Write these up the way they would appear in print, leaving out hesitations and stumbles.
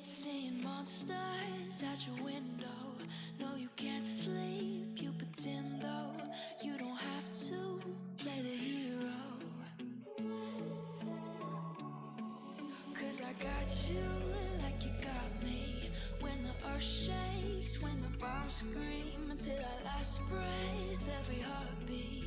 Seeing monsters at your window. No, you can't sleep, you pretend though. You don't have to play the hero. Cause I got you like you got me. When the earth shakes, when the bombs scream, until our last breath, every heartbeat.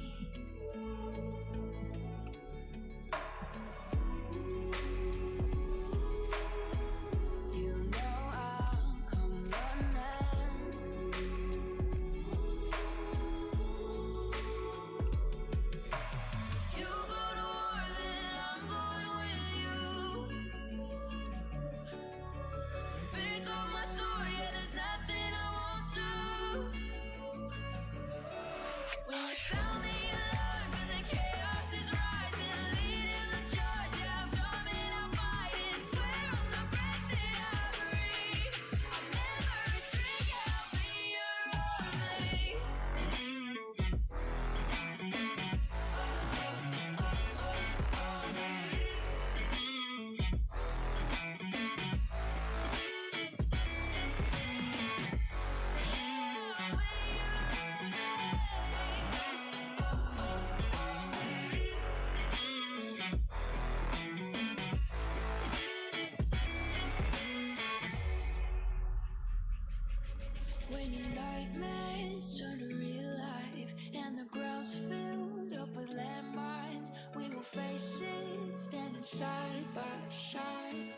When your nightmares turn to real life and the ground's filled up with landmines, we will face it standing side by side.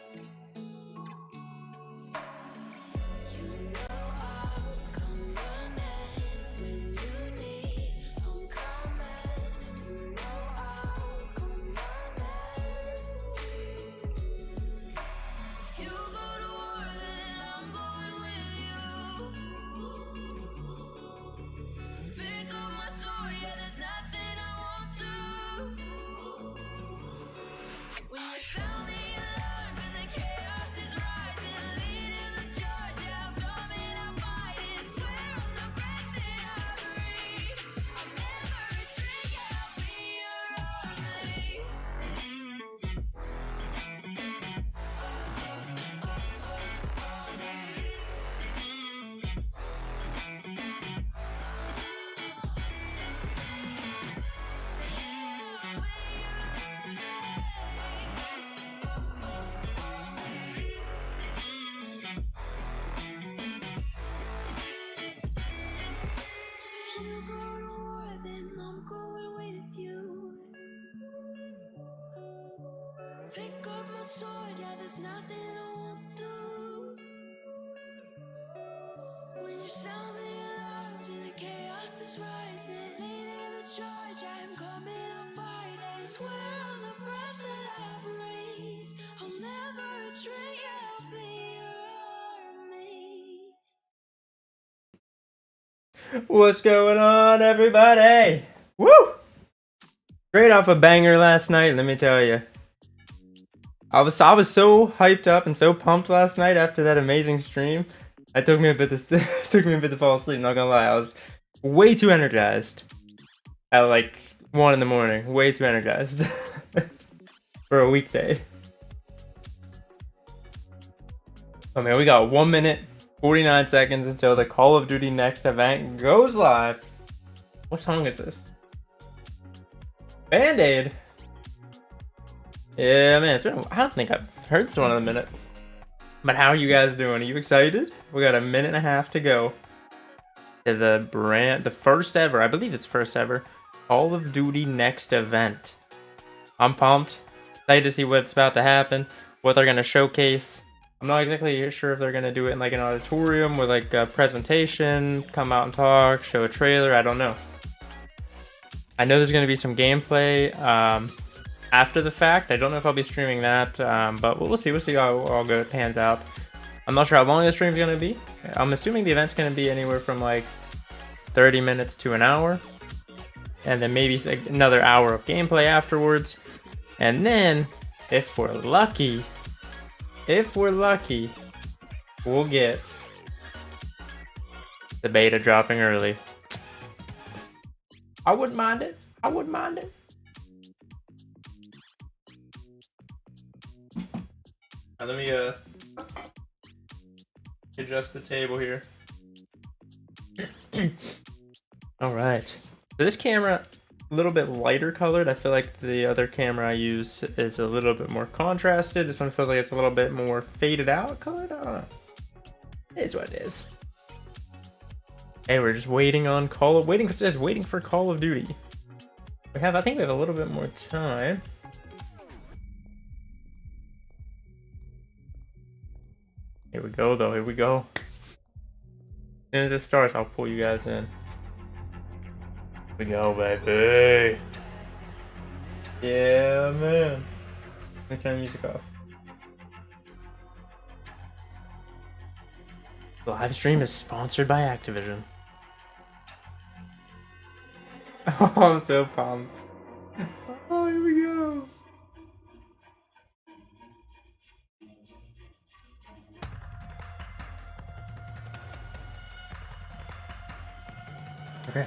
You know I'll come running when you need. I'm coming. You know I'll come running. If you go to war, then I'm going with you. Pick up my sword, yeah, there's nothing I won't do. When you sound the alarm and the chaos is rising, leading the charge, yeah, I'm coming, I'm fighting. Swear on the breath that I breathe, I'll never retreat, yeah, I'll be your army. If you go to war, then I'm going with you. Pick up my sword, yeah, there's nothing I won't do. When you sound the alarms and the chaos is rising, leading the charge, I'm coming, I'm fighting. Swear on the breath that I breathe, I'll never retreat, yeah, I'll be your army. What's going on, everybody? Woo! Straight off a banger last night, let me tell you. I was so hyped up and so pumped last night after that amazing stream. It took me a bit to fall asleep, not gonna lie. I was way too energized at like 1 in the morning. Way too energized for a weekday. Oh man, we got 1 minute 49 seconds until the Call of Duty Next event goes live. What song is this? Band-Aid. Yeah, man, it's been. I don't think I've heard this one in a minute. But how are you guys doing? Are you excited? We got a minute and a half to go to the first ever, I believe it's first ever, Call of Duty Next event. I'm pumped. Excited to see what's about to happen, what they're gonna showcase. I'm not exactly sure if they're gonna do it in like an auditorium with like a presentation, come out and talk, show a trailer. I don't know. I know there's gonna be some gameplay after the fact. I don't know if I'll be streaming that, but we'll see. We'll see how all good pans out. I'm not sure how long the stream's gonna be. I'm assuming the event's gonna be anywhere from like 30 minutes to an hour, and then maybe another hour of gameplay afterwards. And then, if we're lucky, we'll get the beta dropping early. I wouldn't mind it. Now let me Adjust the table here. All right. So this camera, a little bit lighter colored. I feel like the other camera I use is a little bit more contrasted. This one feels like it's a little bit more faded out colored. I don't know. It is what it is. Hey, we're just waiting on waiting for Call of Duty. I think we have a little bit more time. Here we go though, here we go. As soon as it starts, I'll pull you guys in. Here we go, baby. Yeah, man. Let me turn the music off. The live stream is sponsored by Activision. Oh, I'm so pumped. Oh, here we go. Okay.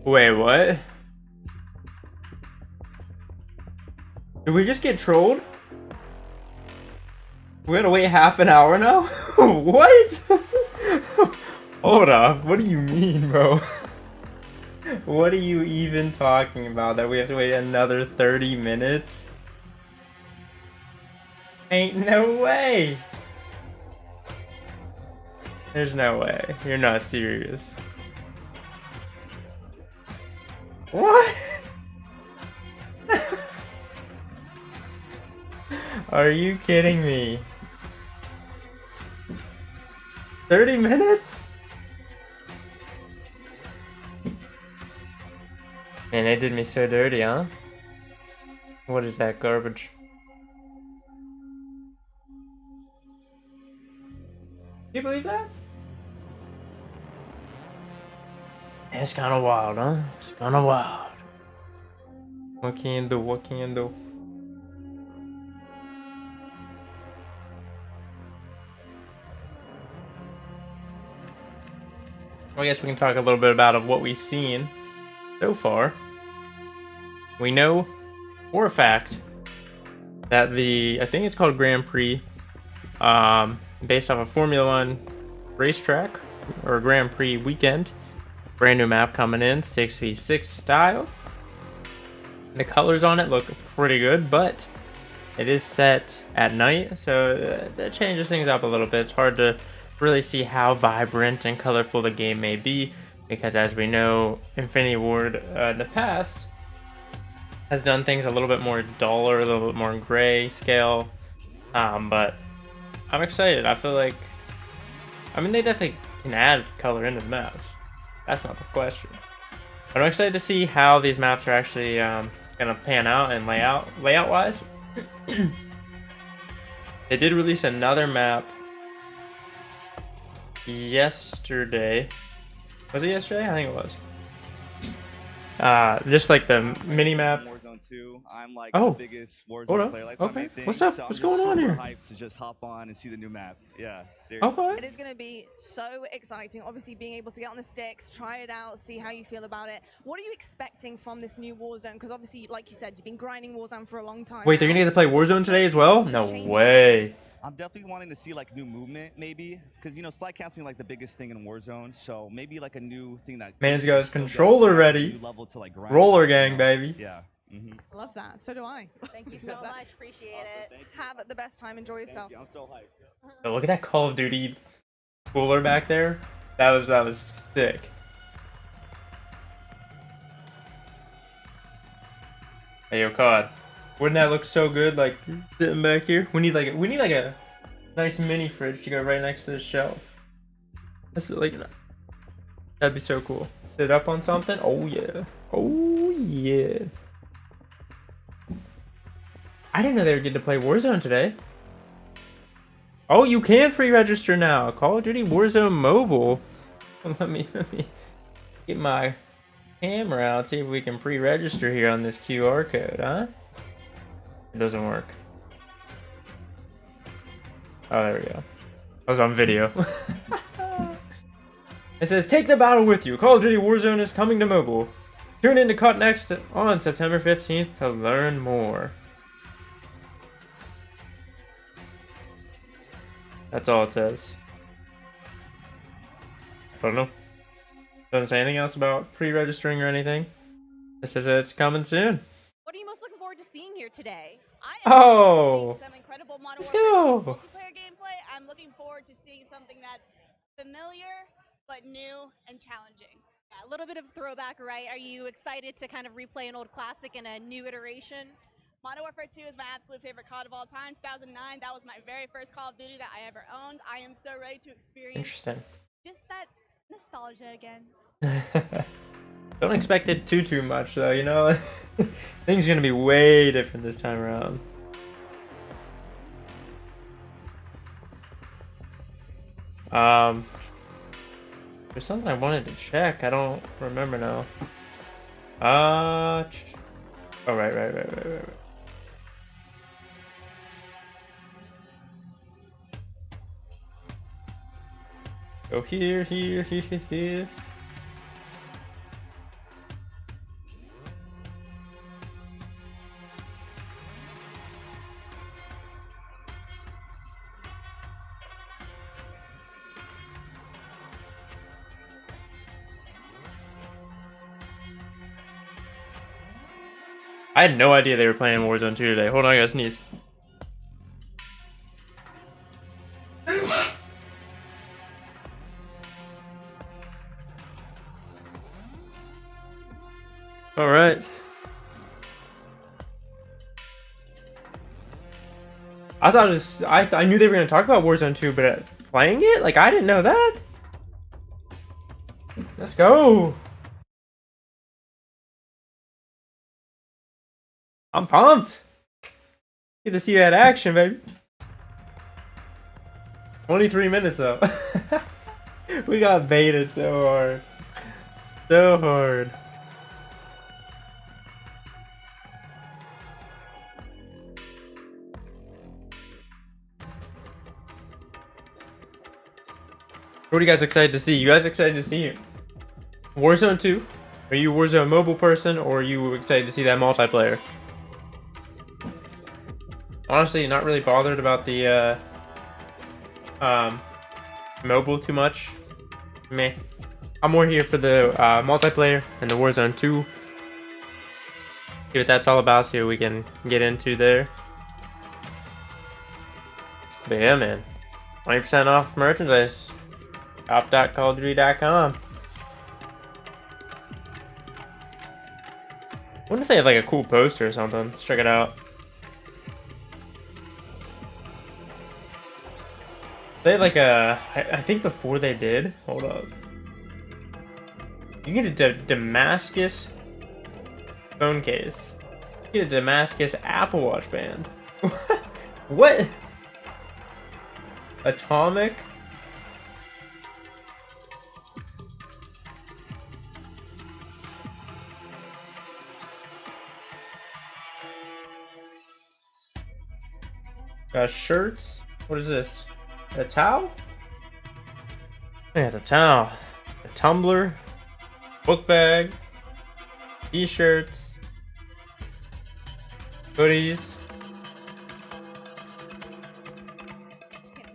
Wait, what? Did we just get trolled? We gotta wait half an hour now? What? Hold up, what do you mean, bro? What are you even talking about? That we have to wait another 30 minutes? Ain't no way! There's no way. You're not serious. What? Are you kidding me? 30 minutes? Man, they did me so dirty, huh? What is that garbage? Do you believe that? It's kind of wild, huh? It's kind of wild. What can you do? What can you do? Well, I guess we can talk a little bit about what we've seen so far. We know for a fact that I think it's called Grand Prix, based off a Formula One racetrack or Grand Prix weekend. Brand new map coming in, 6v6 style. The colors on it look pretty good, but it is set at night, so that changes things up a little bit. It's hard to really see how vibrant and colorful the game may be, because as we know, Infinity Ward in the past has done things a little bit more duller, a little bit more gray scale, but I'm excited. I feel like, I mean, they definitely can add color into the maps. That's not the question. But I'm excited to see how these maps are actually gonna pan out and layout wise. They did release another map yesterday. Was it yesterday? I think it was. Just like the mini map. Warzone 2. I'm like Oh, the biggest hold Warzone up. player. Like, Okay, thing, what's up? so What's I'm just going on super here? hyped to just hop on and see the new map. Yeah, seriously. Okay. It is going to be so exciting. Obviously, being able to get on the sticks, try it out, see how you feel about it. What are you expecting from this new Warzone? Because obviously, like you said, you've been grinding Warzone for a long time. Wait, they're gonna get to play Warzone today as well? No way. I'm definitely wanting to see like new movement, maybe, because you know slide counting like the biggest thing in Warzone. So maybe like a new thing that Man's got his still controller get ready. a new level to, like, grind, Roller you gang, know? baby. Yeah. I love that. So do I. Thank you so much. Appreciate it. Have the best time. Enjoy yourself. I'm so hyped. But look at that Call of Duty cooler back there. That was sick. Hey, yo, COD. Wouldn't that look so good, like sitting back here? We need like a nice mini fridge to go right next to the shelf. That's like, that'd be so cool. Sit up on something. Oh yeah. Oh yeah. I didn't know they were getting to play Warzone today. Oh, you can pre-register now. Call of Duty Warzone Mobile. Let me get my camera out, see if we can pre-register here on this QR code, huh? It doesn't work. Oh, there we go. I was on video. It says, take the battle with you. Call of Duty Warzone is coming to mobile. Tune in to COD Next on September 15th to learn more. That's all it says. I don't know. Doesn't say anything else about pre-registering or anything. It says that it's coming soon. What are you most looking forward to seeing here today? I am Oh, seeing some incredible Modern let's Warfare 2 go. multiplayer gameplay. I'm looking forward to seeing something that's familiar but new and challenging. Yeah, a little bit of throwback, right? Are you excited to kind of replay an old classic in a new iteration? Modern Warfare 2 is my absolute favorite COD of all time. 2009, that was my very first Call of Duty that I ever owned. I am so ready to experience Interesting. just that nostalgia again. Don't expect it too much though, you know? Things are gonna be way different this time around. There's something I wanted to check. I don't remember now. Oh, right. Go here. I had no idea they were playing Warzone 2 today. Hold on, I gotta sneeze. All right. I thought it was. I knew they were gonna talk about Warzone 2, but playing it? Like I didn't know that. Let's go. I'm pumped. Get to see that action, baby. 23 minutes though. We got baited so hard. So hard. What are you guys excited to see? You guys excited to see Warzone 2? Are you a Warzone mobile person or are you excited to see that multiplayer? Honestly, not really bothered about the mobile too much. Meh. I'm more here for the multiplayer and the Warzone 2. See what that's all about, see what we can get into there. But yeah, man. 20% off merchandise. Shop.callofduty.com. I wonder if they have like a cool poster or something. Let's check it out. They have like a, I think before they did, hold up. You get a Damascus phone case. You get a Damascus Apple Watch band. What? Atomic? Got shirts. What is this? A towel? Yeah, it's a towel. A tumbler. Book bag. T-shirts. Hoodies.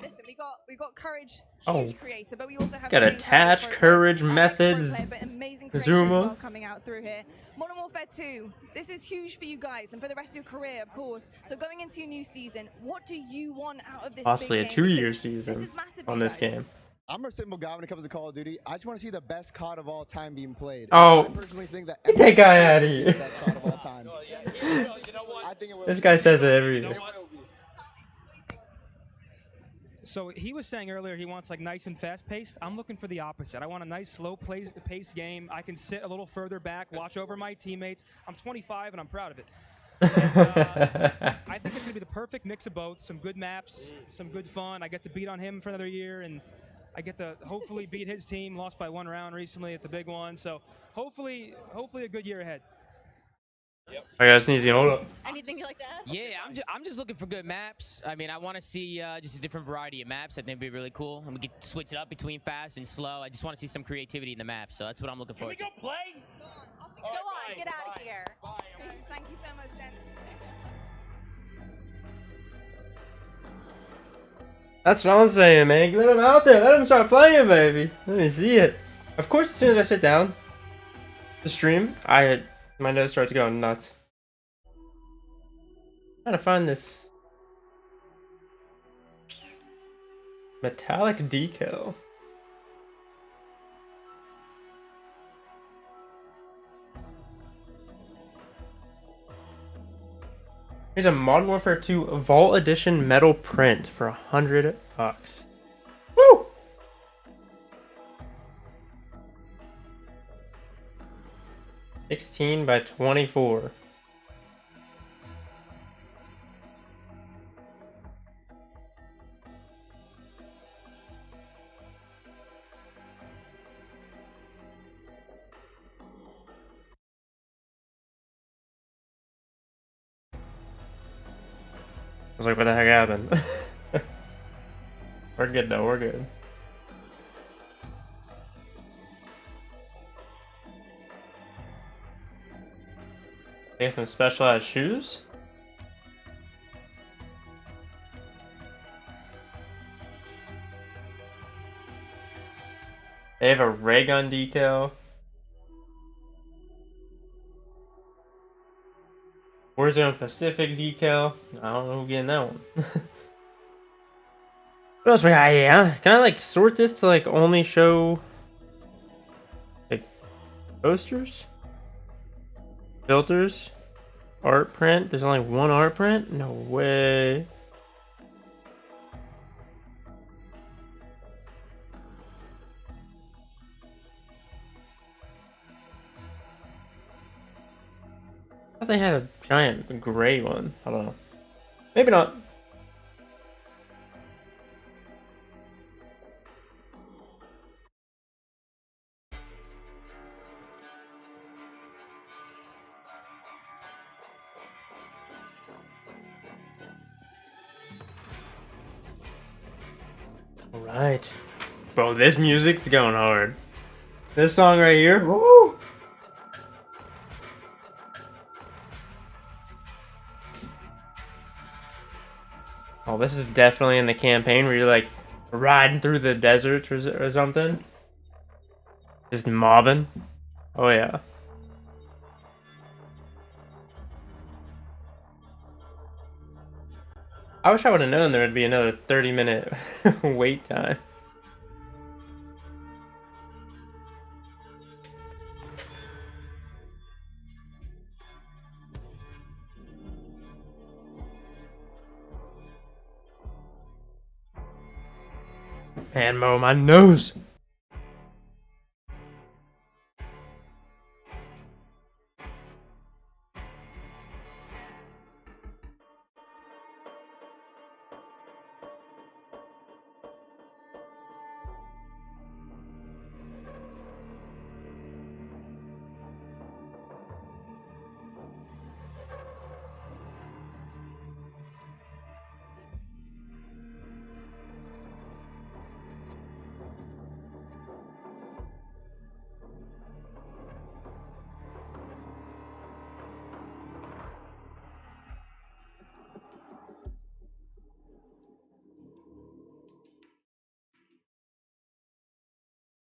Listen, we got Courage, Oh. huge creator, but we also have Got very Attach, incredible Courage, pros, Methods, excellent player, but amazing creators Zuma. as well coming out through here. Modern Warfare 2, this is huge for you guys and for the rest of your career, of course. So going into your new season, what do you want out of this? Possibly a big game? 2-year Because season this is massive for on you this guys. game. I'm a simple guy when it comes to Call of Duty. I just want to see the best COD of all time being played. Oh, I personally think that get that guy out of is here. the best COD of all time. I think it will This be. guy says it every It year. will be. So he was saying earlier he wants like nice and fast paced. I'm looking for the opposite. I want a nice slow paced game. I can sit a little further back, watch over my teammates. I'm 25 and I'm proud of it. And, I think it's gonna be the perfect mix of both. Some good maps, some good fun. I get to beat on him for another year, and I get to hopefully beat his team. Lost by 1 round recently at the big one. So hopefully a good year ahead. I gotta sneeze again. Hold up. Anything you like to add? Yeah, I'm just looking for good maps. I mean, I want to see just a different variety of maps. I think it'd be really cool. And we could switch it up between fast and slow. I just want to see some creativity in the map. So that's what I'm looking for. Can we go play? Go on, get out of here. Thank you so much, gents. That's what I'm saying, man. Let him out there. Let him start playing, baby. Let me see it. Of course, as soon as I sit down to stream, my nose starts going nuts. Trying to find this metallic decal. Here's a Modern Warfare 2 Vault Edition metal print for $100. Woo! $16 by $24. I was like, what the heck happened? We're good though, we're good. They have some specialized shoes? They have a ray gun decal. Warzone Pacific decal. I don't know who's getting that one. What else we got? Yeah. Can I like sort this to like only show like posters? Filters? Art print? There's only one art print? No way. I thought they had a giant gray one. I don't know. Maybe not. Alright. Bro, this music's going hard. This song right here. Woo! Oh, this is definitely in the campaign where you're like riding through the desert or something. Just mobbing. Oh yeah. I wish I would have known there would be another 30-minute wait time. Ammo, my nose.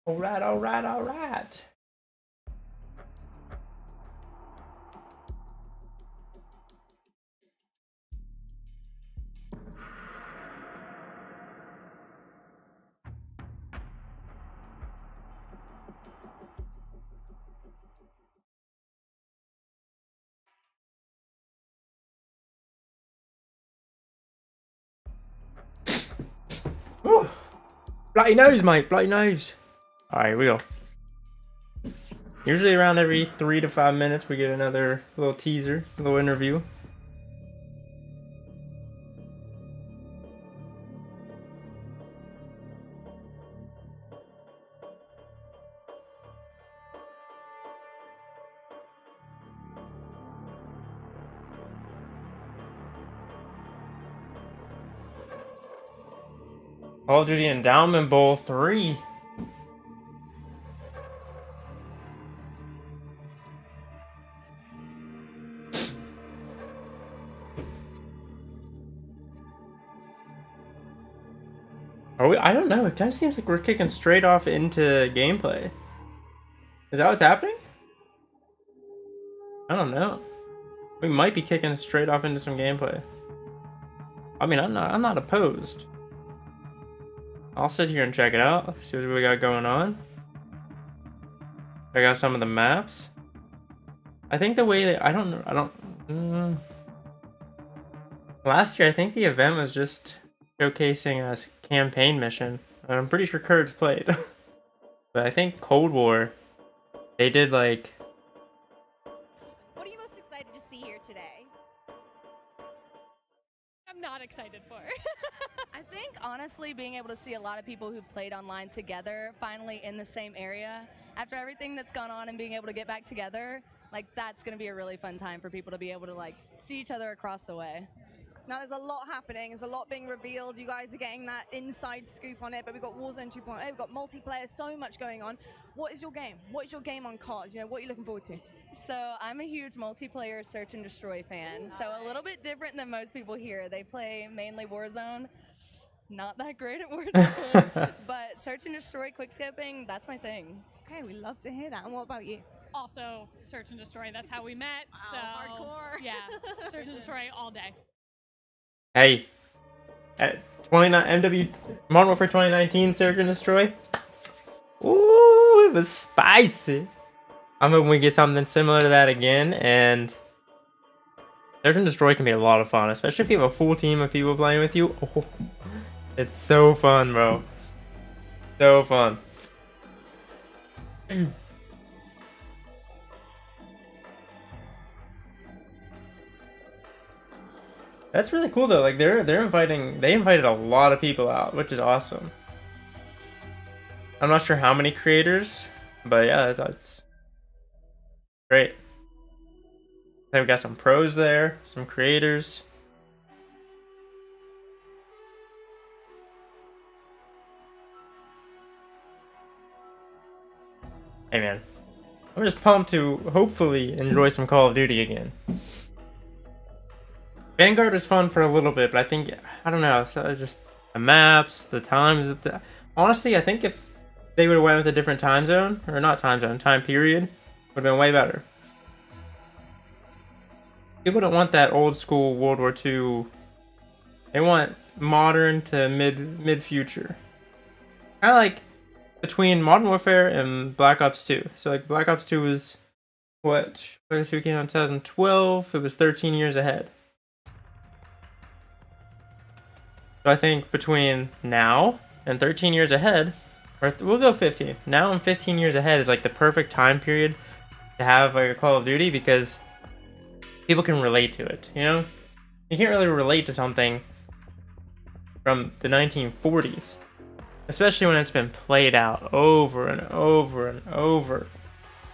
Alright, alright, alright. Woo! Bloody nose, mate, bloody nose. Alright, here we go. Usually around every 3 to 5 minutes we get another little teaser, little interview. Call of Duty Endowment Bowl 3. Are we? I don't know. It kind of seems like we're kicking straight off into gameplay. Is that what's happening? I don't know. We might be kicking straight off into some gameplay. I mean, I'm not opposed. I'll sit here and check it out. See what we got going on. Check out some of the maps. I think the way that I don't know. Last year, I think the event was just showcasing a campaign mission. I'm pretty sure Kurt's played. But I think Cold War, they did like... What are you most excited to see here today? I'm not excited for. I think honestly being able to see a lot of people who played online together finally in the same area after everything that's gone on and being able to get back together, like that's going to be a really fun time for people to be able to like see each other across the way. Now there's a lot happening, there's a lot being revealed, you guys are getting that inside scoop on it, but we've got Warzone 2.0, we've got multiplayer, so much going on. What is your game? What is your game on COD? You know, what are you looking forward to? So I'm a huge multiplayer search and destroy fan, so a little bit different than most people here. They play mainly Warzone. Not that great at Warzone, but search and destroy, quick skipping, that's my thing. Okay, we love to hear that. And what about you? Also, search and destroy. That's how we met. Wow, So hardcore. yeah, search and destroy all day. Hey, at 29 MW Modern Warfare 2019 Search and Destroy. Ooh, it was spicy. I'm hoping we get something similar to that again, and Search and Destroy can be a lot of fun, especially if you have a full team of people playing with you. Oh, it's so fun, bro. So fun. That's really cool though. Like they invited a lot of people out, which is awesome. I'm not sure how many creators, but yeah, it's great. So we got some pros there, some creators. Hey man, I'm just pumped to hopefully enjoy some Call of Duty again. Vanguard was fun for a little bit, but I think, I don't know, so it's just the maps, the times. Honestly, I think if they would have went with a different time zone, or not time zone, time period, would have been way better. People don't want that old school World War II. They want modern to mid-future. Kind of like between Modern Warfare and Black Ops 2. So like Black Ops 2 was, what, Black Ops 2 came out in 2012, it was 13 years ahead. So I think between now and 13 years ahead, or we'll go 15. Now and 15 years ahead is like the perfect time period to have like a Call of Duty because people can relate to it, you know? You can't really relate to something from the 1940s, especially when it's been played out over and over and over.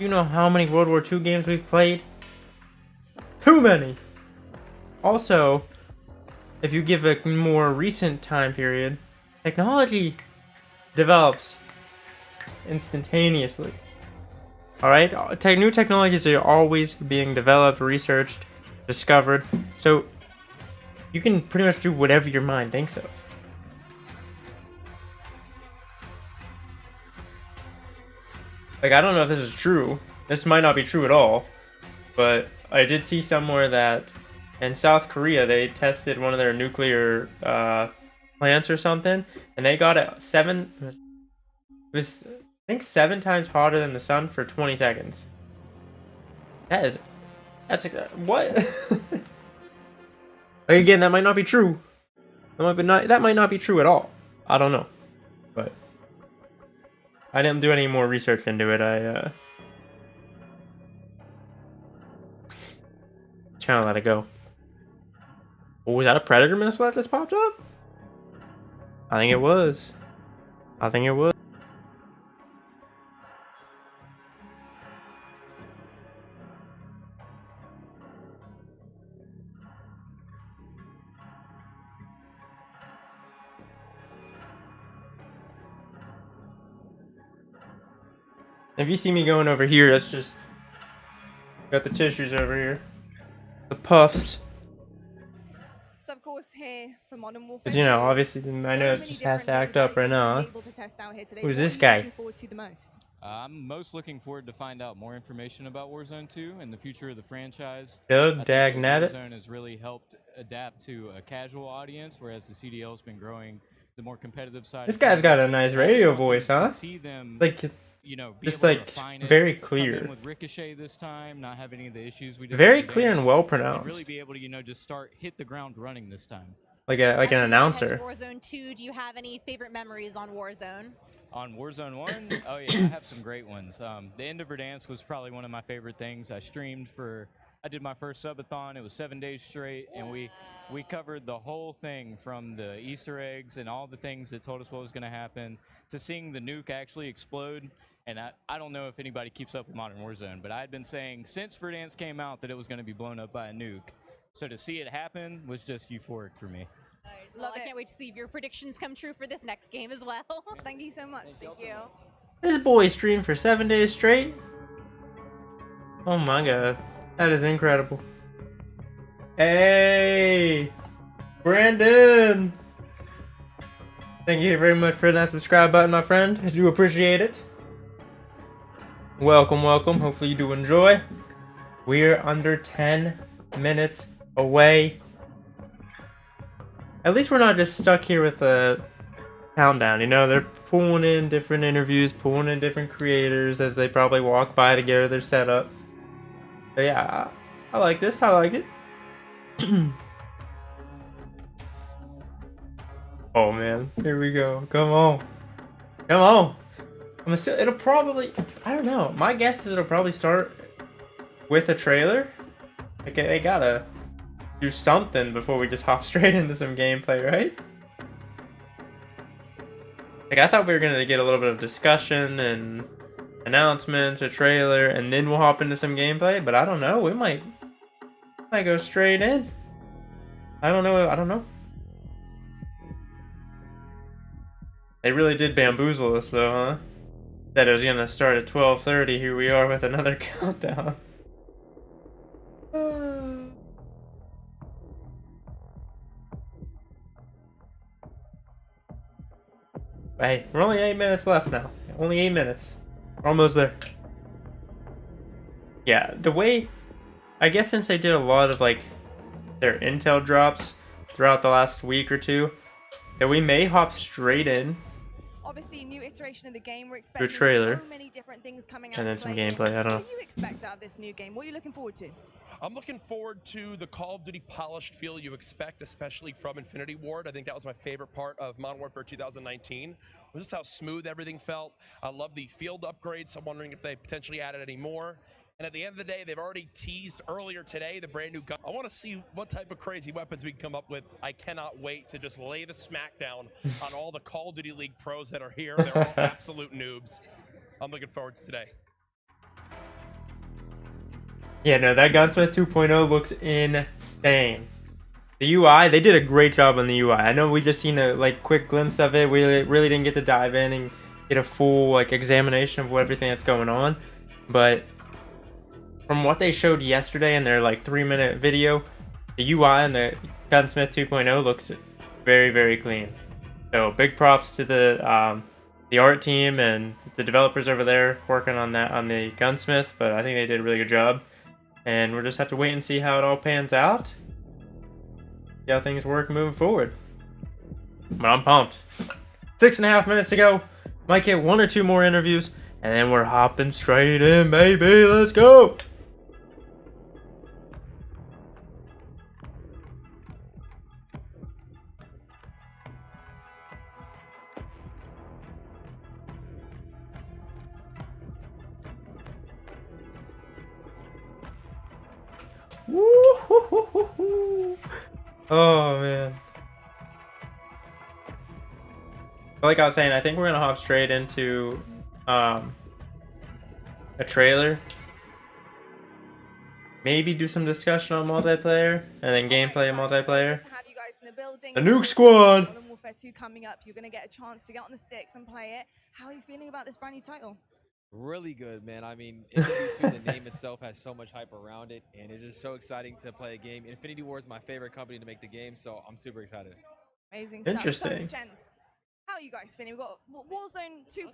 You know how many World War II games we've played? Too many! Also, if you give a more recent time period, technology develops instantaneously. Alright? New technologies are always being developed, researched, discovered, so you can pretty much do whatever your mind thinks of. Like, I don't know if this is true. This might not be true at all, but I did see somewhere that in South Korea, they tested one of their nuclear plants or something, and they got it I think 7 times hotter than the sun for 20 seconds. That's what? Like, again, that might not be true. That might not be true at all. I don't know, but I didn't do any more research into it. I just kind of let it go. Oh, was that a Predator missile that just popped up? I think it was. I think it was. If you see me going over here, that's just got the tissues over here. The puffs. So of course here for Modern Warfare, Because, you know, 2, obviously, I know it many just has to different act things up that right you're now. gonna Huh? be able to test out here today. Who's What this are you guy? looking forward to the most? I'm most looking forward to find out more information about Warzone 2 and the future of the franchise. Dub, I think dag, that nabbit. Warzone has really helped adapt to a casual audience, whereas the CDL has been growing the more competitive side. This of guy's things. got a nice radio So voice, to huh? see them, Like, you know, be just able to like refine it, very come clear. in with Ricochet this time, not have any of the issues we did. Very with clear and Advance, well and really pronounced. be able to, you know, just hit the ground running this time. Like As an we look ahead to announcer. Warzone 2, do you have any favorite memories on Warzone? On Warzone 1, oh yeah, I have some great ones. The end of Verdansk was probably one of my favorite things. I did my first subathon. It was 7 days straight, and we covered the whole thing from the Easter eggs and all the things that told us what was going to happen to seeing the nuke actually explode. And I don't know if anybody keeps up with Modern Warzone, but I had been saying since Verdansk came out that it was going to be blown up by a nuke. So to see it happen was just euphoric for me. Well, I can't wait to see if your predictions come true for this next game as well. Thank you so much. Thank you. This boy streamed for 7 days straight. Oh my god. That is incredible. Hey! Brandon! Thank you very much for that subscribe button, my friend. I do appreciate it. Welcome, welcome. Hopefully you do enjoy. We're under 10 minutes away. At least we're not just stuck here with a countdown. You know, they're pulling in different interviews, pulling in different creators as they probably walk by to get their setup. But yeah, I like this. I like it. Oh man, here we go. Come on. Come on. It'll probably, I don't know. My guess is it'll probably start with a trailer. Like, they gotta do something before we just hop straight into some gameplay, right? Like, I thought we were gonna get a little bit of discussion and announcements, a trailer, and then we'll hop into some gameplay, but I don't know. We might go straight in. I don't know. They really did bamboozle us though, huh? Said it was gonna start at 12:30. Here we are with another countdown. Hey, we're only 8 minutes left now. Only 8 minutes. We're almost there. Yeah, the way, I guess since they did a lot of like their intel drops throughout the last week or two, that we may hop straight in. Obviously, new iteration of the game. We're expecting trailer. so many different things coming out. And then to some play gameplay, I don't know. What do you expect out of this new game? What are you looking forward to? I'm looking forward to the Call of Duty polished feel you expect, especially from Infinity Ward. I think that was my favorite part of Modern Warfare 2019, was just how smooth everything felt. I love the field upgrades. I'm wondering if they potentially added any more. And at the end of the day, they've already teased earlier today the brand new gun. I want to see what type of crazy weapons we can come up with. I cannot wait to just lay the smackdown on all the Call of Duty League pros that are here. They're all absolute noobs. I'm looking forward to today. Yeah, no, that Gunsmith 2.0 looks insane. The UI, they did a great job on the UI. I know we just seen a like quick glimpse of it. We really didn't get to dive in and get a full like examination of everything that's going on. But from what they showed yesterday in their like 3-minute video, the UI and the Gunsmith 2.0 looks very, very clean. So big props to the art team and the developers over there working on that on the Gunsmith. But I think they did a really good job. And we'll just have to wait and see how it all pans out. See how things work moving forward. But I'm pumped. 6.5 minutes to go. Might get 1 or 2 more interviews. And then we're hopping straight in, baby. Let's go. Woo-hoo-hoo-hoo-hoo. Oh man. Like I was saying, I think we're gonna hop straight into a trailer. Maybe do some discussion on multiplayer and then gameplay and multiplayer. To have you guys in the building. The Nuke Squad. Modern Warfare 2 coming up. You're gonna get a chance to get on the sticks and play it. How are you feeling about this brand new title? Really good, man. I mean, MW2, the name itself has so much hype around it, and it's just so exciting to play a game. Infinity Ward is my favorite company to make the game, so I'm super excited. Amazing stuff. Interesting. So, gents, how are you guys feeling? We've got Warzone 2.0.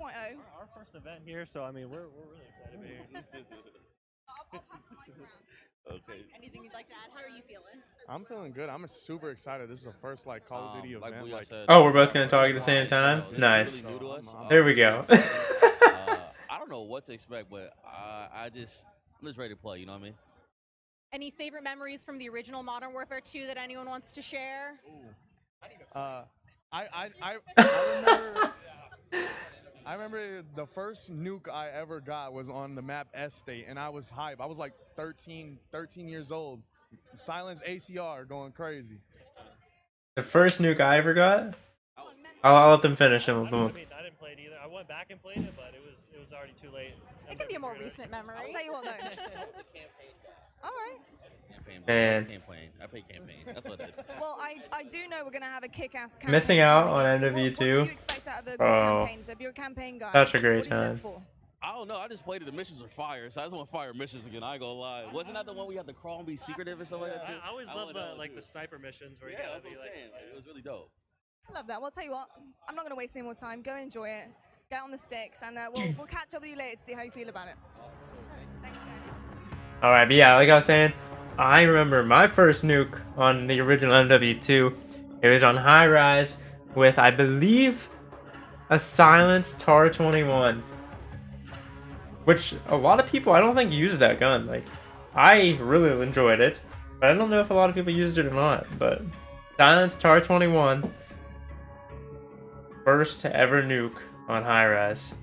Our first event here, so I mean, we're really excited to be here. I'll pass the mic around. Okay. Anything you'd like to add? How are you feeling? I'm feeling good. I'm super excited. This is the first like Call of Duty Like event. Booyah said, Oh, we're both gonna talk at the same time. so this is Nice. really new to us. There we go. I don't know what to expect, but I'm just ready to play. You know what I mean? Any favorite memories from the original Modern Warfare 2 that anyone wants to share? I remember the first nuke I ever got was on the map Estate, and I was hype. I was like 13 years old. Silence ACR going crazy. The first nuke I ever got. I'll let them finish them. I didn't play it either. I went back and played it, but it was already too late. It can be a more recent memory. I'll tell you what though. All right. Man. Campaign. I play campaign. That's what I did. Well, I do know we're gonna have a kick-ass campaign. Missing out on coming up. So NW2. What do you expect out of a good campaign? So if you're a campaign guy, Such a great what do you look time. for? I don't know. I just played it. The missions are fire, so I just want fire missions again. I ain't gonna lie. Wasn't that the one we had to crawl and be secretive or something like that too? I always love want that one, the too. sniper missions where you Yeah, gotta that's what be I'm like. saying. Like, it was really dope. I love that. Well, I'll tell you what. I'm not gonna waste any more time. Go enjoy it. Get on the sticks, and we'll catch up with you later to see how you feel about it. Thanks, guys. All right, but yeah, like I was saying, I remember my first nuke on the original MW2. It was on high rise with, I believe, a silenced TAR 21, which a lot of people I don't think use that gun. Like, I really enjoyed it, but I don't know if a lot of people used it or not. But silenced TAR 21, first ever nuke on high rise.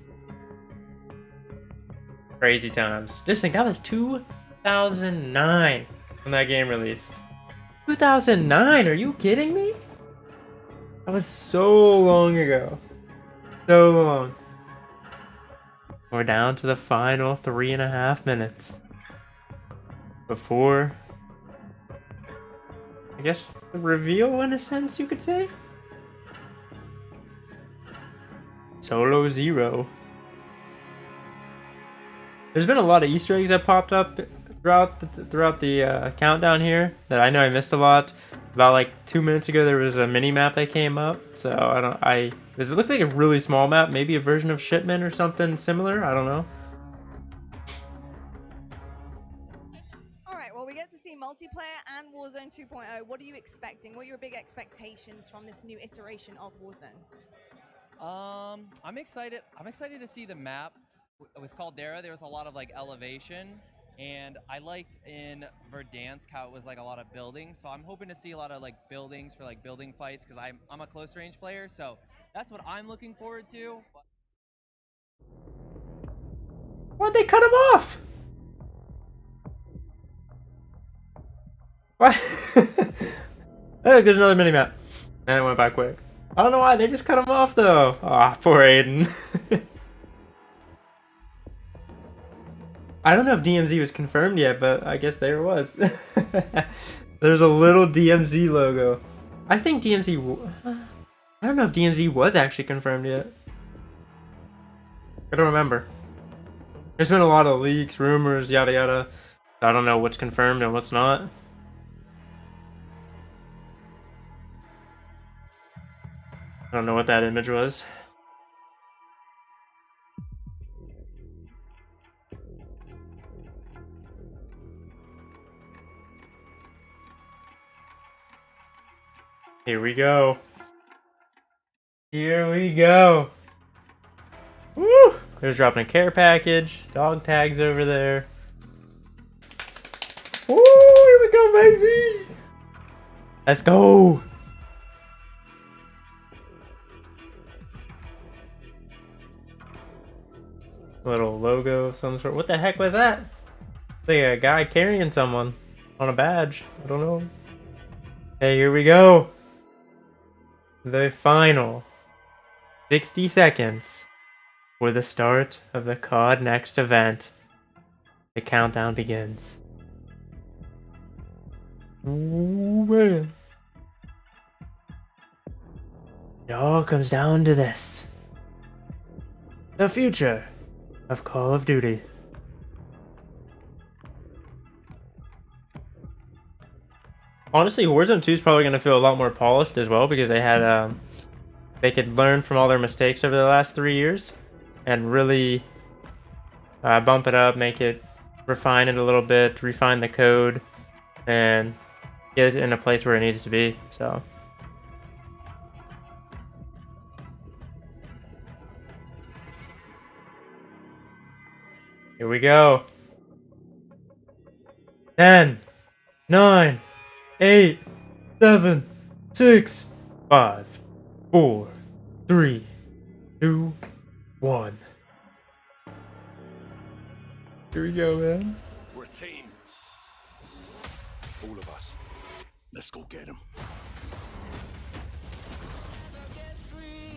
Crazy times. Just think that was 2009 when that game released. 2009? Are you kidding me? That was so long ago. So long. We're down to the final 3.5 minutes before, I guess, the reveal, in a sense, you could say. Solo Zero. There's been a lot of Easter eggs that popped up throughout the countdown here that I know I missed a lot. About like 2 minutes ago, there was a mini map that came up. So does it look like a really small map? Maybe a version of Shipment or something similar? I don't know. All right. Well, we get to see multiplayer and Warzone 2.0. What are you expecting? What are your big expectations from this new iteration of Warzone? I'm excited. I'm excited to see the map. With Caldera, there was a lot of like elevation, and I liked in Verdansk how it was like a lot of buildings. So I'm hoping to see a lot of like buildings for like building fights because I'm a close range player. So that's what I'm looking forward to. Why'd they cut him off? What? Oh, there's another mini map. And it went by quick. I don't know why they just cut him off though. Ah, poor Aiden. I don't know if DMZ was confirmed yet, but I guess there it was. There's a little DMZ logo. I think DMZ... I don't know if DMZ was actually confirmed yet. I don't remember. There's been a lot of leaks, rumors, yada yada. I don't know what's confirmed and what's not. I don't know what that image was. Here we go. Here we go. Woo! There's dropping a care package. Dog tags over there. Woo! Here we go, baby! Let's go! Little logo of some sort. What the heck was that? Like a guy carrying someone on a badge. I don't know. Hey, here we go. The final 60 seconds for the start of the COD Next event. The countdown begins. Ooh, man. It all comes down to this. The future of Call of Duty. Honestly, Warzone 2 is probably gonna feel a lot more polished as well because they had they could learn from all their mistakes over the last 3 years and really bump it up, make it, refine it a little bit, refine the code, and get it in a place where it needs to be. So. Here we go. 10, 9, 8, 7, 6, 5, 4, 3, 2, 1. Here we go, man. We're a team. All of us. Let's go get him.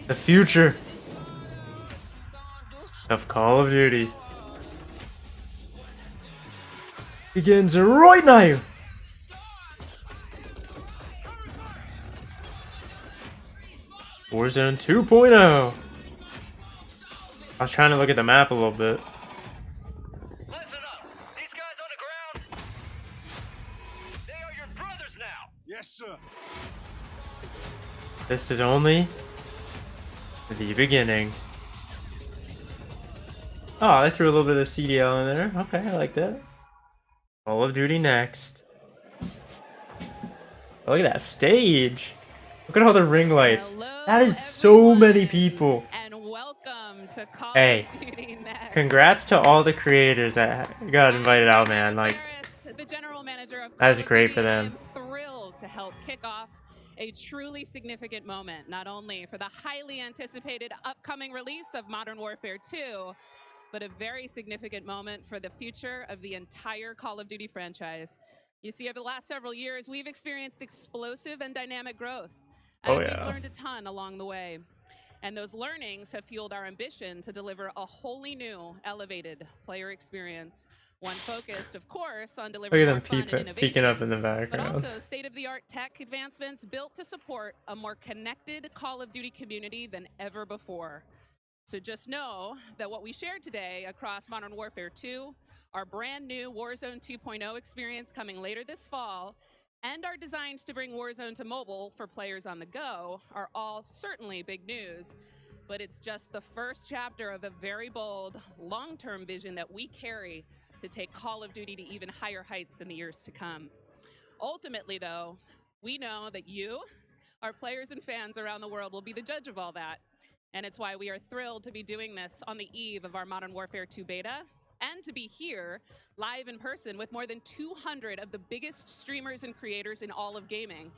The future of Call of Duty begins right now. Warzone 2.0. I was trying to look at the map a little bit. Yes, sir. This is only the beginning. Oh, they threw a little bit of CDL in there. Okay, I like that. Call of Duty next. Oh, look at that stage. Look at all the ring lights. That is so many people. And welcome to Call Hey, of Duty Next. congrats to all the creators that got invited out, man. Like, The general manager of that is Call of great Duty, for and I them. am thrilled to help kick off a truly significant moment, not only for the highly anticipated upcoming release of Modern Warfare 2, but a very significant moment for the future of the entire Call of Duty franchise. You see, over the last several years, we've experienced explosive and dynamic growth. And Oh, we've yeah. learned a ton along the way. And those learnings have fueled our ambition to deliver a wholly new, elevated player experience. One focused, of course, on Look delivering at more them fun and innovation, peeking up in the but background. also state-of-the-art tech advancements built to support a more connected Call of Duty community than ever before. So just know that what we shared today across Modern Warfare 2, our brand new Warzone 2.0 experience coming later this fall, and our designs to bring Warzone to mobile for players on the go are all certainly big news. But it's just the first chapter of a very bold, long-term vision that we carry to take Call of Duty to even higher heights in the years to come. Ultimately, though, we know that you, our players and fans around the world, will be the judge of all that. And it's why we are thrilled to be doing this on the eve of our Modern Warfare 2 beta, and to be here live in person with more than 200 of the biggest streamers and creators in all of gaming.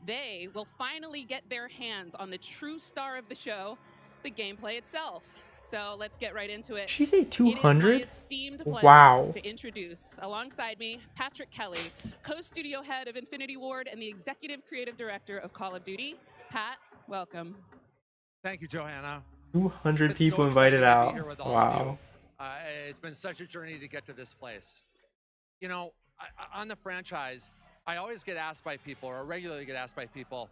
They will finally get their hands on the true star of the show, the gameplay itself. So let's get right into it. Did she say It is 200? my esteemed pleasure Wow. to introduce, alongside me, Patrick Kelly, co-studio head of Infinity Ward and the executive creative director of Call of Duty. Pat, welcome. Thank you, Johanna. 200 It's people so exciting invited to be out. here with all of Wow. you. It's been such a journey to get to this place. You know, on the franchise, I always get asked by people, or regularly get asked by people,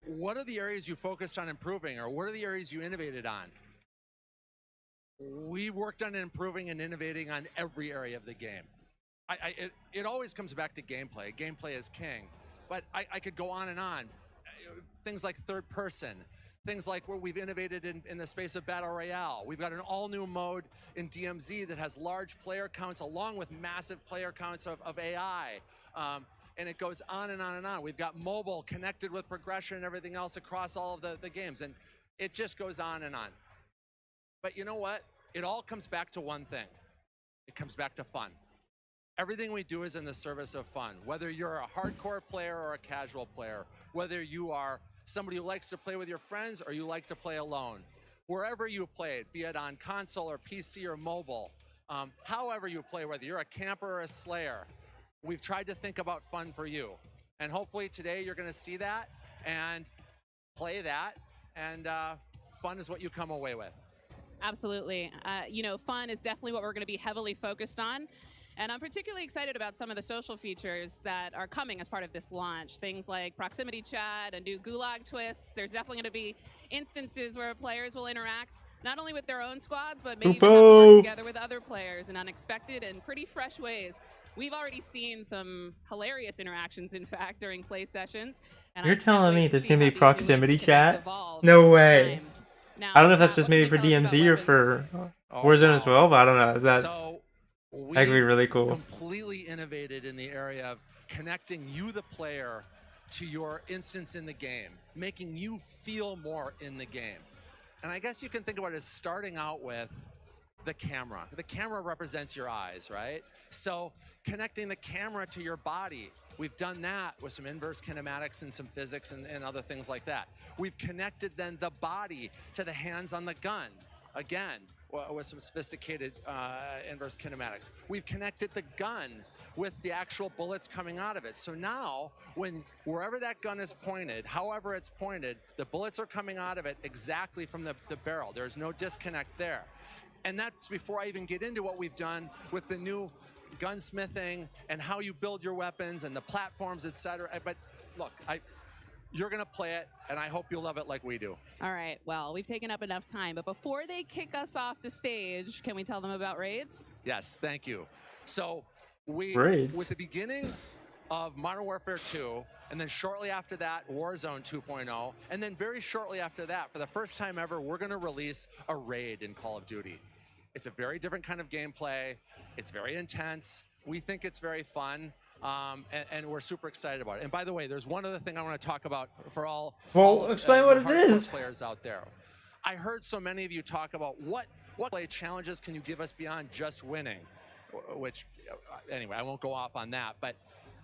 what are the areas you focused on improving, or what are the areas you innovated on? We worked on improving and innovating on every area of the game. It always comes back to gameplay. Gameplay is king. But I could go on and on. Things like third person. Things like where we've innovated in the space of Battle Royale. We've got an all-new mode in DMZ that has large player counts along with massive player counts of AI. And it goes on and on and on. We've got mobile connected with progression and everything else across all of the games. And it just goes on and on. But you know what? It all comes back to one thing. It comes back to fun. Everything we do is in the service of fun. Whether you're a hardcore player or a casual player, whether you are somebody who likes to play with your friends or you like to play alone. Wherever you play it, be it on console or PC or mobile, however you play, whether you're a camper or a slayer, we've tried to think about fun for you. And hopefully today you're gonna see that and play that, and fun is what you come away with. Absolutely. You know, fun is definitely what we're going to be heavily focused on. And I'm particularly excited about some of the social features that are coming as part of this launch. Things like proximity chat and new gulag twists. There's definitely going to be instances where players will interact not only with their own squads, but maybe even have to work together with other players in unexpected and pretty fresh ways. We've already seen some hilarious interactions, in fact, during play sessions. And You're I can't telling wait me to there's see gonna how be these new proximity ways to chat? evolve No over way. time. Now, I don't know if that's Matt, just what can maybe you for tell us about DMZ or weapons? for Oh, Warzone as wow. well, but I don't know. Is that So that could be we really cool. completely innovated in the area of connecting you, the player, to your instance in the game, making you feel more in the game. And I guess you can think about it as starting out with the camera. The camera represents your eyes, right? So connecting the camera to your body, we've done that with some inverse kinematics and some physics and other things like that. We've connected then the body to the hands on the gun, again, with some sophisticated inverse kinematics. We've connected the gun with the actual bullets coming out of it. So now, wherever that gun is pointed, however it's pointed, the bullets are coming out of it exactly from the barrel. There's no disconnect there. And that's before I even get into what we've done with the new gunsmithing and how you build your weapons and the platforms, etc. But look, you're gonna play it, and I hope you'll love it like we do. All right, well, we've taken up enough time, but before they kick us off the stage, can we tell them about raids? Yes, thank you. So Raids. with the beginning of Modern Warfare 2, and then shortly after that, Warzone 2.0, and then very shortly after that, for the first time ever, we're gonna release a raid in Call of Duty. It's a very different kind of gameplay. It's very intense. We think it's very fun. And we're super excited about it. And by the way, there's one other thing I want to talk about for all explain what it hardcore is. players out there. I heard so many of you talk about what play challenges can you give us beyond just winning, which anyway, I won't go off on that, but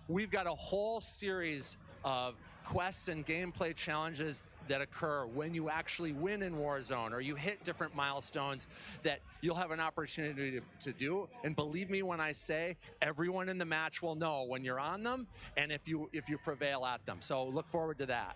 we've got a whole series of quests and gameplay challenges that occur when you actually win in Warzone or you hit different milestones that you'll have an opportunity to do. And believe me when I say everyone in the match will know when you're on them and if you prevail at them. So look forward to that.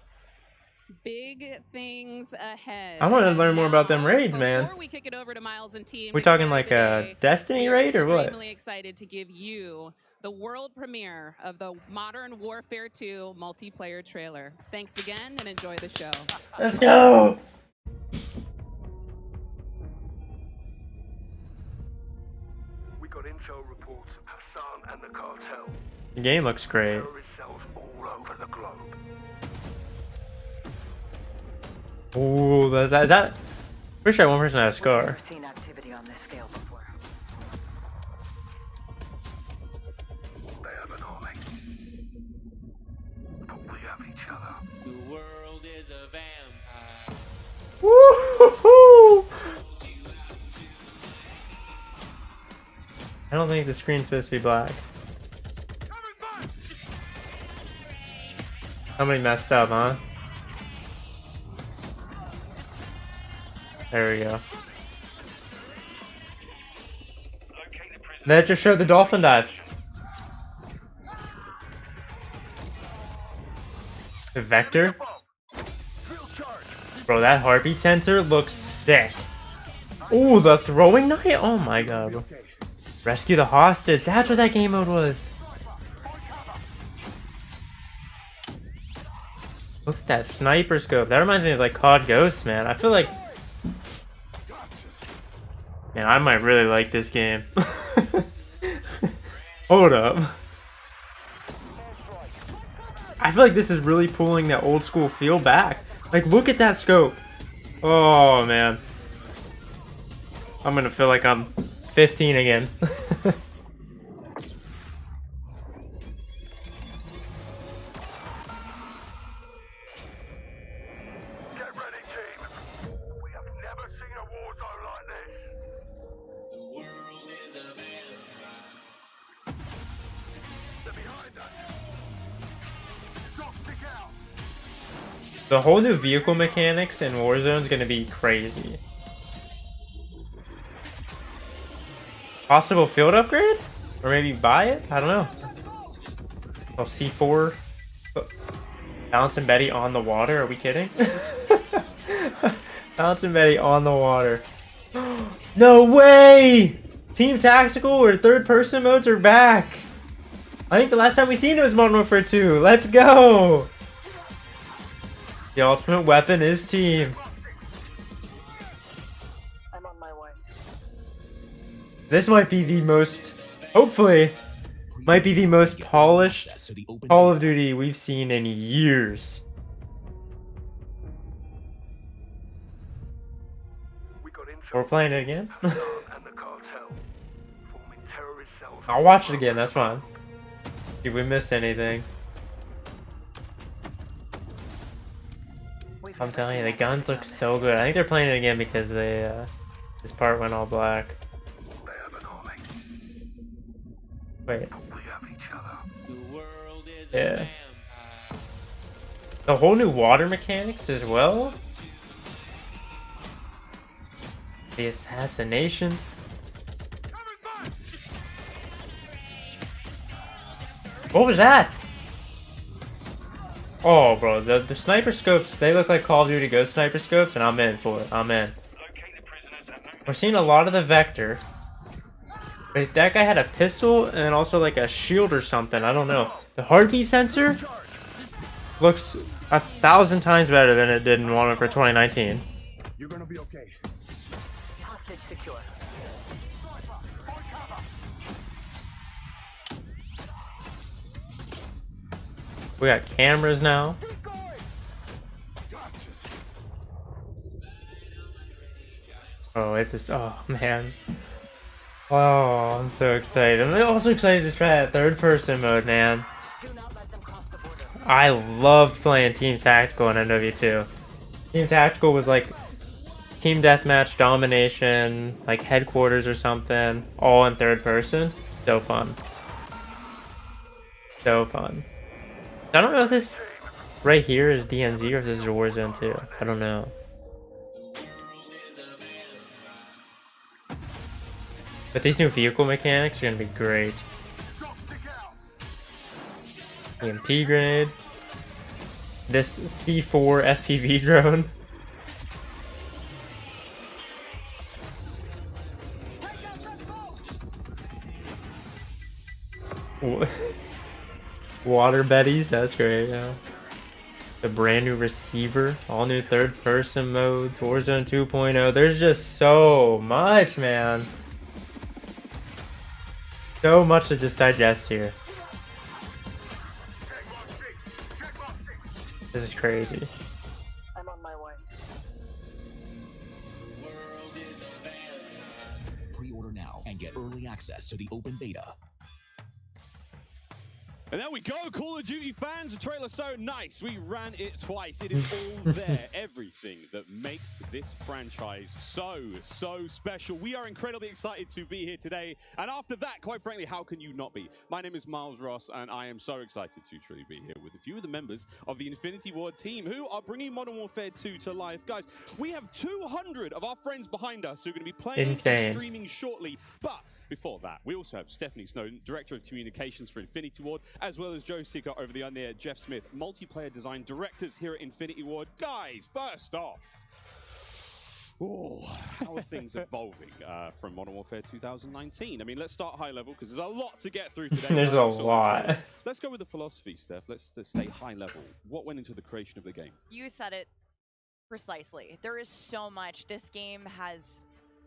Big things ahead. I want to learn more about them raids, man. Before we kick it over to Miles and team, We to talking carry like the a day, Destiny we are raid or what? Extremely excited to give you the world premiere of the Modern Warfare 2 multiplayer trailer. Thanks again and enjoy the show. Let's go. We got intel reports of Hassan and the cartel. The game looks great. Terrorist cells all over the globe. Ooh, is that? Pretty sure one person had a scar. Never seen activity on this scale before. They have an army, but we have each other. The world is a vampire. Woo-hoo-hoo! I don't think the screen's supposed to be black. Somebody messed up, huh? There we go. That just showed the dolphin dive. The vector? Bro, that heartbeat sensor looks sick. Ooh, the throwing knife? Oh my god, bro. Rescue the hostage. That's what that game mode was. Look at that sniper scope. That reminds me of like COD Ghosts, man. I feel like... Man, I might really like this game. Hold up. I feel like this is really pulling that old school feel back. Like, look at that scope. Oh, man. I'm gonna feel like I'm 15 again. Get ready, team. We have never seen a war zone like this. The world is a vampire. They're behind us. Stop, stick out. The whole new vehicle mechanics in Warzone is gonna be crazy. Possible field upgrade? Or maybe buy it? I don't know. Oh, C4. Bounce and Betty on the water? Are we kidding? Bounce and Betty on the water. No way! Team Tactical or third person modes are back. I think the last time we seen it was Modern Warfare 2. Let's go! The ultimate weapon is team. I'm on my way. This might be the most, hopefully, Might be the most polished Call of Duty we've seen in years. We're playing it again. I'll watch it again, that's fine. If we missed anything. I'm telling you, the guns look so good. I think they're playing it again because they this part went all black. Wait. Yeah. The whole new water mechanics as well. The assassinations. What was that? Oh, bro, the sniper scopes, they look like Call of Duty Ghost sniper scopes, and I'm in for it. I'm in. We're seeing a lot of the Vector. Wait, that guy had a pistol and also like a shield or something. I don't know. The heartbeat sensor looks 1,000 times better than it did in Modern Warfare 2019. You're gonna be okay. Hostage secure. We got cameras now. Oh, it's just, oh man. Oh, I'm so excited. I'm also excited to try that third person mode, man. I loved playing Team Tactical in MW2. Team Tactical was like team deathmatch, domination, like headquarters or something, all in third person. So fun. So fun. I don't know if this right here is DMZ or if this is Warzone 2. I don't know. But these new vehicle mechanics are gonna be great. EMP grenade. This C4 FPV drone. Water Betties, that's great, yeah. The brand new receiver, all new third person mode, Warzone 2.0. There's just so much, man. So much to just digest here. This is crazy. I'm on my way. Pre-order now and get early access to the open beta. And there we go, Call of Duty fans. The trailer's so nice. We ran it twice. It is all there. Everything that makes this franchise so special. We are incredibly excited to be here today. And after that, quite frankly, how can you not be? My name is Miles Ross, and I am so excited to truly be here with a few of the members of the Infinity Ward team who are bringing Modern Warfare 2 to life. Guys, we have 200 of our friends behind us who are going to be playing and streaming shortly. But before that, we also have Stephanie Snowden, Director of Communications for Infinity Ward, as well as Joe Sicker over the on-air, Jeff Smith, Multiplayer Design Directors here at Infinity Ward. Guys, first off, how are things evolving from Modern Warfare 2019? I mean, let's start high level because there's a lot to get through today. There's a lot. Let's go with the philosophy, Steph. Let's stay high level. What went into the creation of the game? You said it precisely. There is so much. This game has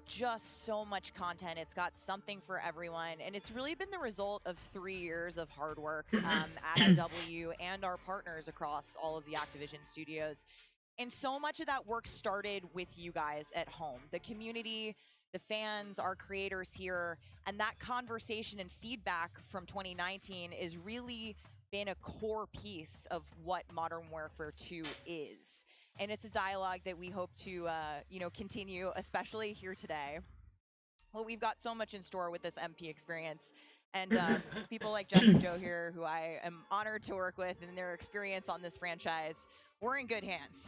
just so much content. It's got something for everyone, and it's really been the result of 3 years of hard work at IW and our partners across all of the Activision studios. And so much of that work started with you guys at home, the community, the fans, our creators here, and that conversation and feedback from 2019 is really been a core piece of what Modern Warfare 2 is. And it's a dialogue that we hope to, continue, especially here today. Well, we've got so much in store with this MP experience. And people like Jeff and Joe here, who I am honored to work with, and their experience on this franchise, we're in good hands.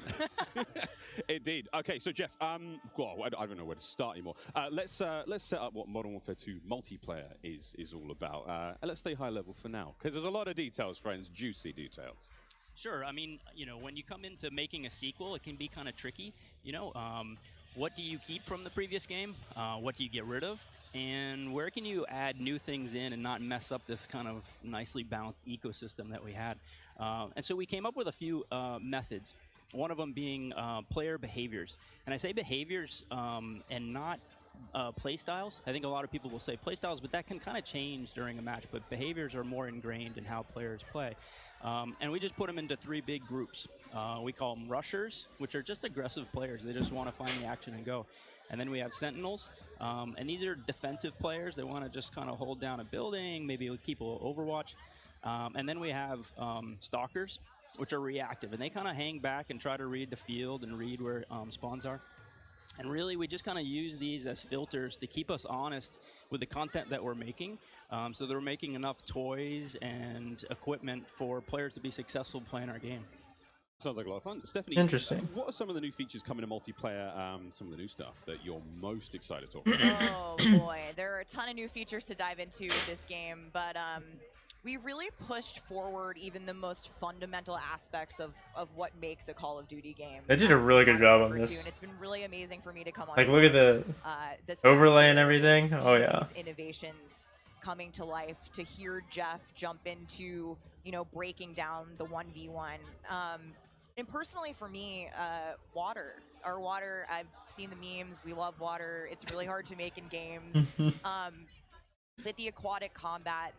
Indeed. Okay, so Jeff, well, I don't know where to start anymore. Let's set up what Modern Warfare 2 multiplayer is all about. And let's stay high level for now, because there's a lot of details, friends, juicy details. Sure. I mean, when you come into making a sequel, it can be kind of tricky. What do you keep from the previous game? What do you get rid of? And where can you add new things in and not mess up this kind of nicely balanced ecosystem that we had? And so we came up with a few methods. One of them being player behaviors. And I say behaviors and not play styles. I think a lot of people will say play styles, but that can kind of change during a match. But behaviors are more ingrained in how players play. And we just put them into 3 big groups. We call them rushers, which are just aggressive players. They just want to find the action and go. And then we have sentinels, and these are defensive players. They want to just kind of hold down a building, maybe keep a overwatch. And then we have stalkers, which are reactive, and they kind of hang back and try to read the field and read where spawns are. And really, we just kind of use these as filters to keep us honest with the content that we're making. So they're making enough toys and equipment for players to be successful playing our game. Sounds like a lot of fun. Stephanie, Interesting. What are some of the new features coming to multiplayer, some of the new stuff that you're most excited to talk about? Oh boy, there are a ton of new features to dive into this game, but we really pushed forward even the most fundamental aspects of what makes a Call of Duty game. They did a really good job on this. And it's been really amazing for me to come on. Like, look at the overlay and everything. Oh yeah. These innovations coming to life. To hear Jeff jump into, you know, breaking down the 1v1. And personally for me, water. Our water, I've seen the memes. We love water. It's really hard to make in games. But the aquatic combat,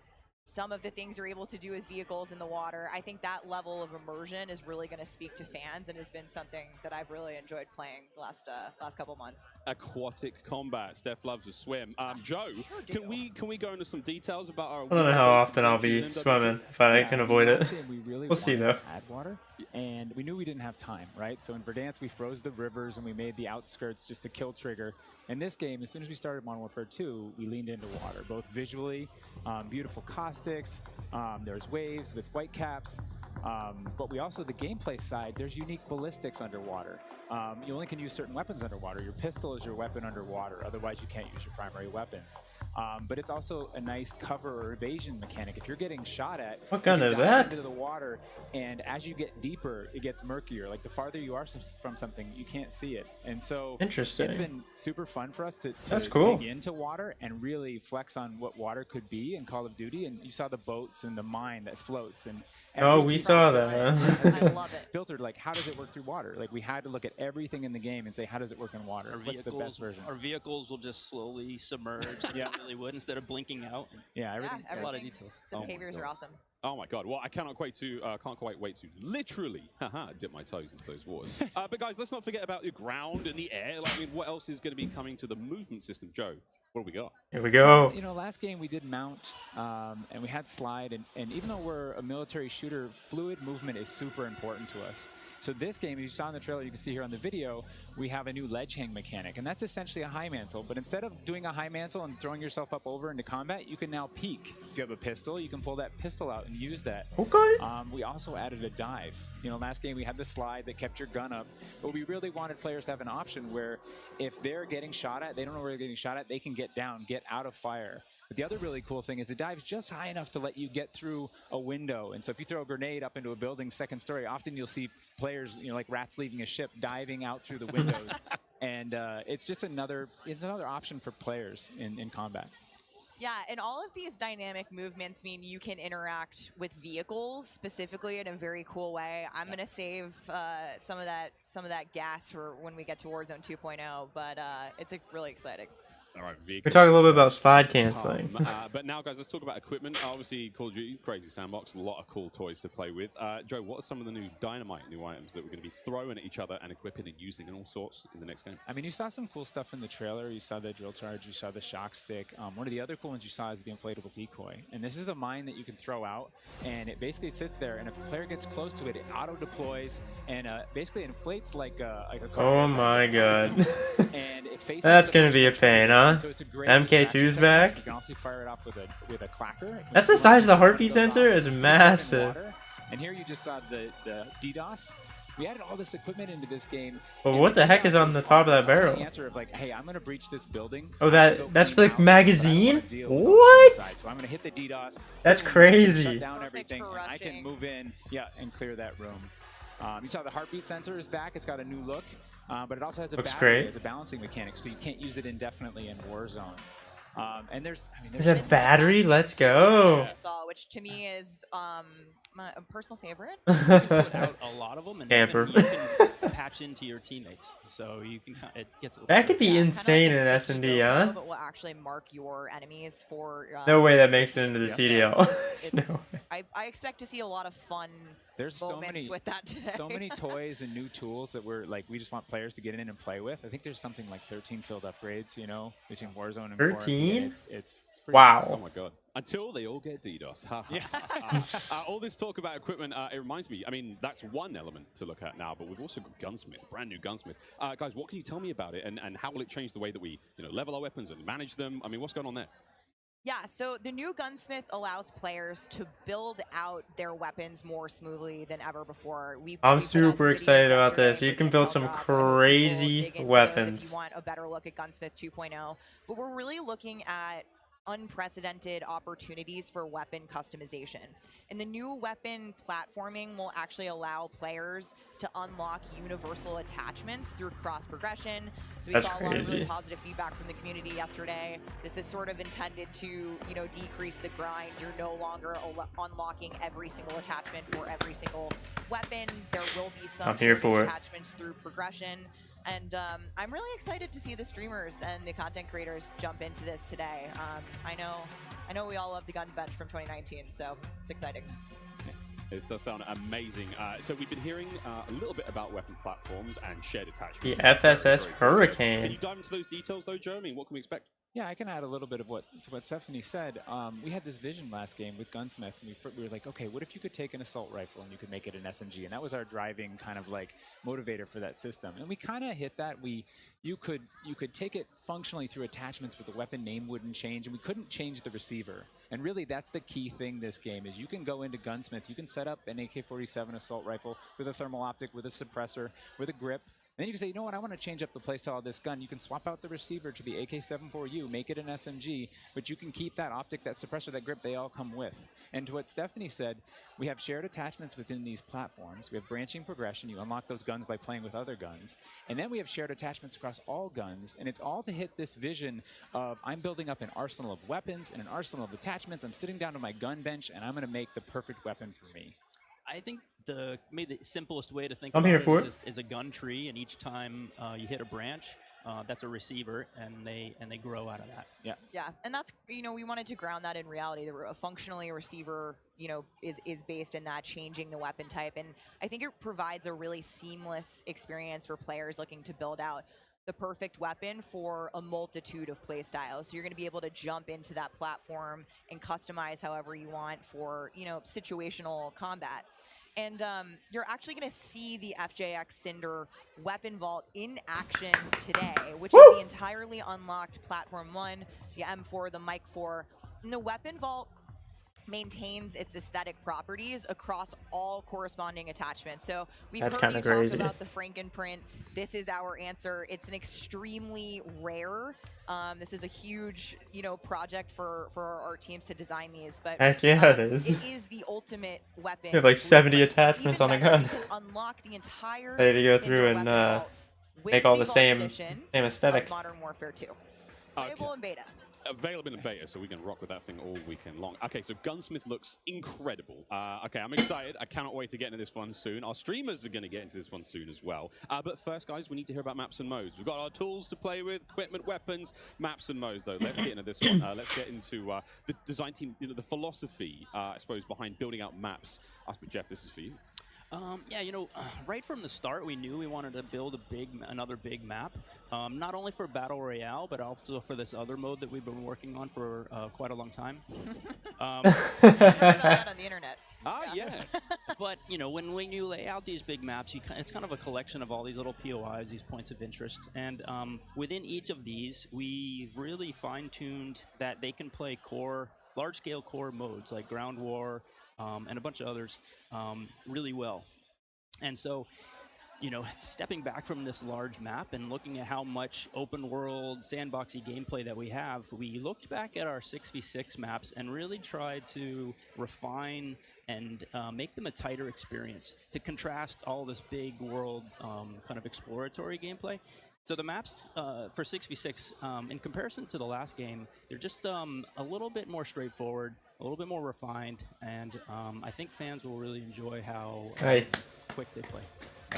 some of the things you're able to do with vehicles in the water, I think that level of immersion is really going to speak to fans and has been something that I've really enjoyed playing the last couple months. Aquatic combat. Steph loves to swim. Joe, can we go into some details about our? I don't know how often I'll be swimming if I can avoid it. We really We'll see though. to add water, and we knew we didn't have time, right? So in Verdansk, we froze the rivers and we made the outskirts just a kill trigger. In this game, as soon as we started Modern Warfare 2, we leaned into water, both visually, beautiful caustics, there's waves with white caps, but we also, the gameplay side, there's unique ballistics underwater. You only can use certain weapons underwater. Your pistol is your weapon underwater, otherwise you can't use your primary weapons. But it's also a nice cover or evasion mechanic. If you're getting shot at, What gun you is dive that? into the water, and as you get deeper, it gets murkier. Like the farther you are from something, you can't see it. And so Interesting. it's been super fun for us to That's cool. dig into water and really flex on what water could be in Call of Duty. And you saw the boats and the mine that floats. And Oh, every we piece saw of that. design I love it. Filtered, like, how does it work through water? Like, we had to look at everything in the game and say, how does it work in water? What's the best version? Our vehicles will just slowly submerge. Yeah. They really would, instead of blinking out. Yeah, everything. A lot of details. The Oh my behaviors God. are awesome. Oh my God! Well, I can't quite wait to literally dip my toes into those waters. But guys, let's not forget about the ground and the air. Like, I mean, what else is going to be coming to the movement system, Joe? What do we got? Here we go. You know, last game we did mount, and we had slide, and even though we're a military shooter, fluid movement is super important to us. So this game, as you saw in the trailer, you can see here on the video, we have a new ledge hang mechanic, and that's essentially a high mantle. But instead of doing a high mantle and throwing yourself up over into combat, you can now peek. If you have a pistol, you can pull that pistol out and use that. Okay. We also added a dive. You know, last game we had the slide that kept your gun up, but we really wanted players to have an option where if they're getting shot at, they don't know where they're getting shot at, they can get down, get out of fire. But the other really cool thing is the dive's just high enough to let you get through a window. And so if you throw a grenade up into a building's second story, often you'll see players, you know, like rats leaving a ship, diving out through the windows. And it's just another option for players in combat. Yeah, and all of these dynamic movements mean you can interact with vehicles specifically in a very cool way. I'm gonna save some of that gas for when we get to Warzone 2.0, but it's really exciting. All right, We're talking a little bit about slide canceling. But now, guys, let's talk about equipment. Obviously, Call of Duty, crazy sandbox, a lot of cool toys to play with. Joe, what are some of the new new items that we're going to be throwing at each other and equipping and using and all sorts in the next game? I mean, you saw some cool stuff in the trailer. You saw the drill charge, you saw the shock stick. One of the other cool ones you saw is the inflatable decoy. And this is a mine that you can throw out, and it basically sits there, and if a player gets close to it, it auto-deploys and basically inflates like a car. Oh my God. And it faces That's the gonna be a pain, huh? So it's a great MK2's back. You can also fire it off with a clacker. That's the size of the heartbeat sensor. It's massive. And here you just saw the DDoS. We added all this equipment into this game. But what the heck is on the top of that barrel? The answer of like, hey, I'm gonna breach this building. Oh, that's the magazine? What? So I'm gonna hit the DDoS. That's boom, crazy. Shut down everything. And I can move in, and clear that room. You saw the heartbeat sensor is back. It's got a new look, but it also has a Looks battery great. as a balancing mechanic, so you can't use it indefinitely in Warzone. And there's, I mean, Is there's it battery? Let's go. Which to me is my personal favorite. You can put out a lot of them, and Camper. even you can patch into your teammates, so you can. It gets. That could be Yeah, insane in kinda an like a sticky S&D, logo, huh? but will actually mark your enemies for. No way that makes it into the CDL. It's, No way. I expect to see a lot of fun There's so moments many, with that today. so many toys and new tools that we just want players to get in and play with. I think there's something like 13 field upgrades, you know, between Warzone and 13? It's pretty Wow. insane. Oh my god. Until they all get DDoS. Ha, ha, ha. All this talk about equipment, it reminds me, I mean, that's one element to look at now, but we've also got Gunsmith, brand new Gunsmith. Guys, what can you tell me about it, and how will it change the way that we level our weapons and manage them? I mean, what's going on there? Yeah, so the new Gunsmith allows players to build out their weapons more smoothly than ever before. I'm super excited about this. You can build some crazy If weapons. you want a better look at Gunsmith 2.0, but we're really looking at unprecedented opportunities for weapon customization. And the new weapon platforming will actually allow players to unlock universal attachments through cross progression. So we That's saw a lot of really crazy. positive feedback from the community yesterday. This is sort of intended to, decrease the grind. You're no longer unlocking every single attachment for every single weapon. There will be some I'm here for it. attachments through progression. And I'm really excited to see the streamers and the content creators jump into this today. I know we all love the gun bench from 2019, so it's exciting. This does sound amazing. So we've been hearing a little bit about weapon platforms and shared attachments. The Very, very FSS cool. Hurricane. Can you dive into those details, though, Joe? I mean, what can we expect? Yeah, I can add a little bit of what Stephanie said. We had this vision last game with Gunsmith, and we were like, okay, what if you could take an assault rifle and you could make it an SMG? And that was our driving kind of like motivator for that system. And we kind of hit that. You could take it functionally through attachments, but the weapon name wouldn't change, and we couldn't change the receiver. And really, that's the key thing this game is you can go into Gunsmith, you can set up an AK-47 assault rifle with a thermal optic, with a suppressor, with a grip. Then you can say, you know what, I want to change up the playstyle of this gun. You can swap out the receiver to the AK-74U, make it an SMG, but you can keep that optic, that suppressor, that grip, they all come with. And to what Stephanie said, we have shared attachments within these platforms. We have branching progression. You unlock those guns by playing with other guns. And then we have shared attachments across all guns, and it's all to hit this vision of I'm building up an arsenal of weapons and an arsenal of attachments. I'm sitting down to my gun bench, and I'm going to make the perfect weapon for me. I think maybe the simplest way to think I'm about here it for is a gun tree, and each time you hit a branch, that's a receiver, and they grow out of that. Yeah, and that's, we wanted to ground that in reality. Functionally, a receiver, is based in that, changing the weapon type. And I think it provides a really seamless experience for players looking to build out the perfect weapon for a multitude of play styles. So you're going to be able to jump into that platform and customize however you want for, situational combat. And you're actually going to see the FJX Cinder weapon vault in action today, which is the entirely unlocked Platform 1, the M4, the Mic 4. And the weapon vault maintains its aesthetic properties across all corresponding attachments. So we've That's heard you kinda crazy. talk about the Frankenprint. This is our answer. It's an extremely rare. This is a huge, project for our art teams to design these. But Heck yeah, it is. It is the ultimate weapon. You have like 70 blueprint. attachments Even on the better, gun. you can unlock the entire They go Cinder through and weapon vault with make all the Vault same Edition aesthetic. of Modern Warfare 2. Playable in beta. Available in beta, so we can rock with that thing all weekend long. Okay, so Gunsmith looks incredible. Okay, I'm excited. I cannot wait to get into this one soon. Our streamers are going to get into this one soon as well. But first, guys, we need to hear about maps and modes. We've got our tools to play with, equipment, weapons, maps and modes, though. Let's get into this one. Let's get into the design team, the philosophy, I suppose, behind building out maps. Jeff, this is for you. Yeah, right from the start, we knew we wanted to build another big map, not only for Battle Royale, but also for this other mode that we've been working on for quite a long time. I heard about that on the internet. Yes. But, when you lay out these big maps, it's kind of a collection of all these little POIs, these points of interest. And within each of these, we've really fine-tuned that they can play large-scale core modes like Ground War, and a bunch of others really well. And so, stepping back from this large map and looking at how much open world sandboxy gameplay that we have, we looked back at our 6v6 maps and really tried to refine and make them a tighter experience to contrast all this big world kind of exploratory gameplay So the maps for 6v6, in comparison to the last game, they're just a little bit more straightforward, a little bit more refined, and I think fans will really enjoy how Hey. quick they play.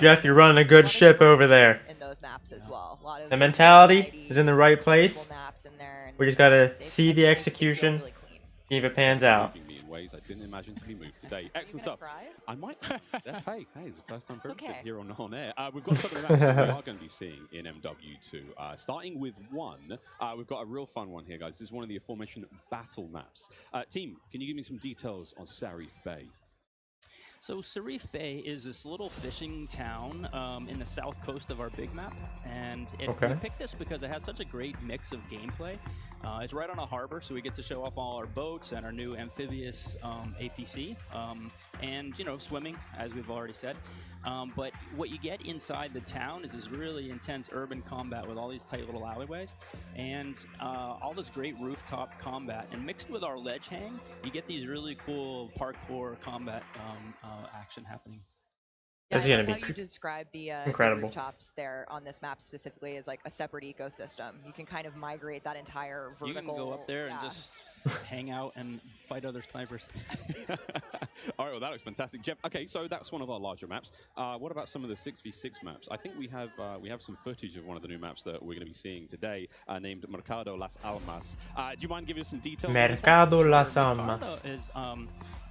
Jeff, you're running a good ship over there. In those maps as well. A lot of The mentality is in the right variety, place. maps in there, and We just gotta they- see the execution, see if it pans out. Moving me in ways I didn't imagine to be moved today. Excellent stuff. I might. Hey, it's the first time for everything here on air. We've got some of the maps that we are going to be seeing in MW2. Starting with one, we've got a real fun one here, guys. This is one of the aforementioned battle maps. Team, can you give me some details on Sarif Bay? So Sarif Bay is this little fishing town in the south coast of our big map, and we picked this because it has such a great mix of gameplay. It's right on a harbor, so we get to show off all our boats and our new amphibious APC, and swimming, as we've already said. But what you get inside the town is this really intense urban combat with all these tight little alleyways and all this great rooftop combat. And mixed with our ledge hang, you get these really cool parkour combat action happening. This is gonna be how you describe the incredible. rooftops there on this map specifically as like a separate ecosystem. You can kind of migrate that entire vertical. You can go up there and just hang out and fight other snipers. All right, well, that looks fantastic. Jeff, okay, so that's one of our larger maps. What about some of the 6v6 maps? I think we have some footage of one of the new maps that we're going to be seeing today, named Mercado Las Almas. Do you mind giving us some details? Mercado Las Almas Almas.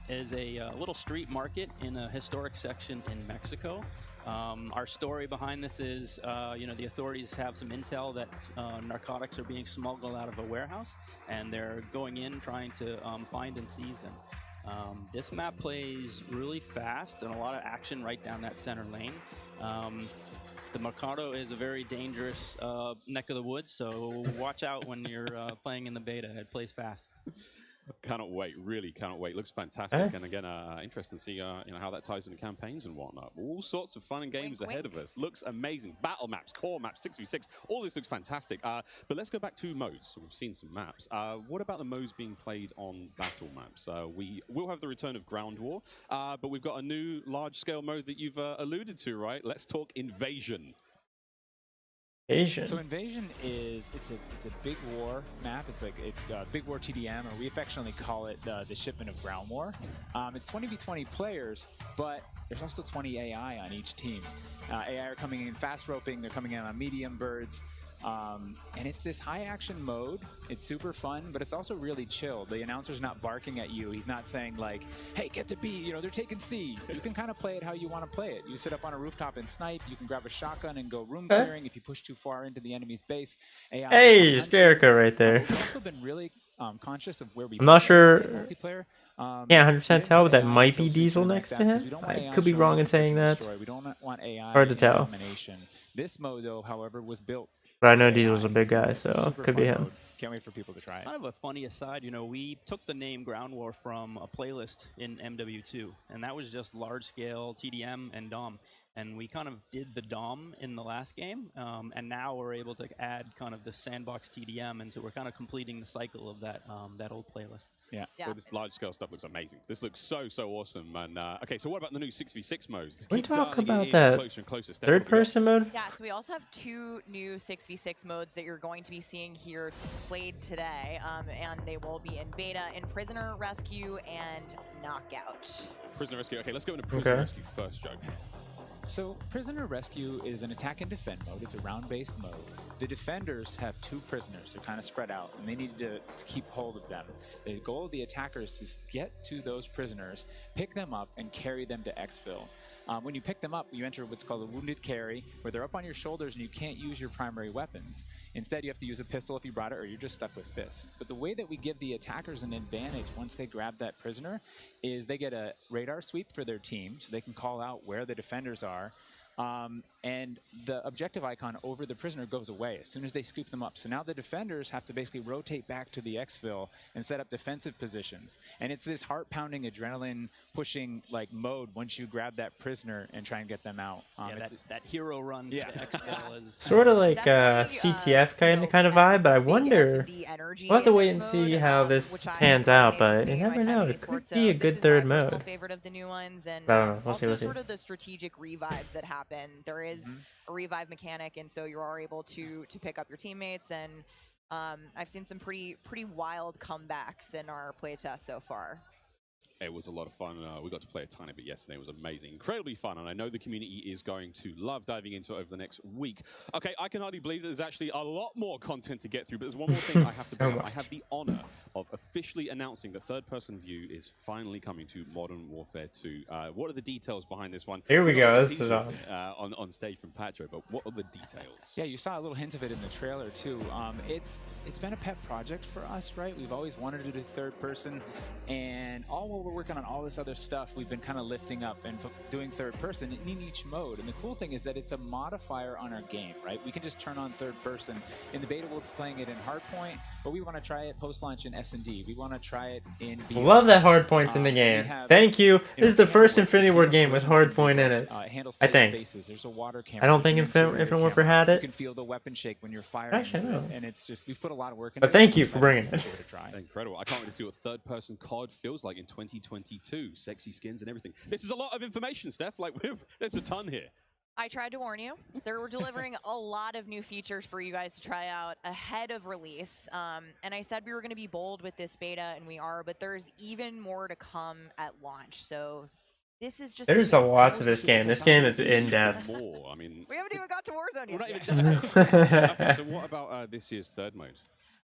Is a little street market in a historic section in Mexico. Our story behind this is, the authorities have some intel that narcotics are being smuggled out of a warehouse, and they're going in trying to find and seize them. This map plays really fast and a lot of action right down that center lane. The Mercado is a very dangerous neck of the woods, so watch out when you're playing in the beta. It plays fast. Cannot wait, really cannot wait. Looks fantastic, and again, interesting to see how that ties into campaigns and whatnot. All sorts of fun and games ahead of us. Looks amazing. Battle maps, core maps, 6v6, all this looks fantastic. But let's go back to modes. So we've seen some maps. What about the modes being played on battle maps? We will have the return of Ground War, but we've got a new large-scale mode that you've alluded to, right? Let's talk Invasion. So Invasion is it's a big war map. It's big war TDM, or we affectionately call it the shipment of ground war. It's 20v20 players, but there's also 20 AI on each team. AI are coming in fast roping. They're coming in on medium birds. And it's this high action mode. It's super fun, but it's also really chill. The announcer's not barking at you. He's not saying like, hey, get to B, they're taking C. You can kind of play it how you want to play it. You sit up on a rooftop and snipe. You can grab a shotgun and go room clearing if you push too far into the enemy's base. AI Hey, it's Jericho right there. We've also been really conscious of where we I'm not sure. Multiplayer. Can't 100% tell, but that might be Diesel next to him. I could be wrong in saying that. We don't want AI Hard to tell. domination. This mode, though, however, was built. But I know Diesel's a big guy, so it could be him. Can't wait for people to try it. Kind of a funny aside, we took the name Ground War from a playlist in MW2, and that was just large-scale TDM and DOM. And we kind of did the DOM in the last game, and now we're able to add kind of the sandbox TDM, and so we're kind of completing the cycle of that old playlist. Yeah. Well, this large-scale stuff looks amazing. This looks so awesome. And okay, so what about the new 6v6 modes? Can we talk about that third-person mode? Yeah, so we also have 2 new 6v6 modes that you're going to be seeing here played today, and they will be in beta in Prisoner Rescue and Knockout. Prisoner Rescue. Okay, let's go into Prisoner Rescue first, Joe. So Prisoner Rescue is an attack and defend mode. It's a round-based mode. The defenders have 2 prisoners. They're kind of spread out, and they need to keep hold of them. The goal of the attackers is to get to those prisoners, pick them up, and carry them to exfil. When you pick them up, you enter what's called a wounded carry, where they're up on your shoulders and you can't use your primary weapons. Instead, you have to use a pistol if you brought it, or you're just stuck with fists. But the way that we give the attackers an advantage once they grab that prisoner is they get a radar sweep for their team, so they can call out where the defenders are. And the objective icon over the prisoner goes away as soon as they scoop them up. So now the defenders have to basically rotate back to the exfil and set up defensive positions. And it's this heart-pounding, adrenaline-pushing mode once you grab that prisoner and try and get them out. That hero run to the exfil is Sort of like CTF kind of vibe, but I wonder. We'll have to wait and see how this pans out, but you never know. It could be a good third mode. Favorite of the new ones, and I don't know. We'll see. sort of the strategic revives that happen happen. There is a revive mechanic, and so you are able to pick up your teammates. And I've seen some pretty wild comebacks in our playtest so far. It was a lot of fun. We got to play a tiny bit yesterday. It was amazing. Incredibly fun, and I know the community is going to love diving into it over the next week. Okay, I can hardly believe that there's actually a lot more content to get through, but there's one more thing I have to bring up. I have the honor of officially announcing that third-person view is finally coming to Modern Warfare 2. What are the details behind this one? Here we go. This This is awesome. on stage from Patro, but what are the details? Yeah, you saw a little hint of it in the trailer too. It's been a pet project for us, right? We've always wanted to do third person, and all while we're working on all this other stuff, we've been kind of lifting up and doing third person in each mode. And the cool thing is that it's a modifier on our game, right? We can just turn on third person. In the beta, we're playing it in hardpoint, but we want to try it post-launch in S&D. We want to try it in Beyond. Love that hard points in the game. Thank you. This is the first Infinity Ward game with hard point in it. I think. Spaces. There's a water camera. I don't think Infinite Warfare had You it. can feel the weapon shake when you're firing. Actually, I know. And it's just, we've put a lot of work into But it. thank you for bringing it. Incredible. I can't really see what third-person COD feels like in 2022. Sexy skins and everything. This is a lot of information, Steph. Like, there's a ton here. I tried to warn you. They were delivering a lot of new features for you guys to try out ahead of release. And I said we were going to be bold with this beta, and we are, but there's even more to come at launch. So this is just... There's a lot to this game. This game is in-depth. More. I mean, we haven't even got to Warzone yet. we're not even done. Okay, so what about this year's third mode?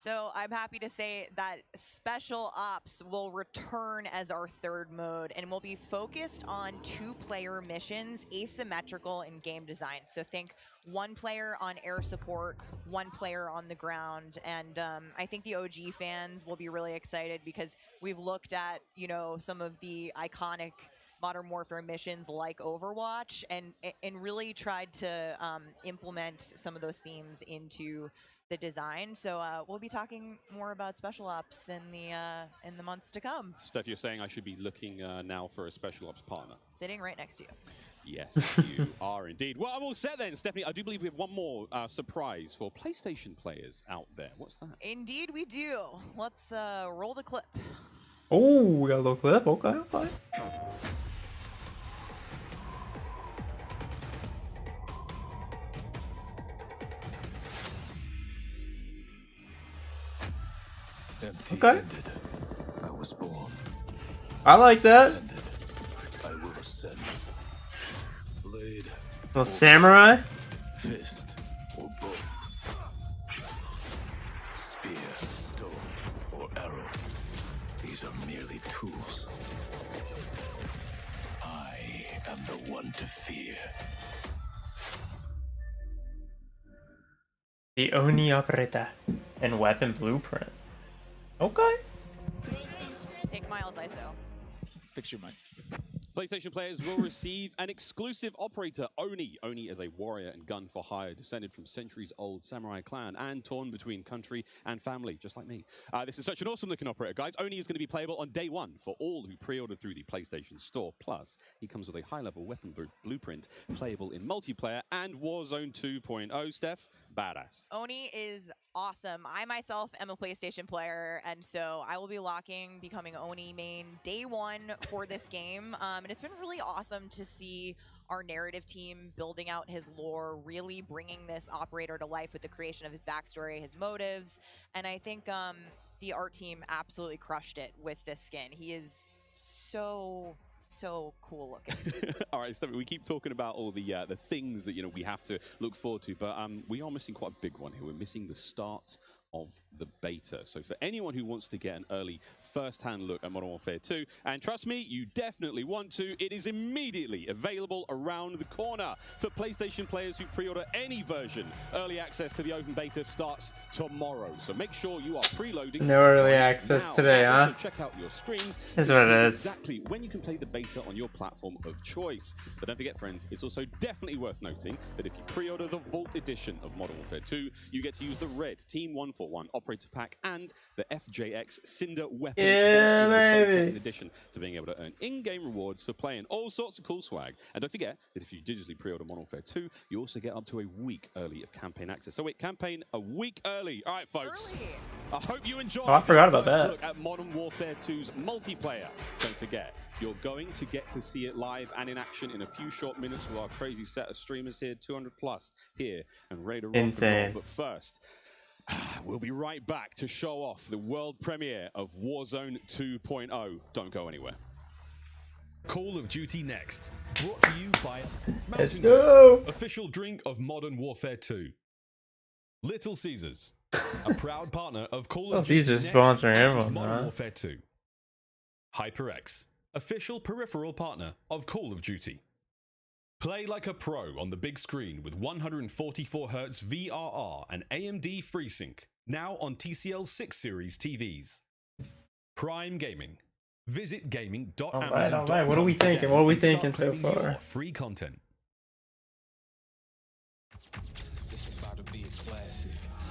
So I'm happy to say that Special Ops will return as our third mode, and will be focused on 2-player missions, asymmetrical in game design. So think 1 player on air support, 1 player on the ground. And I think the OG fans will be really excited, because we've looked at, you know, some of the iconic Modern Warfare missions like Overwatch, and really tried to implement some of those themes into the design. So we'll be talking more about Special Ops in the months to come. Steph, you're saying I should be looking now for a Special Ops partner? Sitting right next to you. Yes, you are indeed. Well, I'm all set then, Stephanie. I do believe we have one more surprise for PlayStation players out there. What's that? Indeed we do. Let's roll the clip. Oh, we got a little clip. Okay. Okay. I was born. I like that. I will ascend. Blade. Little samurai. Fist or bow. Spear, stone, or arrow. These are merely tools. I am the one to fear. The Oni Operator and Weapon Blueprint. Okay. Take Miles ISO. Fix your mic. PlayStation players will receive an exclusive operator, Oni. Oni is a warrior and gun for hire, descended from centuries-old samurai clan and torn between country and family, just like me. This is such an awesome-looking operator, guys. Oni is going to be playable on day 1 for all who pre-ordered through the PlayStation Store. Plus, he comes with a high-level weapon blueprint, playable in multiplayer and Warzone 2.0. Steph, badass. Oni is awesome. I myself am a PlayStation player, and so I will be becoming Oni main day 1 for this game. And it's been really awesome to see our narrative team building out his lore, really bringing this operator to life with the creation of his backstory, his motives. And I think the art team absolutely crushed it with this skin. He is so cool looking. All right, Stephanie, we keep talking about all the things that we have to look forward to, but we are missing quite a big one here. We're missing the start of the beta. So for anyone who wants to get an early first-hand look at Modern Warfare 2, and trust me, you definitely want to, it is immediately available around the corner. For PlayStation players who pre-order any version, early access to the open beta starts tomorrow. So make sure you are preloading. No early access now. today, And huh? also check out your screens. That's to what see it is. exactly when you can play the beta on your platform of choice. But don't forget, friends, it's also definitely worth noting that if you pre-order the Vault edition of Modern Warfare 2, you get to use the red Team 1 441 Operator Pack and the FJX Cinder Weapon. Yeah, baby. In addition to being able to earn in-game rewards for playing all sorts of cool swag. And don't forget that if you digitally pre-order Modern Warfare 2, you also get up to a week early of campaign access. So wait, campaign a week early. All right, folks. I hope you enjoyed. Oh, I forgot about first that. Look at Modern Warfare 2's multiplayer. Don't forget, you're going to get to see it live and in action in a few short minutes with our crazy set of streamers here, 200 plus here, and ready to rock and Insane. roll. But first, we'll be right back to show off the world premiere of Warzone 2.0. Don't go anywhere. Call of Duty Next, brought to you by Let's Mountain go. Dew, official drink of Modern Warfare 2. Little Caesars, a proud partner of Call Little of Duty Caesars Next sponsoring and everyone, Modern huh? Warfare 2. HyperX, official peripheral partner of Call of Duty. Play like a pro on the big screen with 144Hz VRR and AMD FreeSync, now on TCL 6 Series TVs. Prime Gaming. Visit gaming.amazon.com. All right. What are we thinking? What are we and start thinking so claiming far? your free content.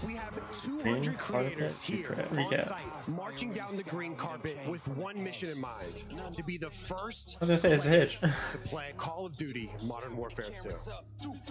We have 200 creators here on site, marching down the green carpet with one mission in mind: to be the first I was gonna say, it's a hitch. to play Call of Duty Modern Warfare 2. And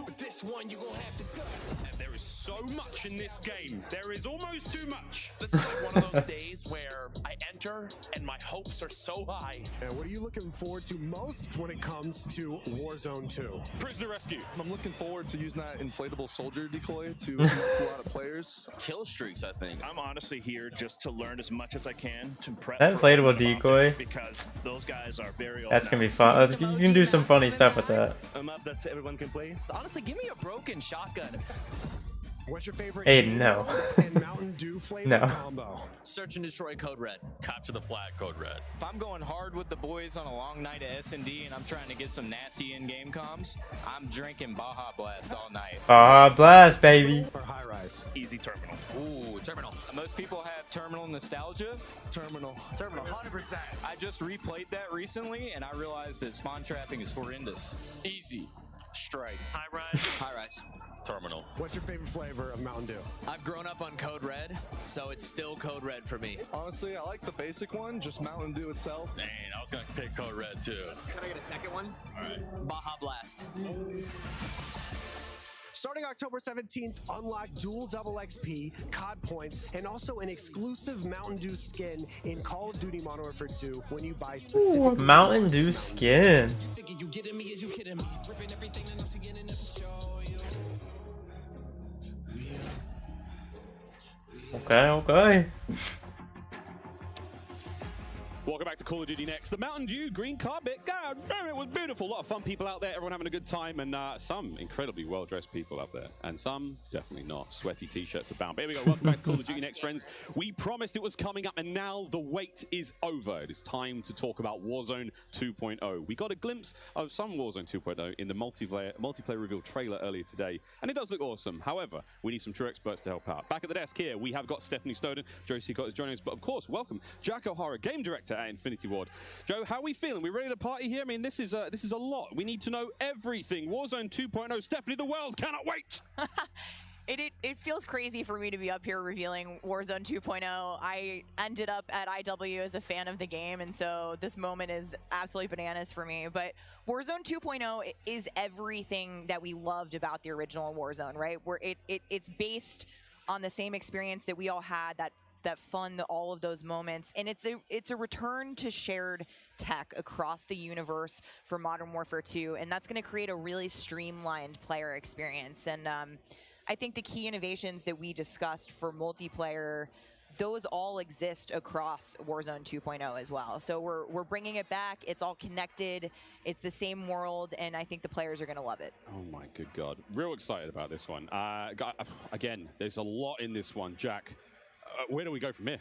there is so much in this game. There is almost too much. This is like one of those days where I enter and my hopes are so high. And what are you looking forward to most when it comes to Warzone 2? Prisoner rescue. I'm looking forward to using that inflatable soldier decoy to mess a lot of players. Kill streaks, I think. I'm honestly here just to learn as much as I can to prep. That for inflatable Optic decoy. because those guys are very old. That's gonna be now. fun. You can do some funny stuff with that. A map that everyone can play. Honestly, give me a broken shotgun. What's your favorite Hey, game no. mode and Mountain Dew flavor No. combo? Search and destroy Code Red. Capture the flag, Code Red. If I'm going hard with the boys on a long night at S&D and I'm trying to get some nasty in-game comms, I'm drinking Baja Blast all night. Blast, baby. Or high rise? Easy terminal. Ooh, Terminal. Most people have Terminal nostalgia. Terminal. Terminal, 100%. I just replayed that recently and I realized that spawn trapping is horrendous. Easy. Strike. High rise. High rise. Terminal. What's your favorite flavor of Mountain Dew? I've grown up on Code Red, so it's still Code Red for me. Honestly, I like the basic one, just Mountain Dew itself. Dang, I was gonna pick Code Red too. Can I get a second one? All right. Baja Blast. Starting October 17th, unlock dual double XP, COD points, and also an exclusive Mountain Dew skin in Call of Duty Modern Warfare 2 when you buy specific Ooh, Mountain Dew skin. Okay. Welcome back to Call of Duty Next. The Mountain Dew green carpet. God, it was beautiful. A lot of fun people out there. Everyone having a good time. And some incredibly well-dressed people out there. And some definitely not. Sweaty t-shirts abound. But here we go. Welcome back to Call of Duty Next, friends. We promised it was coming up. And now the wait is over. It is time to talk about Warzone 2.0. We got a glimpse of some Warzone 2.0 in the multiplayer reveal trailer earlier today. And it does look awesome. However, we need some true experts to help out. Back at the desk here, we have got Stephanie Snowden. Joe Seacott is joining us. But of course, welcome Jack O'Hara, game director at Infinity Ward. Joe, how are we feeling? We ready to party here? I mean, this is a lot. We need to know everything. Warzone 2.0. Stephanie, the world cannot wait. It feels crazy for me to be up here revealing Warzone 2.0. I ended up at IW as a fan of the game, and so this moment is absolutely bananas for me. But Warzone 2.0 is everything that we loved about the original Warzone, right? Where it's based on the same experience that we all had, that fun, all of those moments, and it's a return to shared tech across the universe for Modern Warfare 2, and that's going to create a really streamlined player experience. And I think the key innovations that we discussed for multiplayer, those all exist across Warzone 2.0 as well. So we're bringing it back. It's all connected. It's the same world, and I think the players are going to love it. Oh my good God. Real excited about this one. Again, there's a lot in this one, Jack. Where do we go from here?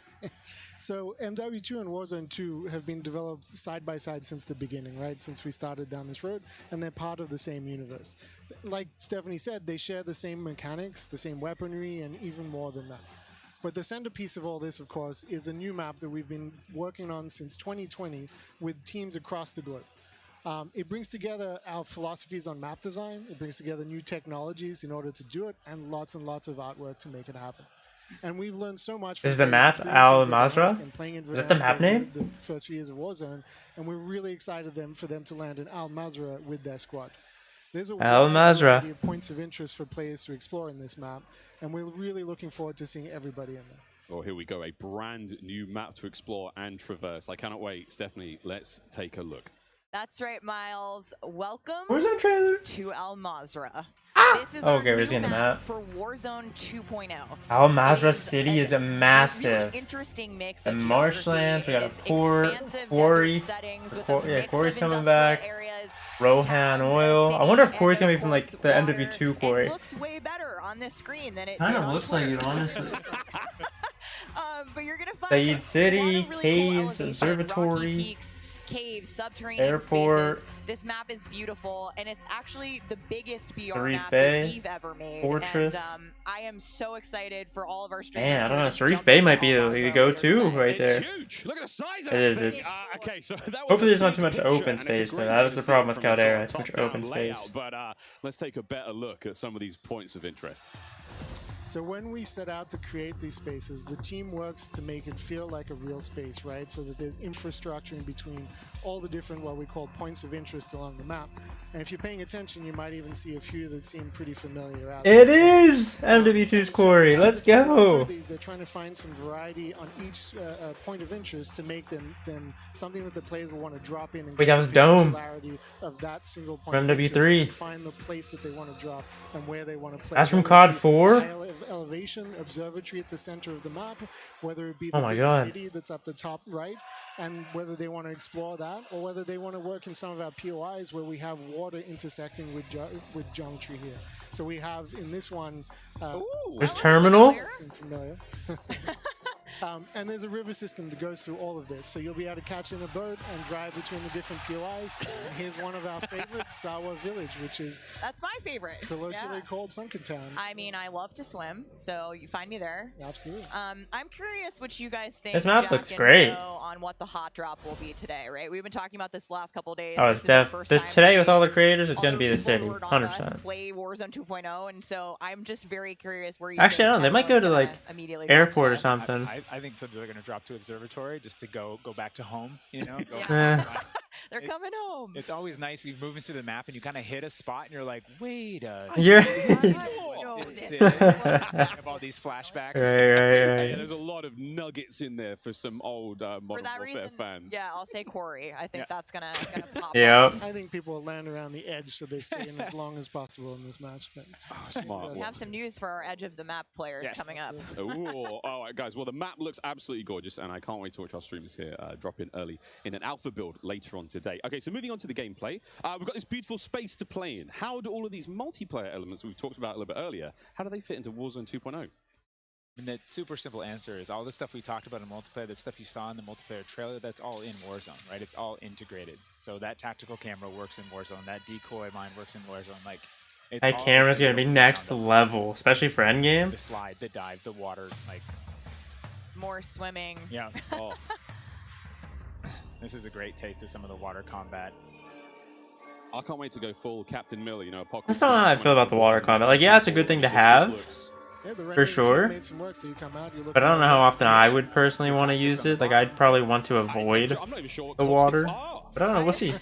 So MW2 and Warzone 2 have been developed side by side since the beginning, right? Since we started down this road, and they're part of the same universe. Like Stephanie said, they share the same mechanics, the same weaponry, and even more than that. But the centerpiece of all this, of course, is the new map that we've been working on since 2020 with teams across the globe. It brings together our philosophies on map design, it brings together new technologies in order to do it, and lots of artwork to make it happen. And we've learned so much. Is from the players map experiencing Al Verdansk Mazrah? and playing in Is that the Verdansk map over name? The first few years of Warzone, and we're really excited for them to land in Al Mazrah with their squad. There's a Al wide Mazrah. variety of points of interest for players to explore in this map, and we're really looking forward to seeing everybody in there. Oh, here we go. A brand new map to explore and traverse. I cannot wait. Stephanie, let's take a look. That's right, Miles. Welcome Where's that trailer? to Al Mazrah. This is Okay, our we're new seeing the map map. for Warzone 2.0. Al Mazrah It is City is a massive. really interesting mix The of marshlands, we got a geography. It is port, expansive quarry. desert settings with Yeah, a mix quarry's of coming industrial back. areas, Rohan Oil. I wonder if quarry's gonna be from like the MW2 quarry. It looks way better on this screen than it Kind did of on looks like Twitter. it, honestly. But you're gonna find Said a City, lot of really caves, cool elevation, observatory, rocky peaks, caves, subterranean airport. spaces. This map is beautiful, and it's actually the biggest BR Sharif map Bay, that we've ever made. Fortress. And I am so excited for all of our streamers. Man, I who don't are know. just Sharif jumping Bay into might be Al the Mazrah go-to later right there. Huge. Look at the size of It is. thing. It's. Okay, so that was Hopefully, there's a not too big much picture, open and it's a space. Though. great That was to the see problem it with from a sort Caldera. of Too much top-down open layout, space. But let's take a better look at some of these points of interest. So when we set out to create these spaces, the team works to make it feel like a real space, right? So that there's infrastructure in between all the different what we call points of interest along the map. And if you're paying attention, you might even see a few that seem pretty familiar out It there. is MW2's quarry. Let's go. They're trying to find some variety on each point of interest to make them something that the players will want to drop in and Wait, get that was the Dome. particularity of that single point From of interest MW3. and find the place that they want to drop and where they want to play. That's from Whether it COD be 4? high elevation observatory at the center of the map, whether it be Oh the my big God. city that's up the top right, and whether they want to explore that or whether they want to work in some of our POIs where we have water intersecting with geometry here. So we have in this one There's terminal. seem familiar. And there's a river system that goes through all of this. So you'll be able to catch in a boat and drive between the different POIs. And here's one of our favorites, Sawa Village, which is That's my favorite. colloquially Yeah. called Sunken Town. I mean, I love to swim, so you find me there. Absolutely. I'm curious what you guys think. This map Jack looks and great. Joe, on what the hot drop will be today, right? We've been talking about this the last couple of days. Oh, This it's is our def. first The, time today with seeing all the creators, it's other gonna be the people city, who are not 100%. us play Warzone 2.0, and so I'm just very curious where you. Actually, I think don't know. They might go to everyone's like gonna immediately drop airport or today. something. I think some people are going to drop to observatory just to go back to home. You know, go Yeah. They're coming home. It's always nice. You're moving through the map and you kind of hit a spot and you're like, wait a You're- have all these flashbacks. Right. Yeah, there's a lot of nuggets in there for some old Modern For that Warfare reason, fans. yeah, I'll say Quarry. I think that's gonna pop. Yep. I think people will land around the edge so they stay in as long as possible in this match. But Smart. We have some news for our edge of the map players coming up. Ooh, all right, guys. Well, the map looks absolutely gorgeous, and I can't wait to watch our streamers here drop in early in an alpha build later on today. Okay, so moving on to the gameplay, we've got this beautiful space to play in. How do all of these multiplayer elements we've talked about a little bit earlier, how do they fit into Warzone 2.0? And the super simple answer is all the stuff we talked about in multiplayer, the stuff you saw in the multiplayer trailer, that's all in Warzone, right? It's all integrated. So that tactical camera works in Warzone, that decoy mine works in Warzone. Like, it's That all camera's gonna be built next around level, especially for endgame. the slide, the dive, the water, like, More swimming. yeah. Oh. This is a great taste of some of the water combat. I can't wait to go full Captain Miller, you know, Apocalypse. That's not how I feel about the water combat. Like, yeah, it's a good thing to have, yeah, the for rendering team sure. made some work, so you come out, you look But I don't know at how it. often I would personally want to use it. Like, I'd probably want to avoid I'm not even sure what the caustics water. are. But I don't know. We'll see.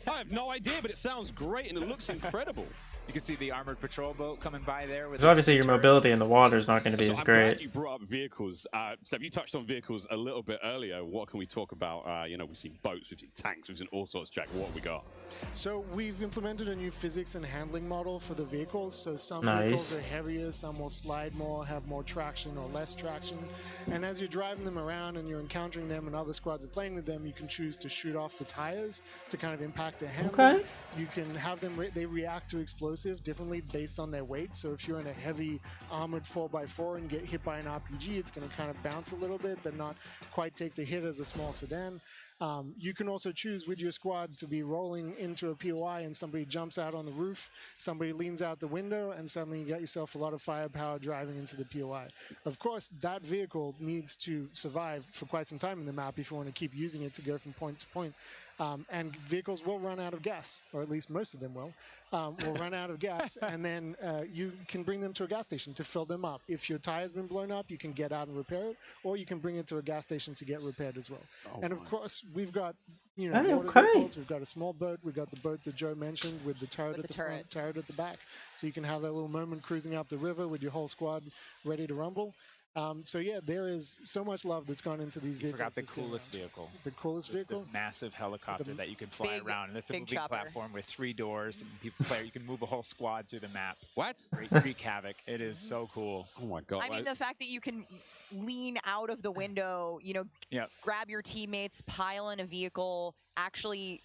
I have no idea, but it sounds great and it looks incredible. You can see the armored patrol boat coming by there. With Because obviously your mobility in the water is not going to be So as I'm glad great. you brought up vehicles. Steph, you touched on vehicles a little bit earlier. What can we talk about? You know, we've seen boats, we've seen tanks, we've seen all sorts. Jack, what have we got? So we've implemented a new physics and handling model for the vehicles. So some Nice. vehicles are heavier, some will slide more, have more traction or less traction. And as you're driving them around and you're encountering them and other squads are playing with them, you can choose to shoot off the tires to kind of impact their handling. Okay. You can have them, they react to explosives differently based on their weight. So if you're in a heavy armored 4x4 and get hit by an RPG, it's going to kind of bounce a little bit, but not quite take the hit as a small sedan. You can also choose with your squad to be rolling into a POI and somebody jumps out on the roof, somebody leans out the window, and suddenly you get yourself a lot of firepower driving into the POI. Of course, that vehicle needs to survive for quite some time in the map if you want to keep using it to go from point to point. And vehicles will run out of gas, or at least most of them will run out of gas, and then you can bring them to a gas station to fill them up. If your tire's been blown up, you can get out and repair it, or you can bring it to a gas station to get repaired as well. And of course, we've got water vehicles, we've got a small boat, we've got the boat that Joe mentioned with the turret at the front, turret at the back, so you can have that little moment cruising up the river with your whole squad ready to rumble. So yeah, there is so much love that's gone into these vehicles. Forgot the coolest vehicle. The coolest vehicle? The massive helicopter that you can fly around. And it's a moving platform with 3 doors, and people play. You can move a whole squad through the map. What? Wreak havoc. It is so cool. Oh my god! I mean, the fact that you can lean out of the window, grab your teammates, pile in a vehicle, actually,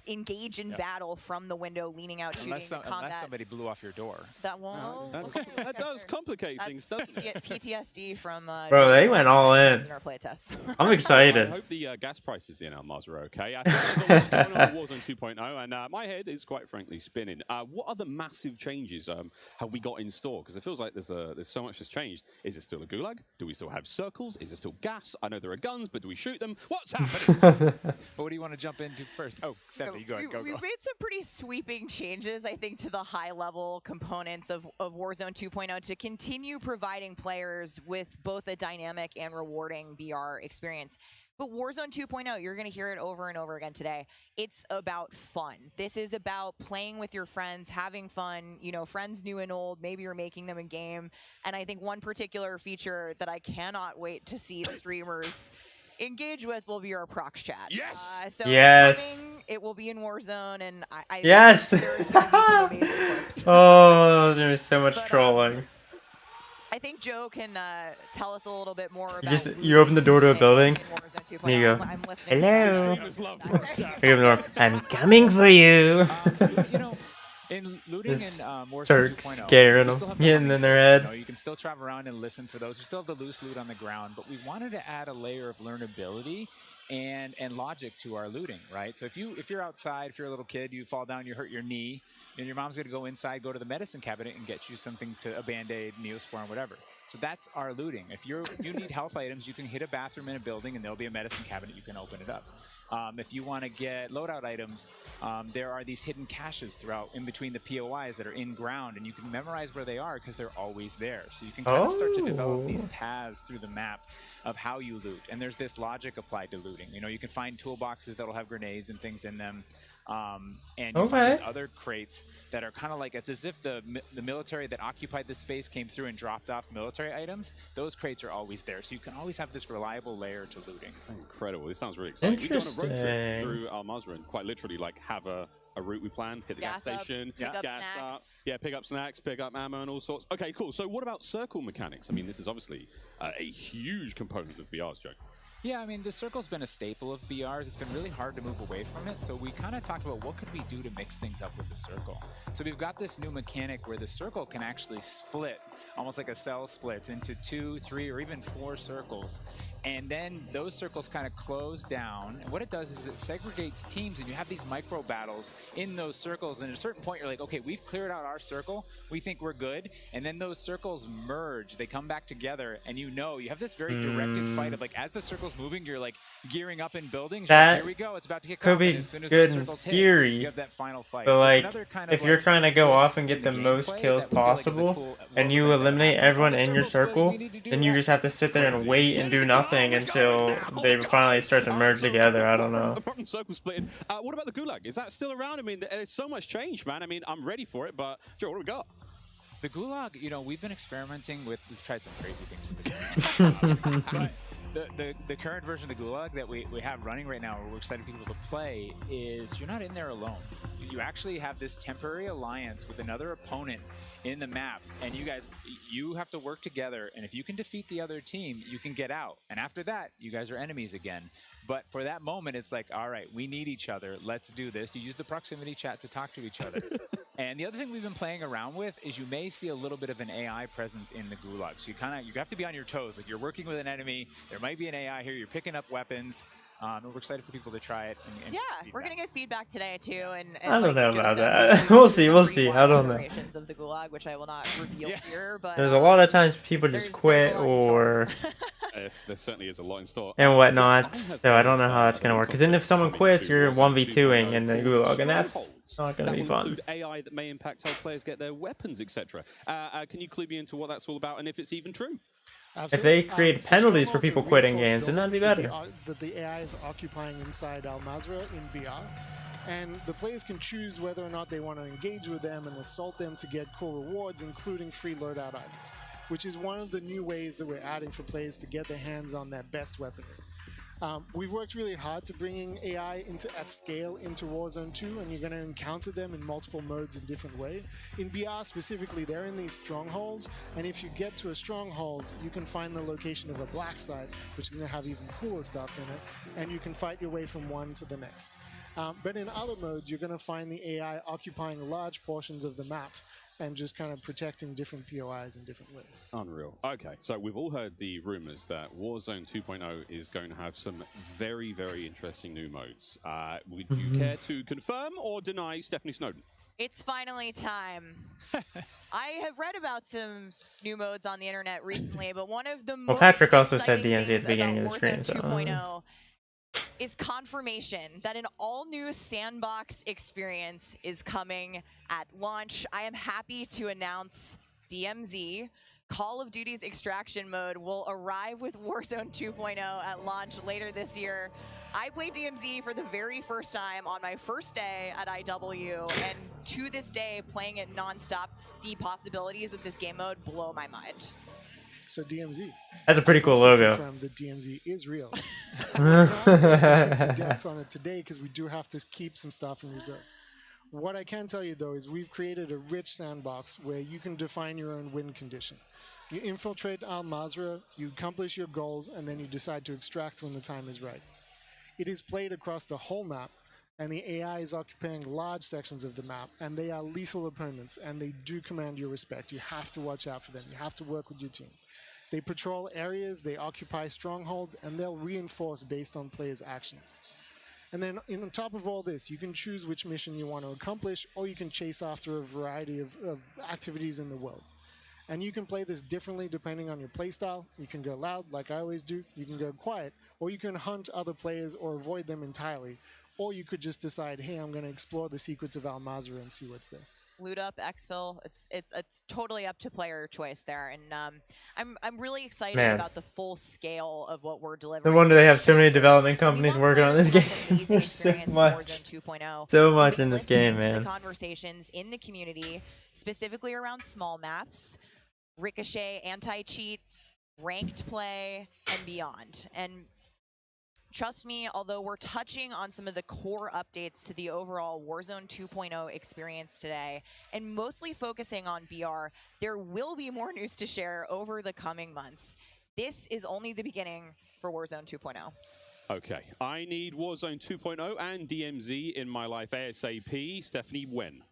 engage in battle from the window, leaning out, shooting, combat. Unless somebody blew off your door. That won't. That does complicate things, doesn't it? PTSD from. Bro, they went all in. Our play test. I'm excited. I hope the gas prices in Almaz are okay. I think there's a lot going on with Warzone 2.0, and my head is quite frankly spinning. What other massive changes have we got in store? Because it feels like there's so much that's changed. Is it still a gulag? Do we still have circles? Is it still gas? I know there are guns, but do we shoot them? What's happening? What do you want to jump into first? Oh, Stephanie, go. We've made some pretty sweeping changes, I think, to the high-level components of Warzone 2.0 to continue providing players with both a dynamic and rewarding VR experience. But Warzone 2.0, you're going to hear it over and over again today. It's about fun. This is about playing with your friends, having fun, friends new and old. Maybe you're making them in game. And I think one particular feature that I cannot wait to see the streamers engage with will be our prox chat. Yes. So Yes. it will be in Warzone, and I Yes. think there's gonna be some amazing clips. Oh, there's gonna be so much trolling. I think Joe can tell us a little bit more about. You open the door to a building. There you go. I'm listening. Hello. You open the door. I'm coming for you. In looting and Warzone Start 2.0, scaring we them, still have the getting in their hunting, head. you can still travel around and listen for those. We still have the loose loot on the ground, but we wanted to add a layer of learnability and logic to our looting, right? So if you're outside, if you're a little kid, you fall down, you hurt your knee, and your mom's gonna go inside, go to the medicine cabinet and get you something a Band-Aid, Neosporin, whatever. So that's our looting. If you need health items, you can hit a bathroom in a building and there'll be a medicine cabinet, you can open it up. If you want to get loadout items, there are these hidden caches throughout in between the POIs that are in ground, and you can memorize where they are because they're always there. So you can kind of start to develop these paths through the map of how you loot. And there's this logic applied to looting. You can find toolboxes that'll have grenades and things in them. And you find these other crates that are kind of like, it's as if the military that occupied this space came through and dropped off military items. Those crates are always there, so you can always have this reliable layer to looting. Incredible. This sounds really exciting. We go on a road trip through Al-Mazrah, quite literally have a route we plan, hit the gas station, gas up, pick up snacks, pick up ammo and all sorts. Okay, cool. So what about circle mechanics? I mean, this is obviously a huge component of BR's, Joe. Yeah, I mean, the circle's been a staple of BRs. It's been really hard to move away from it, so we kind of talked about what could we do to mix things up with the circle. So we've got this new mechanic where the circle can actually split, almost like a cell splits, into 2, 3, or even 4 circles. And then those circles kind of close down, and what it does is it segregates teams, and you have these micro battles in those circles, and at a certain point you're like, okay, we've cleared out our circle, we think we're good, and then those circles merge, they come back together, and you have this very directed fight of, like, as the circle's moving, you're like gearing up in buildings, that like, here we go, it's about to get could off, be and as soon as good the in circles theory, hit, you have that final fight. but So like, kind if of you're like trying to go twist off and get the most kills possible, and you eliminate everyone in your circle, then you just have to sit there and wait and do nothing until they finally start to merge together. I don't know. Circle splitting. What about the Gulag? Is that still around? I mean, there's so much change, man. I mean, I'm ready for it, but Joe, what do we got? The Gulag, we've been experimenting with, we've tried some crazy things with the Gulag. But the current version of the Gulag that we have running right now, where we're excited people to play, is you're not in there alone. You actually have this temporary alliance with another opponent in the map, and you have to work together, and if you can defeat the other team, you can get out. And after that, you guys are enemies again. But for that moment, it's like, all right, we need each other. Let's do this. You use the proximity chat to talk to each other. And the other thing we've been playing around with is you may see a little bit of an AI presence in the Gulag. So you have to be on your toes. Like, you're working with an enemy. There might be an AI here. You're picking up weapons. And we're excited for people to try it. And Yeah, we're gonna get feedback today too, and I don't know do about some that. We'll see. We'll see. rewatch I don't know. iterations of the Gulag, which I will not reveal here, but There's a lot of times people just quit or There certainly is a lot in store. and whatnot, so I don't know how that's gonna work. Because then if someone quits, you're 1v2ing in the gulag, and that's not gonna be fun. Include AI that may impact how players get their weapons, etc. Can you clue me into what that's all about and if it's even true? If they create penalties for people quitting games, then that'd be better. That the AI is occupying inside Al Mazrah in BR, and the players can choose whether or not they want to engage with them and assault them to get cool rewards, including free loadout items, which is one of the new ways that we're adding for players to get their hands on their best weaponry. We've worked really hard to bringing AI at scale into Warzone 2, and you're going to encounter them in multiple modes in different ways. In BR specifically, they're in these strongholds, and if you get to a stronghold, you can find the location of a black site, which is going to have even cooler stuff in it, and you can fight your way from one to the next. But in other modes, you're going to find the AI occupying large portions of the map and just kind of protecting different POIs in different ways. Unreal. Okay, so we've all heard the rumors that Warzone 2.0 is going to have some very, very interesting new modes. Would you care to confirm or deny Stephanie Snowden? it's finally time. I have read about some new modes on the internet recently, but one of the most Patrick also said exciting DMZ at the beginning of the Warzone stream, so 2.0 is confirmation that an all-new sandbox experience is coming at launch. I am happy to announce DMZ. Call of Duty's extraction mode will arrive with Warzone 2.0 at launch later this year. I played DMZ for the very first time on my first day at IW, and to this day, playing it nonstop, the possibilities with this game mode blow my mind. So DMZ. That's a pretty cool logo. From the DMZ is real. I'm not going into depth on it today because we do have to keep some stuff in reserve. What I can tell you though is we've created a rich sandbox where you can define your own win condition. You infiltrate Al Mazrah, you accomplish your goals, and then you decide to extract when the time is right. It is played across the whole map, and the AI is occupying large sections of the map, and they are lethal opponents, and they do command your respect. You have to watch out for them. You have to work with your team. They patrol areas, they occupy strongholds, and they'll reinforce based on players' actions. And then on top of all this, you can choose which mission you want to accomplish, or you can chase after a variety of activities in the world. And you can play this differently depending on your playstyle. You can go loud, like I always do. You can go quiet, or you can hunt other players or avoid them entirely. Or you could just decide, hey, I'm going to explore the secrets of Al Mazrah and see what's there. Loot up, exfil. It's totally up to player choice there, and I'm really excited about the full scale of what we're delivering. No wonder they have so many development companies working on this game. There's so much, so much in this game, man. The conversations in the community, specifically around small maps, Ricochet, anti-cheat, ranked play, and beyond. And trust me, although we're touching on some of the core updates to the overall Warzone 2.0 experience today, and mostly focusing on BR, there will be more news to share over the coming months. This is only the beginning for Warzone 2.0. Okay, I need Warzone 2.0 and DMZ in my life ASAP. Stephanie, when?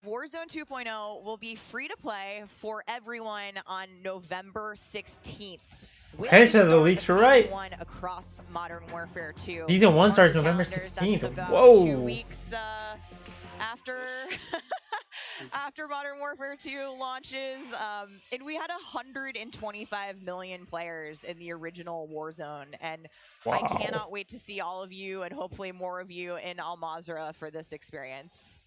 Warzone 2.0 will be free to play for everyone on November 16th. Okay, so the leaks were right. Across Modern Warfare 2. Season 1 starts November 16th. That's about Whoa. 2 weeks after after Modern Warfare 2 launches. And we had 125 million players in the original Warzone. And wow. I cannot wait to see all of you and hopefully more of you in Al Mazrah for this experience.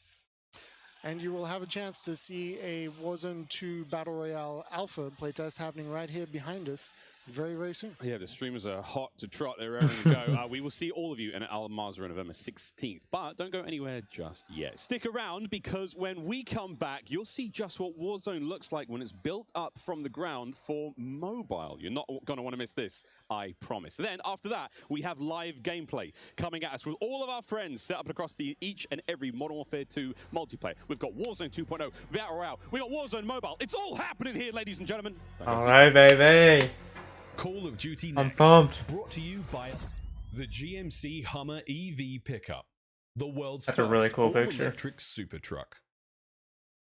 And you will have a chance to see a Warzone 2 Battle Royale Alpha playtest happening right here behind us very, very soon. Yeah, the streamers are hot to trot. They're ready to go. We will see all of you in Al Mazrah on November 16th. But don't go anywhere just yet. Stick around, because when we come back, you'll see just what Warzone looks like when it's built up from the ground for mobile. You're not going to want to miss this, I promise. Then, after that, we have live gameplay coming at us with all of our friends set up across each and every Modern Warfare 2 multiplayer. We've got Warzone 2.0, Battle Royale. We got Warzone Mobile. It's all happening here, ladies and gentlemen. All right, baby. Call of Duty I'm Next, pumped. Brought to you by the GMC Hummer EV pickup, the world's That's a really cool picture. electric super truck.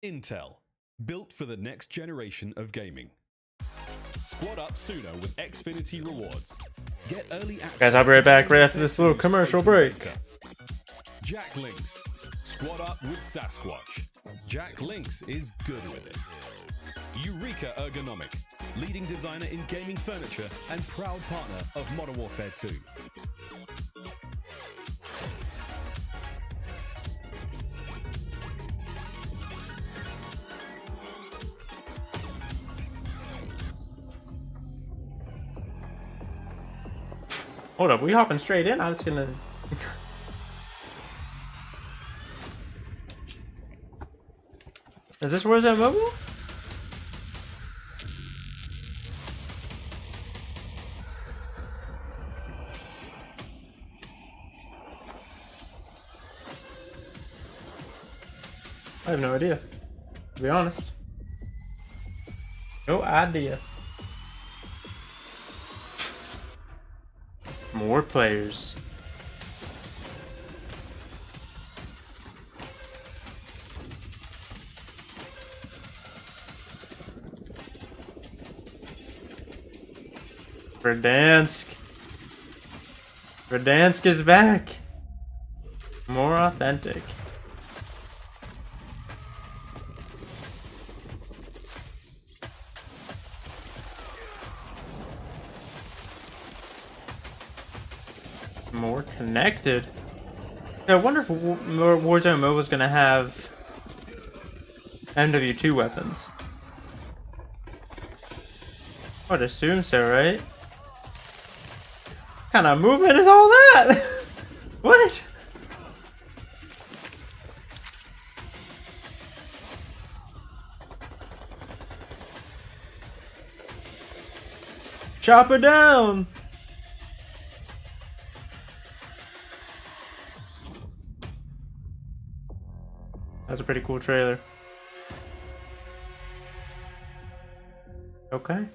Intel, built for the next generation of gaming. Squad up sooner with Xfinity rewards. Get early access. Guys, I'll be right back right after this little commercial break. Jack Links. Squad up with Sasquatch. Jack Links is good with it. Eureka Ergonomic. Leading designer in gaming furniture and proud partner of Modern Warfare 2. Hold up, we hopping straight in? I was gonna... Is this Warzone Mobile? I have no idea, to be honest. No idea. More players. Verdansk. Verdansk is back. More authentic. More connected. I wonder if Warzone Mobile is gonna have MW2 weapons. I would assume so, right? What kind of movement is all that? What? Chop it down! That's a pretty cool trailer. Okay.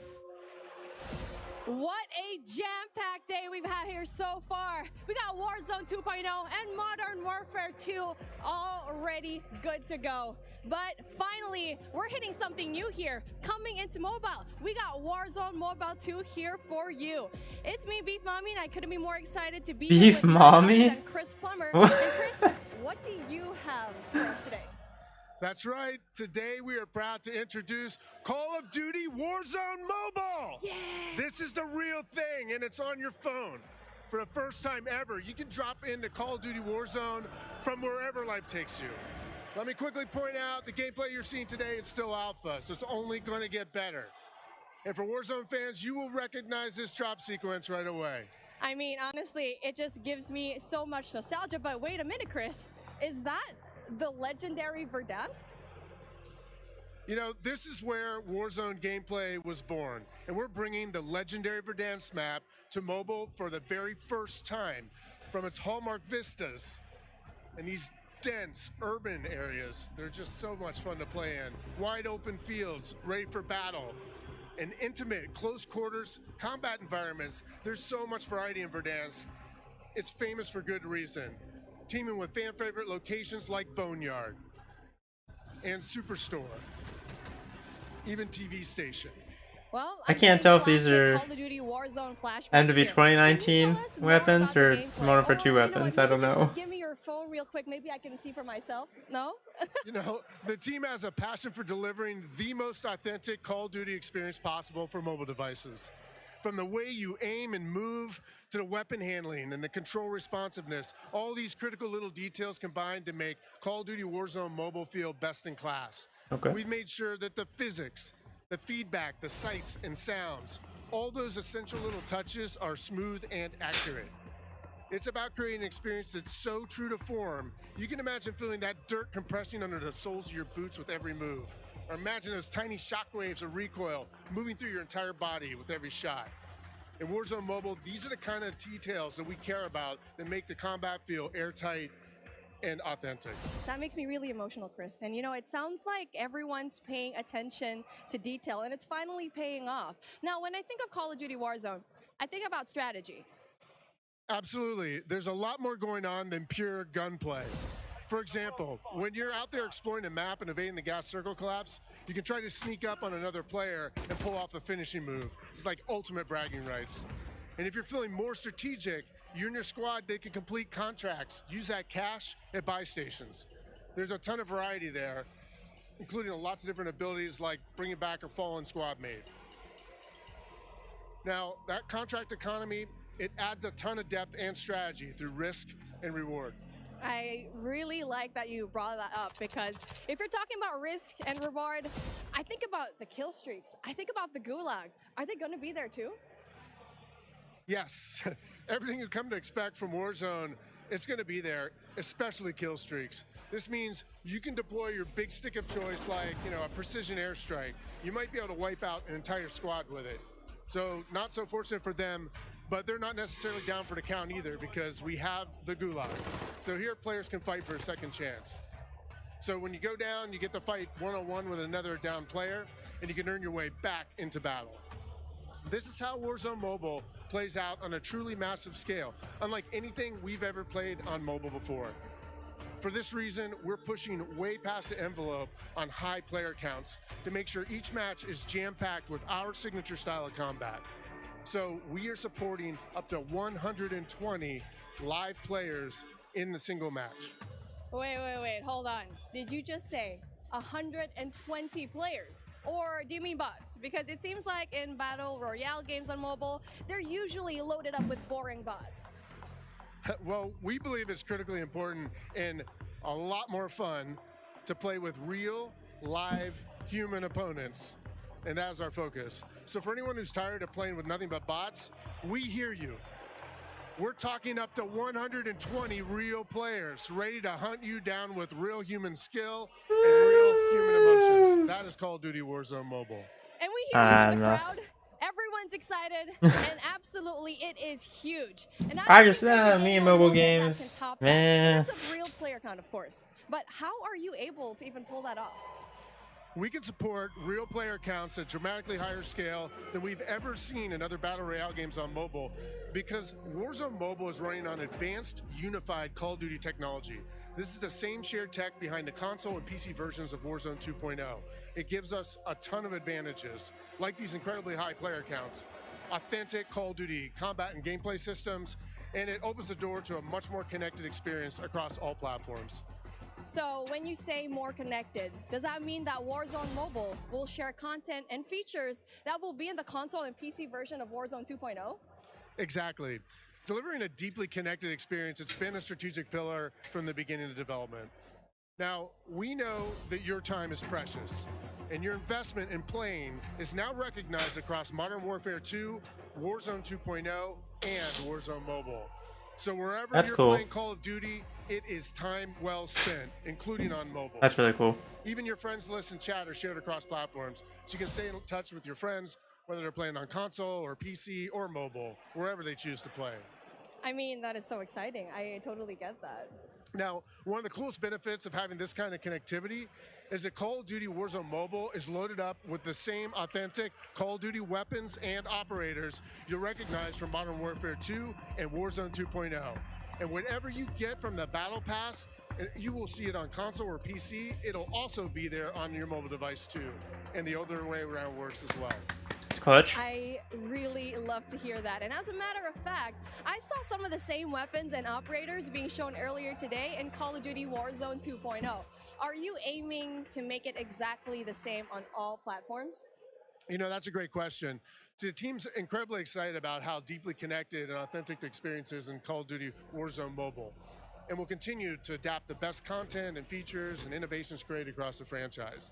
What a jam-packed day we've had here so far. We got Warzone 2.0 and Modern Warfare 2 already good to go. But finally, we're hitting something new here, coming into mobile. We got Warzone Mobile 2 here for you. It's me, Beef Mommy, and I couldn't be more excited to be Beef here with Mommy? than Chris Plummer. And Chris, what do you have for us today? That's right. Today we are proud to introduce Call of Duty Warzone Mobile. Yeah. This is the real thing, and it's on your phone. For the first time ever, you can drop into Call of Duty Warzone from wherever life takes you. Let me quickly point out the gameplay you're seeing today is still alpha, so it's only going to get better. And for Warzone fans, you will recognize this drop sequence right away. I mean, honestly, it just gives me so much nostalgia. But wait a minute, Chris. Is that the legendary Verdansk? You know, this is where Warzone gameplay was born, and we're bringing the legendary Verdansk map to mobile for the very first time from its hallmark vistas and these dense urban areas. They're just so much fun to play in. Wide open fields, ready for battle, and intimate, close quarters combat environments. There's so much variety in Verdansk. It's famous for good reason. Teaming with fan favorite locations like Boneyard and Superstore, even TV station. Well, I can't tell if these are Call of Duty Warzone flashbacks MW here. 2019 weapons or Modern Warfare 2 weapons. I don't know. Give me your phone real quick. Maybe I can see for myself. No? You know, the team has a passion for delivering the most authentic Call of Duty experience possible for mobile devices. From the way you aim and move to the weapon handling and the control responsiveness, all these critical little details combined to make Call of Duty Warzone mobile feel best in class. Okay. We've made sure that the physics, the feedback, the sights and sounds, all those essential little touches are smooth and accurate. It's about creating an experience that's so true to form, you can imagine feeling that dirt compressing under the soles of your boots with every move. Or imagine those tiny shockwaves of recoil moving through your entire body with every shot. In Warzone Mobile, these are the kind of details that we care about that make the combat feel airtight and authentic. That makes me really emotional, Chris. And you know, it sounds like everyone's paying attention to detail, and it's finally paying off. Now, when I think of Call of Duty Warzone, I think about strategy. Absolutely. There's a lot more going on than pure gunplay. For example, when you're out there exploring a map and evading the gas circle collapse, you can try to sneak up on another player and pull off a finishing move. It's like ultimate bragging rights. And if you're feeling more strategic, you and your squad, they can complete contracts. Use that cash at buy stations. There's a ton of variety there, including lots of different abilities like bringing back a fallen squad mate. Now, that contract economy, it adds a ton of depth and strategy through risk and reward. I really like that you brought that up, because if you're talking about risk and reward, I think about the kill streaks. I think about the gulag. Are they going to be there too? Yes, everything you come to expect from Warzone, it's going to be there, especially kill streaks. This means you can deploy your big stick of choice like, a precision airstrike. You might be able to wipe out an entire squad with it. So not so fortunate for them, but they're not necessarily down for the count either, because we have the gulag. So here players can fight for a second chance. So when you go down, you get to fight one-on-one with another down player, and you can earn your way back into battle. This is how Warzone Mobile plays out on a truly massive scale, unlike anything we've ever played on mobile before. For this reason, we're pushing way past the envelope on high player counts to make sure each match is jam-packed with our signature style of combat. So we are supporting up to 120 live players in the single match. Wait, hold on. Did you just say 120 players? Or do you mean bots? Because it seems like in Battle Royale games on mobile, they're usually loaded up with boring bots. Well, we believe it's critically important and a lot more fun to play with real, live, human opponents. And that's our focus. So for anyone who's tired of playing with nothing but bots, we hear you. We're talking up to 120 real players ready to hunt you down with real human skill and real human emotions. That is Call of Duty Warzone Mobile. And we hear you in the crowd. Everyone's excited, and absolutely, it is huge. And I just me and mobile games, man. In terms of real player count, of course. But how are you able to even pull that off? We can support real player counts at dramatically higher scale than we've ever seen in other Battle Royale games on mobile, because Warzone Mobile is running on advanced, unified Call of Duty technology. This is the same shared tech behind the console and PC versions of Warzone 2.0. It gives us a ton of advantages, like these incredibly high player counts, authentic Call of Duty combat and gameplay systems, and it opens the door to a much more connected experience across all platforms. So when you say more connected, does that mean that Warzone Mobile will share content and features that will be in the console and PC version of Warzone 2.0? Exactly. Delivering a deeply connected experience, it's been a strategic pillar from the beginning of development. Now, we know that your time is precious, and your investment in playing is now recognized across Modern Warfare 2, Warzone 2.0, and Warzone Mobile. So wherever you're playing Call of Duty, it is time well spent, including on mobile. That's really cool. Even your friends list and chat are shared across platforms, so you can stay in touch with your friends, whether they're playing on console or PC or mobile, wherever they choose to play. I mean, that is so exciting. I totally get that. Now, one of the coolest benefits of having this kind of connectivity is that Call of Duty Warzone Mobile is loaded up with the same authentic Call of Duty weapons and operators you'll recognize from Modern Warfare 2 and Warzone 2.0. And whatever you get from the Battle Pass, you will see it on console or PC. It'll also be there on your mobile device too. And the other way around works as well. It's clutch. I really love to hear that. And as a matter of fact, I saw some of the same weapons and operators being shown earlier today in Call of Duty Warzone 2.0. Are you aiming to make it exactly the same on all platforms? You know, that's a great question. The team's incredibly excited about how deeply connected and authentic the experience is in Call of Duty Warzone Mobile. And we'll continue to adapt the best content and features and innovations created across the franchise.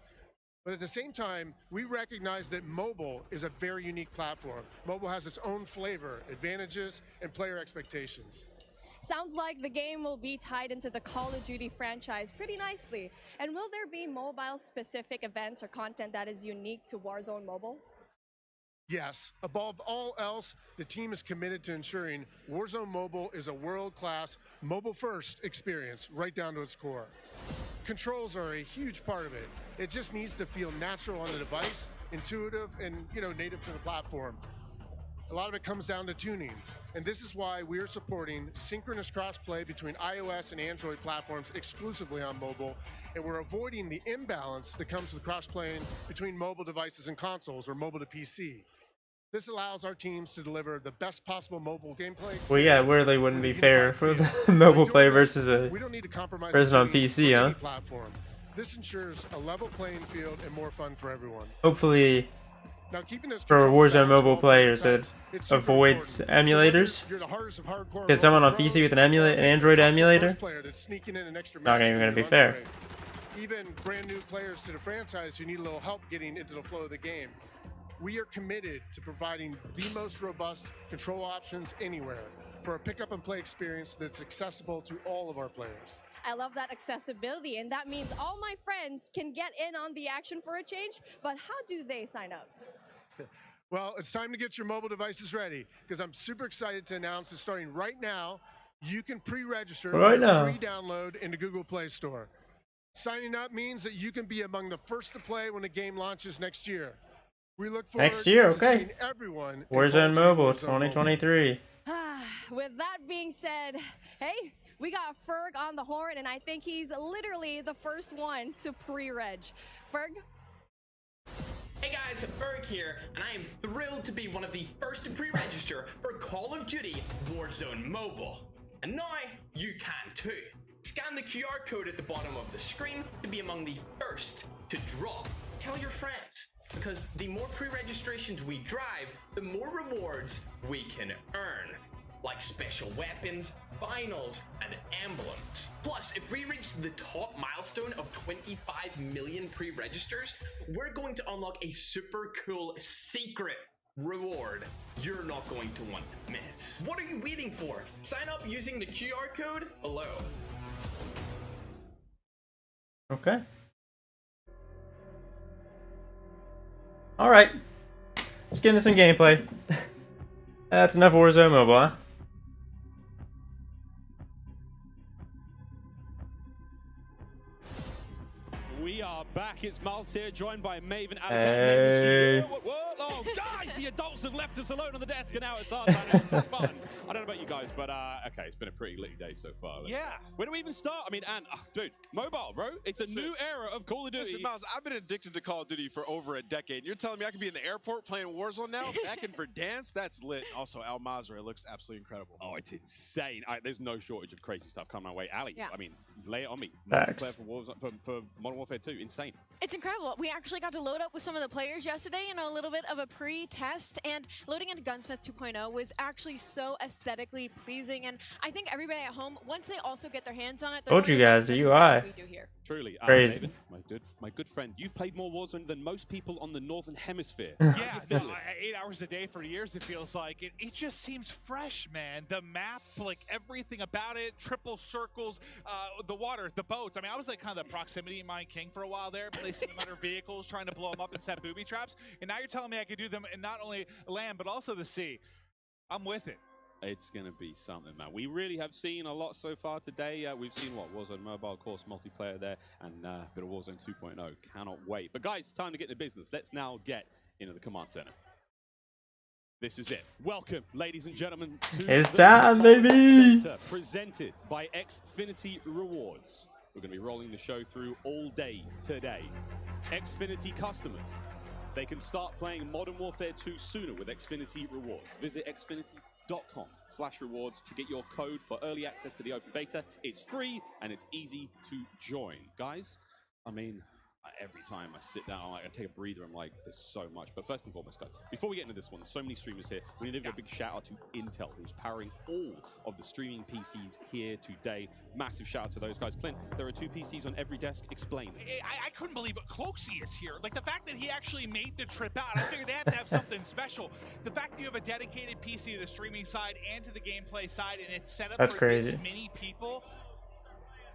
But at the same time, we recognize that mobile is a very unique platform. Mobile has its own flavor, advantages, and player expectations. Sounds like the game will be tied into the Call of Duty franchise pretty nicely. And will there be mobile-specific events or content that is unique to Warzone Mobile? Yes, above all else, the team is committed to ensuring Warzone Mobile is a world-class, mobile-first experience right down to its core. Controls are a huge part of it. It just needs to feel natural on the device, intuitive, and native to the platform. A lot of it comes down to tuning, and this is why we're supporting synchronous crossplay between iOS and Android platforms exclusively on mobile, and we're avoiding the imbalance that comes with crossplaying between mobile devices and consoles or mobile to PC. This allows our teams to deliver the best possible mobile gameplay experience. Well, yeah, it really wouldn't with be a fair unified for feel. the By mobile doing player this, versus a we don't need to compromise person on tuning PC, for huh? any platform. This ensures a level playing field and more fun for everyone. Hopefully, Now, keeping those for controls Warzone balanced for mobile all player players, it types, it's super avoids important. emulators. So whether you're the hardest of hardcore Because someone on mobile PC with an pros, an Android console emulator, first player that's sneaking in an extra not match even to going to your be lunch fair. break. Even brand new players to the franchise who need a little help getting into the flow of the game. We are committed to providing the most robust control options anywhere for a pick-up and play experience that's accessible to all of our players. I love that accessibility, and that means all my friends can get in on the action for a change, but how do they sign up? Well, it's time to get your mobile devices ready, because I'm super excited to announce that starting right now, you can pre-register Right for now. a free download in the Google Play Store. Signing up means that you can be among the first to play when the game launches next year. We look forward Next year, to okay. seeing everyone in Warzone Call of Duty Mobile Warzone 2023. With that being said, hey, we got Ferg on the horn, and I think he's literally the first one to pre-reg. Ferg? Hey guys, Ferg here, and I am thrilled to be one of the first to pre-register for Call of Duty Warzone Mobile. And now, you can too. Scan the QR code at the bottom of the screen to be among the first to drop. Tell your friends, because the more pre-registrations we drive, the more rewards we can earn. Like special weapons, vinyls, and emblems. Plus, if we reach the top milestone of 25 million pre-registers, we're going to unlock a super cool secret reward you're not going to want to miss. What are you waiting for? Sign up using the QR code below. Okay. Alright. Let's get into some gameplay. That's enough Warzone Mobile, huh? We are back. It's Miles here, joined by Maven, Hey. Oh, guys, the adults have left us alone on the desk, and now it's our time to have some fun. I don't know about you guys, but okay, it's been a pretty litty day so far. Yeah. Where do we even start? I mean, dude, mobile, bro. It's a new era of Call of Duty. Listen, Miles, I've been addicted to Call of Duty for over a decade. You're telling me I can be in the airport playing Warzone now? Back in Verdansk? That's lit. Also, Al Mazrah looks absolutely incredible. Oh, it's insane. There's no shortage of crazy stuff coming my way. Ali, Yeah. I mean, lay it on me. Facts. Multiplayer for Warzone, for Modern Warfare 2, insane. It's incredible. We actually got to load up with some of the players yesterday in a little bit of a pre-test, and loading into Gunsmith 2.0 was actually so aesthetically pleasing, and I think everybody at home, once they also get their hands on it, they're Told going you to guys, love the it just as much as UI. we do here. Truly. Crazy. David, my good friend, you've played more Warzone than most people on the Northern Hemisphere. Yeah, no, 8 hours a day for years, it feels like. It just seems fresh, man. The map, like everything about it, triple circles, the water, the boats. I mean, I was like kind of the proximity mine king for a while there, placing them under vehicles, trying to blow them up and set booby traps. And now you're telling me I could do them in not only land, but also the sea. I'm with it. It's going to be something, man. We really have seen a lot so far today. We've seen what? Warzone Mobile, of course, multiplayer there, and a bit of Warzone 2.0. Cannot wait. But guys, it's time to get into business. Let's now get into the command center. This is it. Welcome, ladies and gentlemen, to It's the time, Command baby! Center, presented by Xfinity Rewards. We're going to be rolling the show through all day today. Xfinity customers, they can start playing Modern Warfare 2 sooner with Xfinity Rewards. Visit xfinity.com/rewards to get your code for early access to the open beta. It's free and it's easy to join. Guys, I mean, every time I sit down, I take a breather, I'm like, there's so much. But first and foremost, guys, before we get into this one, there's so many streamers here. We need to give a big shout out to Intel, who's powering all of the streaming PCs here today. Massive shout out to those guys. Clint, there are 2 PCs on every desk. Explain. I couldn't believe it. Cloaksy is here. Like, the fact that he actually made the trip out, I figured they have to have something special. The fact that you have a dedicated PC to the streaming side and to the gameplay side, and it's set up That's for crazy. this many people.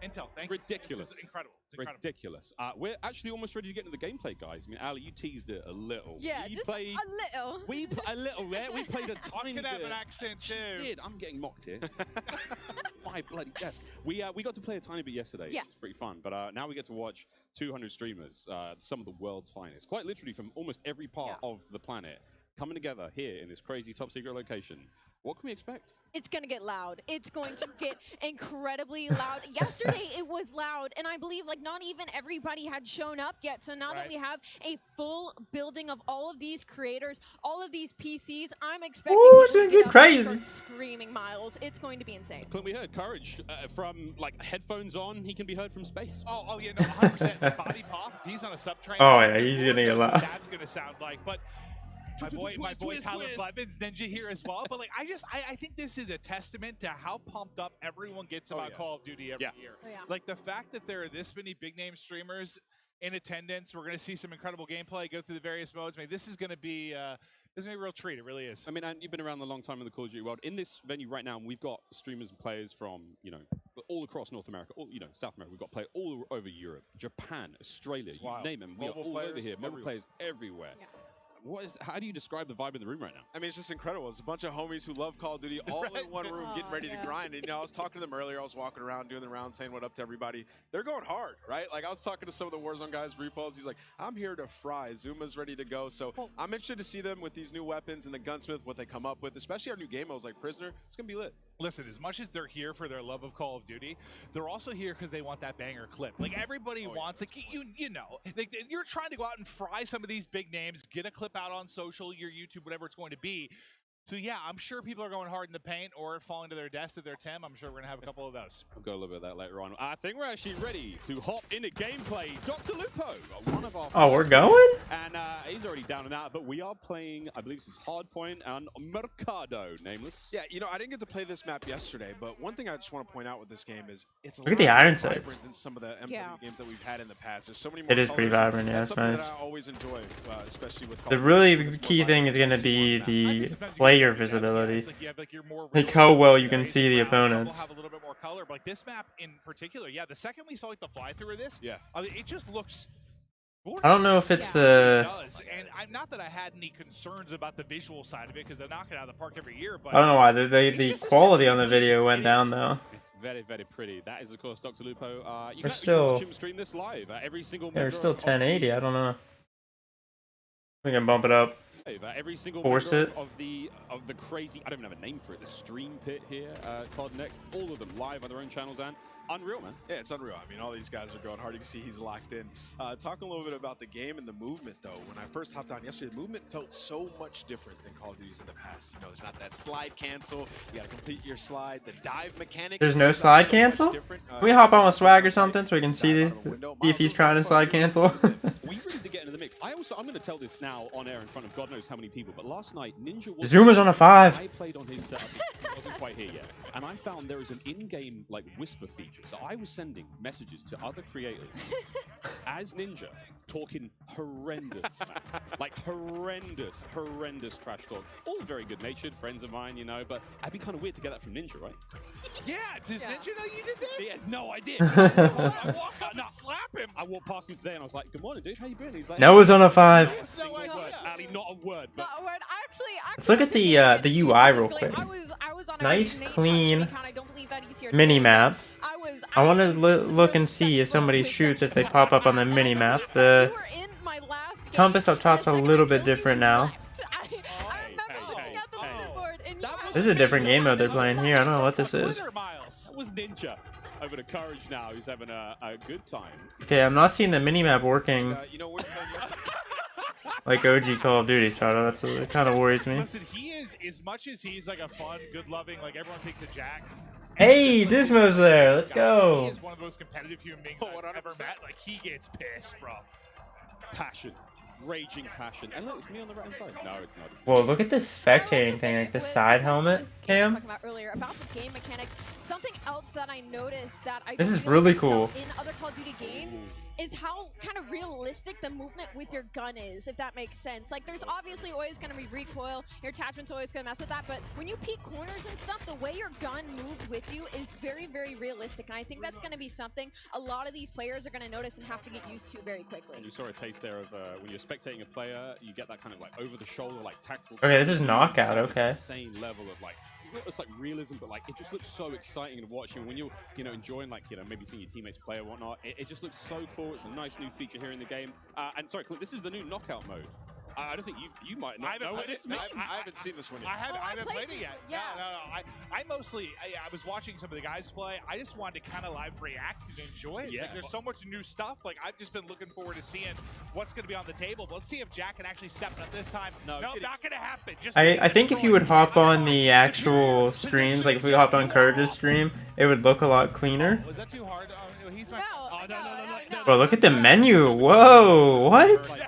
Intel, thank Ridiculous. you. This is incredible. It's incredible. Ridiculous. We're actually almost ready to get into the gameplay, guys. I mean, Ali, you teased it a little. Yeah, we just played, a little. a little, yeah? We played a tiny could bit. have an accent, too. You did. I'm getting mocked here. My bloody desk. We got to play a tiny bit yesterday. Yes. It was pretty fun. But now we get to watch 200 streamers, some of the world's finest, quite literally from almost every part of the planet, coming together here in this crazy top secret location. What can we expect? It's going to get loud. It's going to get incredibly loud. Yesterday, it was loud, and I believe like not even everybody had shown up yet. So now that we have a full building of all of these creators, all of these PCs, I'm expecting Ooh, it's people gonna to get get up crazy. and start screaming Miles. It's going to be insane. Clint, we heard Courage from like headphones on. He can be heard from space. Oh yeah, no, 100%. Body pop. If he's on a subtrain. Oh yeah, he's gonna get loud. That's gonna sound like, but. My boy Tyler Blevins, Ninja here as well. But like, I think this is a testament to how pumped up everyone gets about Call of Duty every year. Like the fact that there are this many big name streamers in attendance, we're going to see some incredible gameplay, go through the various modes. I mean, this is going to be a real treat. It really is. I mean, and you've been around a long time in the Call of Duty world. In this venue right now, we've got streamers and players from, you know, all across North America, all, you know, South America. We've got players all over Europe, Japan, Australia, you name them. We are all over here. Mobile players everywhere. Yeah. How do you describe the vibe in the room right now? I mean, it's just incredible. It's a bunch of homies who love Call of Duty all in one room getting ready to grind. And, you know, I was talking to them earlier. I was walking around doing the round saying what up to everybody. They're going hard, right? Like, I was talking to some of the Warzone guys, Repos. He's like, I'm here to fry. Zuma's ready to go. So I'm interested to see them with these new weapons and the gunsmith, what they come up with, especially our new game modes like Prisoner. It's going to be lit. Listen, as much as they're here for their love of Call of Duty, they're also here because they want that banger clip. Like, everybody wants, like, you know, like, you're trying to go out and fry some of these big names, get a clip out on social, your YouTube, whatever it's going to be. So yeah, I'm sure people are going hard in the paint or falling to their deaths if they're Tim. I'm sure we're going to have a couple of those. I'll go a little bit of that later on. I think we're actually ready to hop into gameplay. Dr. Lupo, one of our... Oh, we're going? And he's already down and out, but we are playing, I believe this is Hardpoint and Mercado, Nameless. Yeah, you know, I didn't get to play this map yesterday, but one thing I just want to point out with this game is it's a Look at the iron sights. vibrant than some of the MW games that we've had in the past. There's so many more It is pretty colors. vibrant, yeah, That's it's something nice. that I always enjoy, especially with The really key thing is going to be the player visibility. Like how well you can see the opponents. Have a little bit more color, but like this map in particular, yeah. The second we saw like the fly through of this, it just looks. I don't know if it's the. It does. And I'm not that I had any concerns about the visual side of it because they're knocking it out of the park every year. But I don't know why the quality on the video went down though. It's very, very pretty. That is, of course, Dr. Lupo. You They're can still. watch him stream this live. Every single. They're still 1080. I don't know. We can bump it up. Every single Force member it. of the crazy, I don't even have a name for it, the stream pit here, COD Next, all of them live on their own channels and unreal, man. Yeah, it's unreal. I mean, all these guys are going hard. You can see he's locked in. Talking a little bit about the game and the movement, though. When I first hopped on yesterday, the movement felt so much different than Call of Duty's in the past. You know, it's not that slide cancel. You got to complete your slide. The dive mechanic. There's no slide cancel? Can we hop on with swag or something so we can see if he's trying to slide cancel? We really did get into the mix. I'm going to tell this now on air in front of God knows how many people, but last night Ninja was Zuma's on a 5. I played on his setup. He wasn't quite here yet, and I found there is an in-game like whisper feature. So I was sending messages to other creators as Ninja, talking horrendous, man. Like horrendous trash talk. All very good-natured friends of mine, you know. But I'd be kind of weird to get that from Ninja, right? Yeah, does Ninja know you did this? He has no idea. I walked up and slap him. I walked past him today and I was like, "Good morning, dude. How you been?" He's like, Noah's on a 5. Not a single word. Ali, not a word. But Not a word. Let's look at the UI real quick. I was on a Nice, name clean account. I don't believe that he's here mini today. map. I want to was look and see if somebody shoots if they pop up on the mini map. The compass up top's a little bit different now. This is a different game mode they're playing here. I don't know what this is. That was Ninja. Over to Courage now, who's having a good time. Okay, I'm not seeing the minimap working like OG Call of Duty, so it kind of worries me. Listen, he is, as much as he's like a fun, good-loving, like everyone takes a jack. Hey, Dismo's there. Let's He go. is one of the most competitive human beings I've ever met. Like, he gets pissed, bro. Passion. Raging passion. And look, it's me on the right-hand side. No, it's not. Whoa, look at this spectating thing, like the side helmet cam. Talking about earlier about the game mechanics. Something else that I noticed that I This don't is feel really like cool. in other Call of Duty games is how kind of realistic the movement with your gun is, if that makes sense. Like, there's obviously always going to be recoil, your attachment's always going to mess with that, but when you peek corners and stuff, the way your gun moves with you is very, very realistic, and I think that's going to be something a lot of these players are going to notice and have to get used to very quickly. And you saw a taste there of when you're spectating a player, you get that kind of like over-the-shoulder, like tactical. Okay, this is knockout, It's okay. insane level of like, it's like realism, but like it just looks so exciting to watch. And when you're, enjoying like, maybe seeing your teammates play or whatnot, it just looks so cool. It's a nice new feature here in the game. And sorry, Clint, this is the new knockout mode. I don't think you might not know what this means. I haven't seen this one yet. I haven't played played it yet. Yeah. No. I mostly, I was watching some of the guys play. I just wanted to kind of live react and enjoy it. Yeah. Like, there's so much new stuff. Like, I've just been looking forward to seeing what's going to be on the table. But let's see if Jack can actually step up this time. No, not going to happen. Just I think if you would hop on the actual streams, like if we hopped on Courage's stream, it would look a lot cleaner. Was that too hard? He's my... No. Bro, look at the menu. Whoa, what?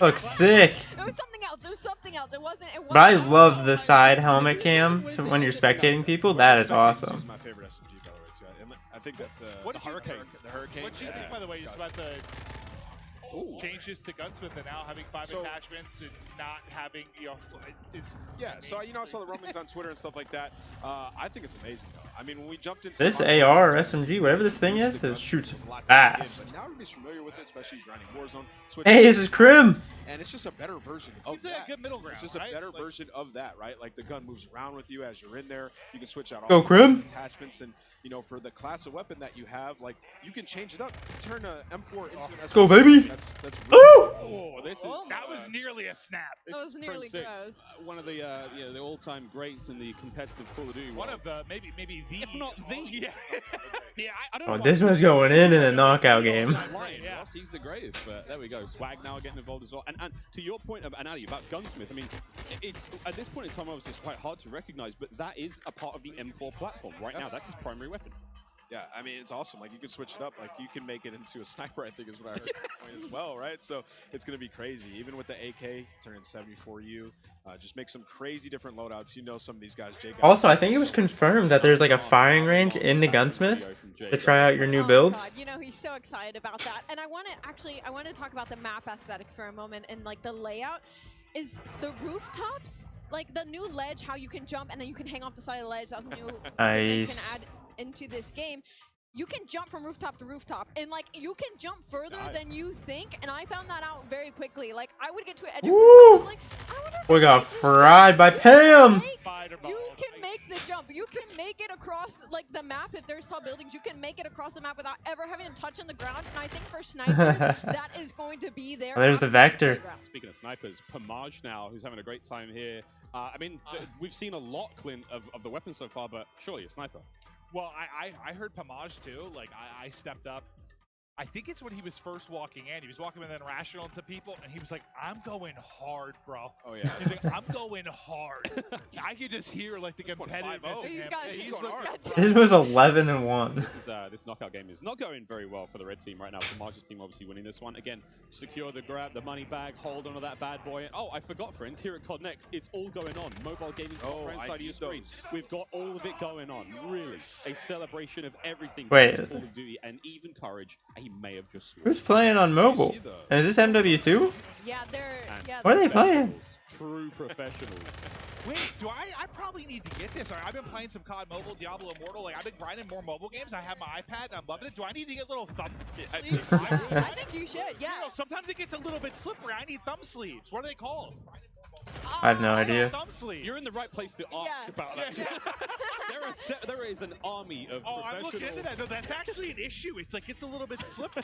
Looks sick. It was something else. It was something else. It wasn't. But I love the side helmet cam so when you're spectating people. That is awesome. It's my favorite SMG, by the way, too. And I think that's the Hurricane. The Hurricane. What do you think, by the way, just about the changes to Gunsmith and now having 5 attachments and not having, So I saw the rumblings on Twitter and stuff like that. I think it's amazing, though. I mean, when we jumped into This AR or SMG, whatever this thing is, shoots fast. But now everybody's familiar with it, especially grinding Warzone. Hey, this is Crim. And it's just a better version of Seems like a good middle ground, It's just a better version of that, right? Like the gun moves around with you as you're in there. You can switch out all Go, the Crim. attachments, and for the class of weapon that you have, like you can change it up. Turn a M4 into an SMG. Go, baby. That's that was nearly a snap. That was nearly gross. One of the the all-time greats in the competitive Call of Duty. One of the maybe the, if not the. Yeah. I don't know. Oh, this one's going in the knockout game. Ross, he's the greatest, but there we go. Swag now getting involved as well. And to your point, Ali, about Gunsmith, I mean, it's at this point in time, obviously, it's quite hard to recognize, but that is a part of the M4 platform right now. That's his primary weapon. Yeah, I mean, it's awesome. Like, you can switch it up. Like, you can make it into a sniper, I think is what I heard as well, right? So it's going to be crazy. Even with the AK, turning 74U, just make some crazy different loadouts. Some of these guys, Jay. Also, I think it was confirmed that there's like a firing range in the Gunsmith to try out your new builds. God, he's so excited about that. And I want to talk about the map aesthetics for a moment and like the layout. Is the rooftops, like the new ledge, how you can jump and then you can hang off the side of the ledge. That was a new thing that you can add into this game. You can jump from rooftop to rooftop, and like you can jump further than you think. And I found that out very quickly. Like I would get to an edge of rooftop, like, We got fried by Pam. You can make the jump. You can make it across like the map. If there's tall buildings, you can make it across the map without ever having to touch on the ground. And I think for snipers, that is going to be there. There's the vector. Speaking of snipers, Pamaj now, who's having a great time here. I mean, we've seen a lot, Clint, of the weapons so far, but surely a sniper. Well, I heard Pamaj too. Like I stepped up. I think it's when he was first walking in. He was walking with an Irrational and some people, and he was like, "I'm going hard, bro." Oh yeah. He's like, "I'm going hard." I could just hear like the competitiveness in him. He's going hard. This was 11-1. This knockout game is not going very well for the red team right now. Pamaj's team obviously winning this one. Again, secure the grab, the money bag, hold on to that bad boy. Oh, I forgot, friends. Here at COD Next, it's all going on. Mobile gaming right side of your screen. We've got all of it going on. Really, a celebration of everything. Wait. Call of Duty and even Courage. He may have just sworn. Who's playing on mobile? And is this MW2? Yeah, they're. What are they playing? True professionals. Wait, do I probably need to get this. I've been playing some COD Mobile, Diablo Immortal. Like I've been grinding more mobile games. I have my iPad and I'm loving it. Do I need to get little thumb sleeves? I think you should. Yeah. Sometimes it gets a little bit slippery. I need thumb sleeves. What are they called? I have no idea. Thumb sleeves. You're in the right place to ask about that. There is an army of professionals. I'm looking into that. No, that's actually an issue. It's like it's a little bit slippery,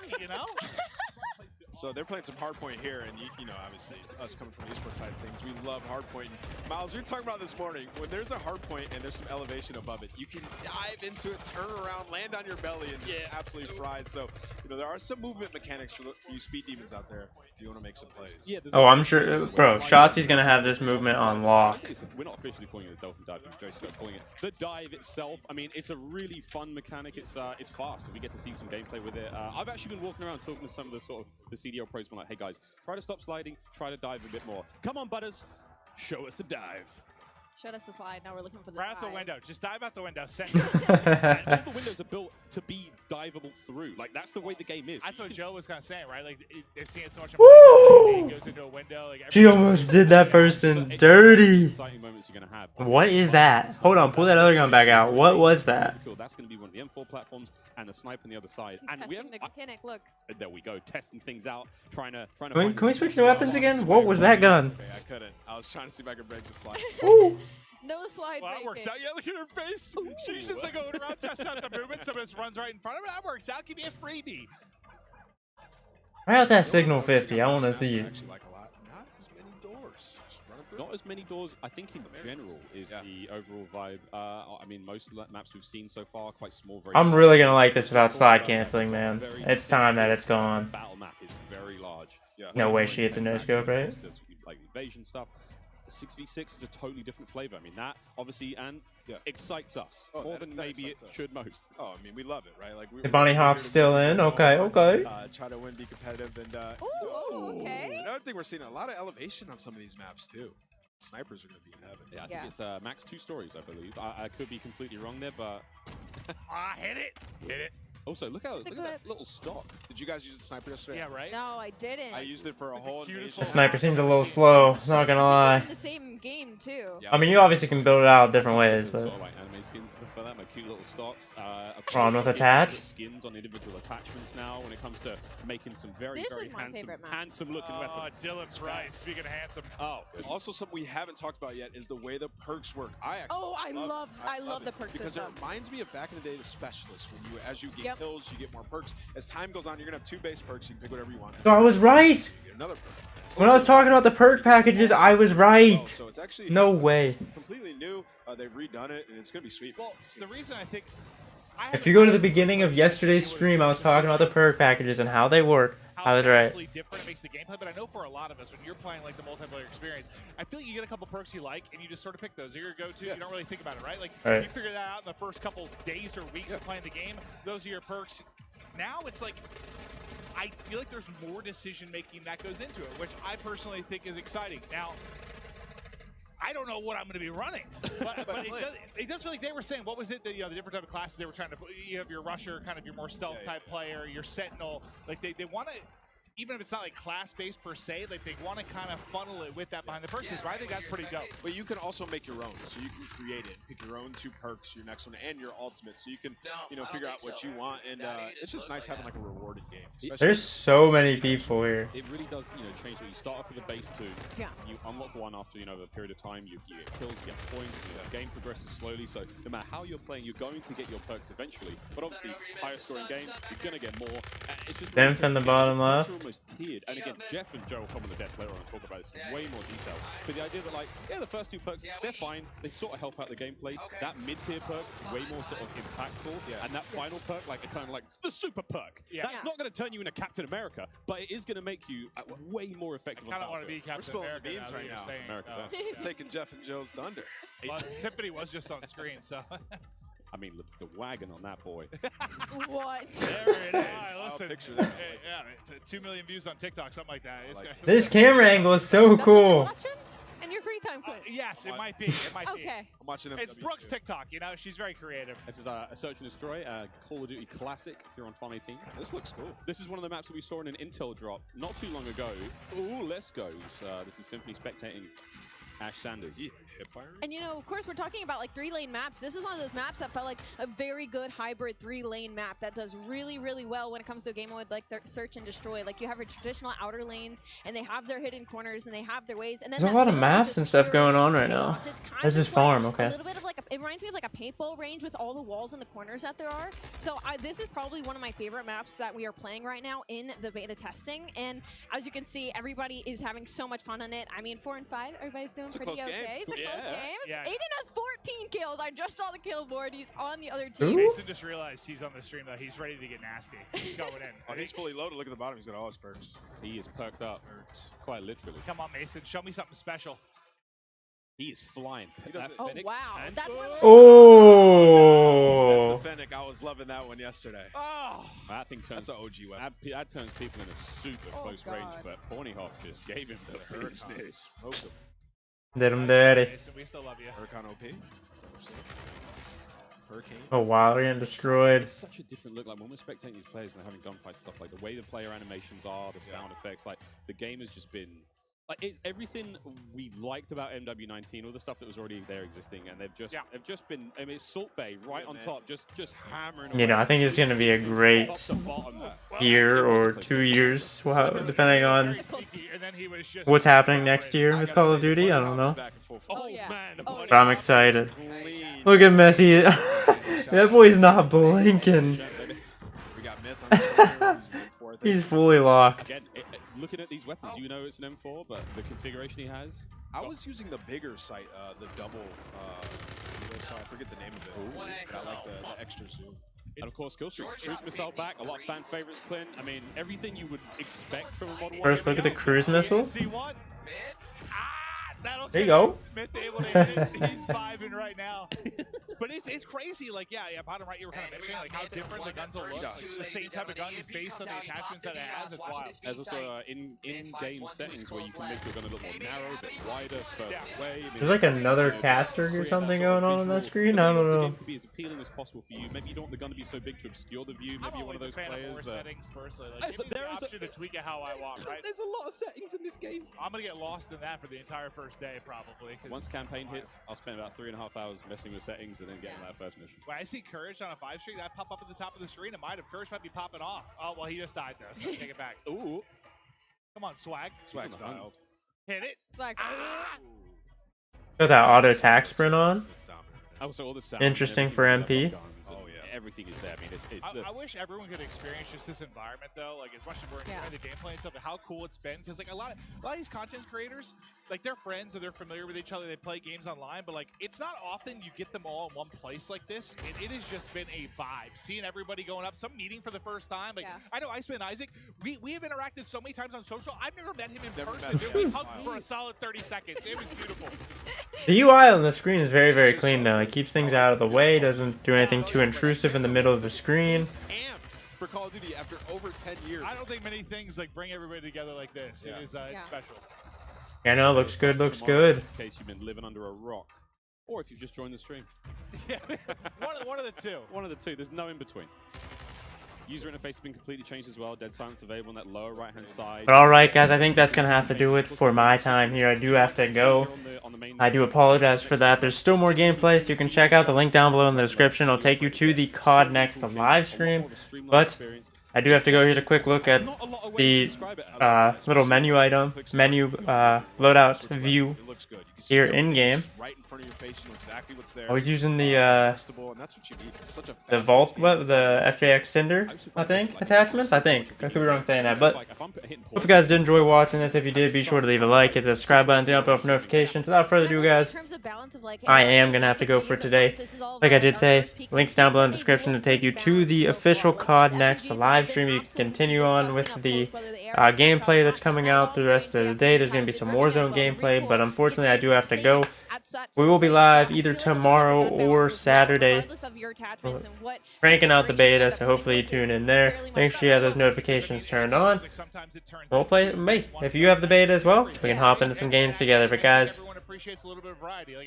So they're playing some hardpoint here, and obviously us coming from the esports side of things, we love hardpoint. Miles, we were talking about this morning, when there's a hardpoint and there's some elevation above it, you can dive into it, turn around, land on your belly, and get absolutely fried. So, there are some movement mechanics for you speed demons out there if you want to make some plays. Yeah, Oh, I'm sure, bro. Shotzi's gonna have this movement on lock. We're not officially calling it a dolphin dive, Joe's calling it the dive itself. I mean, it's a really fun mechanic. It's fast, so we get to see some gameplay with it. I've actually been walking around talking to some of the the CDL pros, been like, hey guys, try to stop sliding, try to dive a bit more. Come on, Butters, show us the dive. Showed us a slide. Now we're looking for the right out the window. Just dive out the window. All the windows are built to be diveable through. Like, that's the way the game is. That's what Joe was kind of saying, right? Like, they've seen it so much. Woo! Goes into a window. Like, She almost did that person dirty. Exciting moments you're going to have. What is that? Hold on, pull that other gun back out. What was that? Cool. That's going to be one of the M4 platforms and the snipe on the other side. He's testing the mechanic. Look. There we go, testing things out, trying to. Can we switch to weapons again? What was that gun? Okay, I couldn't. I was trying to see if I could break the slide. No slide. Well, that works out. Yeah, look at her face. She's just like going around, testing out the movement. Someone just runs right in front of her. That works out. Give me a freebie. Try out that signal 50. I want to see it. Actually like a lot. Not as many not as many doors. I think in general is the overall vibe. I mean, most of the maps we've seen so far are quite small. Very I'm really gonna like this without slide canceling, man. It's time that it's gone. Battle map is very large. No way she hits a no scope, right? Like invasion stuff. 6v6 is a totally different flavor. I mean, that obviously excites us more than maybe it should most. Oh, I mean, we love it, right? Like The bunny hop's still in. Okay, okay. Try to win, be competitive, and okay. Another thing, we're seeing a lot of elevation on some of these maps too. Snipers are going to be in heaven. Yeah, I think it's max 2 stories, I believe. I could be completely wrong there, but hit it. Hit it. Also, look at that little stock. Did you guys use the sniper yesterday? Yeah, right? No, I didn't. I used it for a whole The sniper seems a little slow, not gonna lie. In the same game too. I mean, you obviously can build it out different ways, but... Sort of like anime skins and stuff like that, my cute little stocks. Prawn with attach? Skins on individual attachments now when it comes to making some very handsome looking weapons. Dylan Price, speaking of handsome. Oh, also something we haven't talked about yet is the way the perks work. I love the perks because system. it reminds me of back in the day the specialists. When you, as you get kills, you get more perks. As time goes on, you're gonna have 2 base perks. You can pick whatever you want. So I was right! You get another perk. When I was talking about the perk packages, I was right! So it's actually No way. completely new. They've redone it, and it's gonna be sweet. Well, the reason I think If you go to the beginning of yesterday's stream, I was talking about the perk packages and how they work. I was right. Different, it makes the gameplay, but I know for a lot of us, when you're playing like the multiplayer experience, I feel like you get a couple perks you like, and you just sort of pick those. They're your go-to. You don't really think about it, right? Like Right. you figure that out in the first couple days or weeks of playing the game. Those are your perks. Now it's like I feel like there's more decision making that goes into it, which I personally think is exciting. Now, I don't know what I'm going to be running, but it does feel like they were saying, what was it, the different type of classes they were trying to put? You have your rusher, kind of your more stealth type player, your sentinel. Like they want to, even if it's not like class-based per se, like they want to kind of funnel it with that behind the perks. But I think that's pretty dope. But you can also make your own, so you can create it, pick your own 2 perks, your next one, and your ultimate, so you can, figure out what you want. And it's just nice having like a rewarded game. There's so many people here. It really does, change what you start off with a base 2. Yeah. You unlock one after, a period of time. You get kills, you get points. The game progresses slowly. So no matter how you're playing, you're going to get your perks eventually. But obviously, higher scoring games, you're going to get more. It's just Them from the bottom left. Almost tiered. And again, Jeff and Joe will come on the desk later on and talk about this in way more detail. But the idea that the first 2 perks, they're fine. They sort of help out the gameplay. That mid-tier perk, way more sort of impactful. And that final perk, kind of like the super perk. That's not going to turn you into Captain America, but it is going to make you way more effective. I kind of want to be Captain America beans right now. Taking Jeff and Joe's thunder. Well, Symphony was just on screen, so. I mean, the wagon on that boy. What? There it is. I'll Listen, picture that. yeah, 2 million views on TikTok, something like that. This camera angle is so cool. And your free time clip. Yes, it might be. It might be. Okay. I'm watching It's Brooke's TikTok. She's very creative. This is a Search and Destroy, Call of Duty Classic here on Farm 18. This looks cool. This is one of the maps that we saw in an intel drop not too long ago. Ooh, let's go. This is simply spectating Ash Sanders. Yeah, hipfire. And of course, we're talking about like 3-lane maps. This is one of those maps that felt like a very good hybrid 3-lane map that does really, really well when it comes to a game with like their Search and Destroy. Like you have your traditional outer lanes, and they have their hidden corners, and they have their ways. And then There's a lot of maps and stuff going on right now. This is farm, okay. A little bit of like it reminds me of like a paintball range with all the walls and the corners that there are. So this is probably one of my favorite maps that we are playing right now in the beta testing. And as you can see, everybody is having so much fun on it. I mean, 4 and 5, everybody's doing pretty okay. It's a close game. Yeah. Aiden has 14 kills. I just saw the kill board. He's on the other team. Mason just realized he's on the stream that he's ready to get nasty. He's going in. Oh, he's fully loaded. Look at the bottom. He's got all his perks. He is perked up, quite literally. Come on, Mason. Show me something special. He is flying. Oh, wow. That's Oh. That's the Fennec. I was loving that one yesterday. Oh. That thing turns. That's an OG weapon. That turns people into super close range, but Ponyhoff just gave him the business. Did him dirty. Mason, we still love you. Hurricane OP. Hurricane. Oh wow, they're getting destroyed. It's such a different look. Like when we're spectating these players and they're having gunfight stuff, like the way the player animations are, the sound effects, like the game has just been like it's everything we liked about MW19, all the stuff that was already there existing, and they've just been. I mean, it's Salt Bay right on top, just hammering. I think it's gonna be a great year or 2 years, depending on what's happening next year with Call of Duty. I don't know. But I'm excited. Look at Methy. That boy's not blinking. He's fully locked. Again, looking at these weapons, you know it's an M4, but the configuration he has. I was using the bigger sight, the double. I forget the name of it. But I like the extra zoom. And of course, kill streaks. Cruise missile back. A lot of fan favorites, Clint. I mean, everything you would expect from a Modern First, look at the cruise missile. That'll There you go. Myth able to hit it. He's vibing right now. But it's crazy. Like, yeah, bottom right, you were kind of mentioning like how different the guns will look. Like, the same type of gun is based on the attachments that it has. It's wild. There's also in-game settings where you can make your gun a little more narrow, a bit wider, further away. I mean, There's like another caster or something going on that screen. I don't know. To be as appealing as possible for you. Maybe you don't want the gun to be so big to obscure the view. Maybe you're one of those players that. Settings personally. Like, give me the option to tweak it how I want. Right? There's a lot of settings in this game. I'm gonna get lost in that for the entire first day, probably. Once campaign hits, I'll spend about 3.5 hours messing with settings and then getting that first mission. When I see Courage on a 5 streak, that pop up at the top of the screen. It might have. Courage might be popping off. Oh, well, he just died there, so take it back. Ooh. Come on, Swag. Swag styled. Hit it. Swag. Got that auto attack sprint on. Also, all the sound Interesting for MP. Oh yeah, everything is there. I mean, it's I wish everyone could experience just this environment though. Like as much as we're enjoying the gameplay and stuff, how cool it's been. Because like a lot of these content creators, like they're friends or they're familiar with each other. They play games online, but like it's not often you get them all in one place like this. And it has just been a vibe. Seeing everybody going up, some meeting for the first time. Like I know Iceman and Isaac, we have interacted so many times on social. I've never met him in person. Dude, we hugged for a solid 30 seconds. It was beautiful. The UI on the screen is very, very clean though. It keeps things out of the way, doesn't do anything too intrusive in the middle of the screen. For Call of Duty after over 10 years. I don't think many things like bring everybody together like this. It is it's special. Yeah, no, looks good, looks good. In case you've been living under a rock, or if you've just joined the stream. Yeah, one of the two. One of the two. There's no in between. User interface has been completely changed as well. Dead silence available on that lower right-hand side. But alright guys, I think that's going to have to do it for my time here. I do have to go. I do apologize for that. There's still more gameplay, so you can check out the link down below in the description. It'll take you to the COD Next live stream. But I do have to go. Here's a quick look at the little menu loadout view here in-game. Always using the Vault, the FJX Cinder, I think, attachments? I think. I could be wrong saying that, but hope you guys did enjoy watching this. If you did, be sure to leave a like, hit the subscribe button, turn up for notifications. Without further ado, guys, I am going to have to go for today. Like I did say, links down below in the description to take you to the official COD Next live stream. You can continue on with the gameplay that's coming out through the rest of the day. There's going to be some Warzone gameplay, but unfortunately I do have to go. We will be live either tomorrow or Saturday, cranking out the beta, so hopefully you tune in there. Make sure you have those notifications turned on. We'll play it with me. If you have the beta as well, we can hop into some games together. But guys,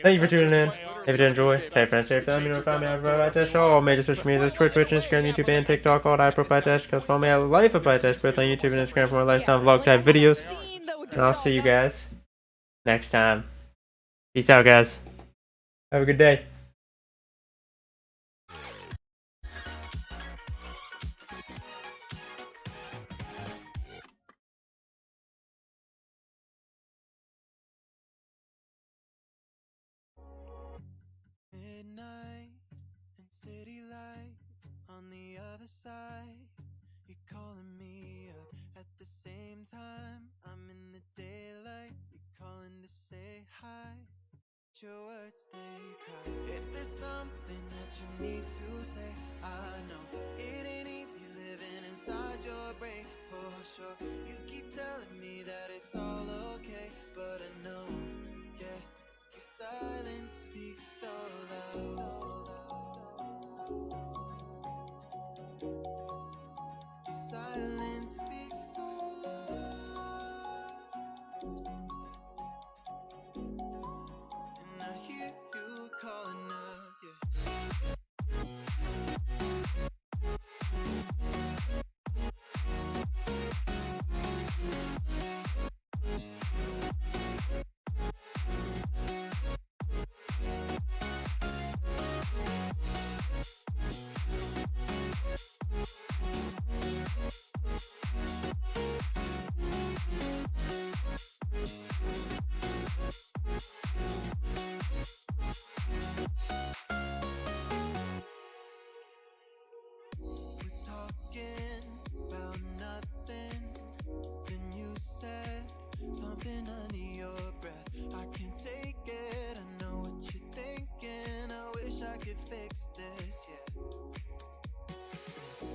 thank you for tuning in. If you did enjoy, tell your friends, share your family, you know, find me at PYTASH. All major social media, Twitch, Instagram, YouTube, and TikTok, all at PYTASH. Because follow me at Life of PYTASH, both on YouTube and Instagram for more lifestyle vlog type videos. And I'll see you guys next time. Peace out, guys. Have a good day. Midnight and city lights on the other side. You're calling me up at the same time. I'm in the daylight. You're calling to say hi. Your words, they cry. If there's something that you need to say, I know it ain't easy living inside your brain, for sure. You keep telling me that it's all okay, but I know, yeah, your silence speaks so loud. Your silence speaks so loud. And I hear you calling up, yeah. you fix this, yeah.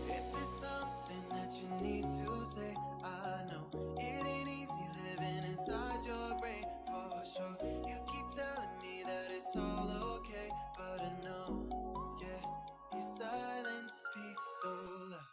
If there's something that you need to say, I know it ain't easy living inside your brain, for sure. You keep telling me that it's all okay, but I know, yeah, your silence speaks so loud.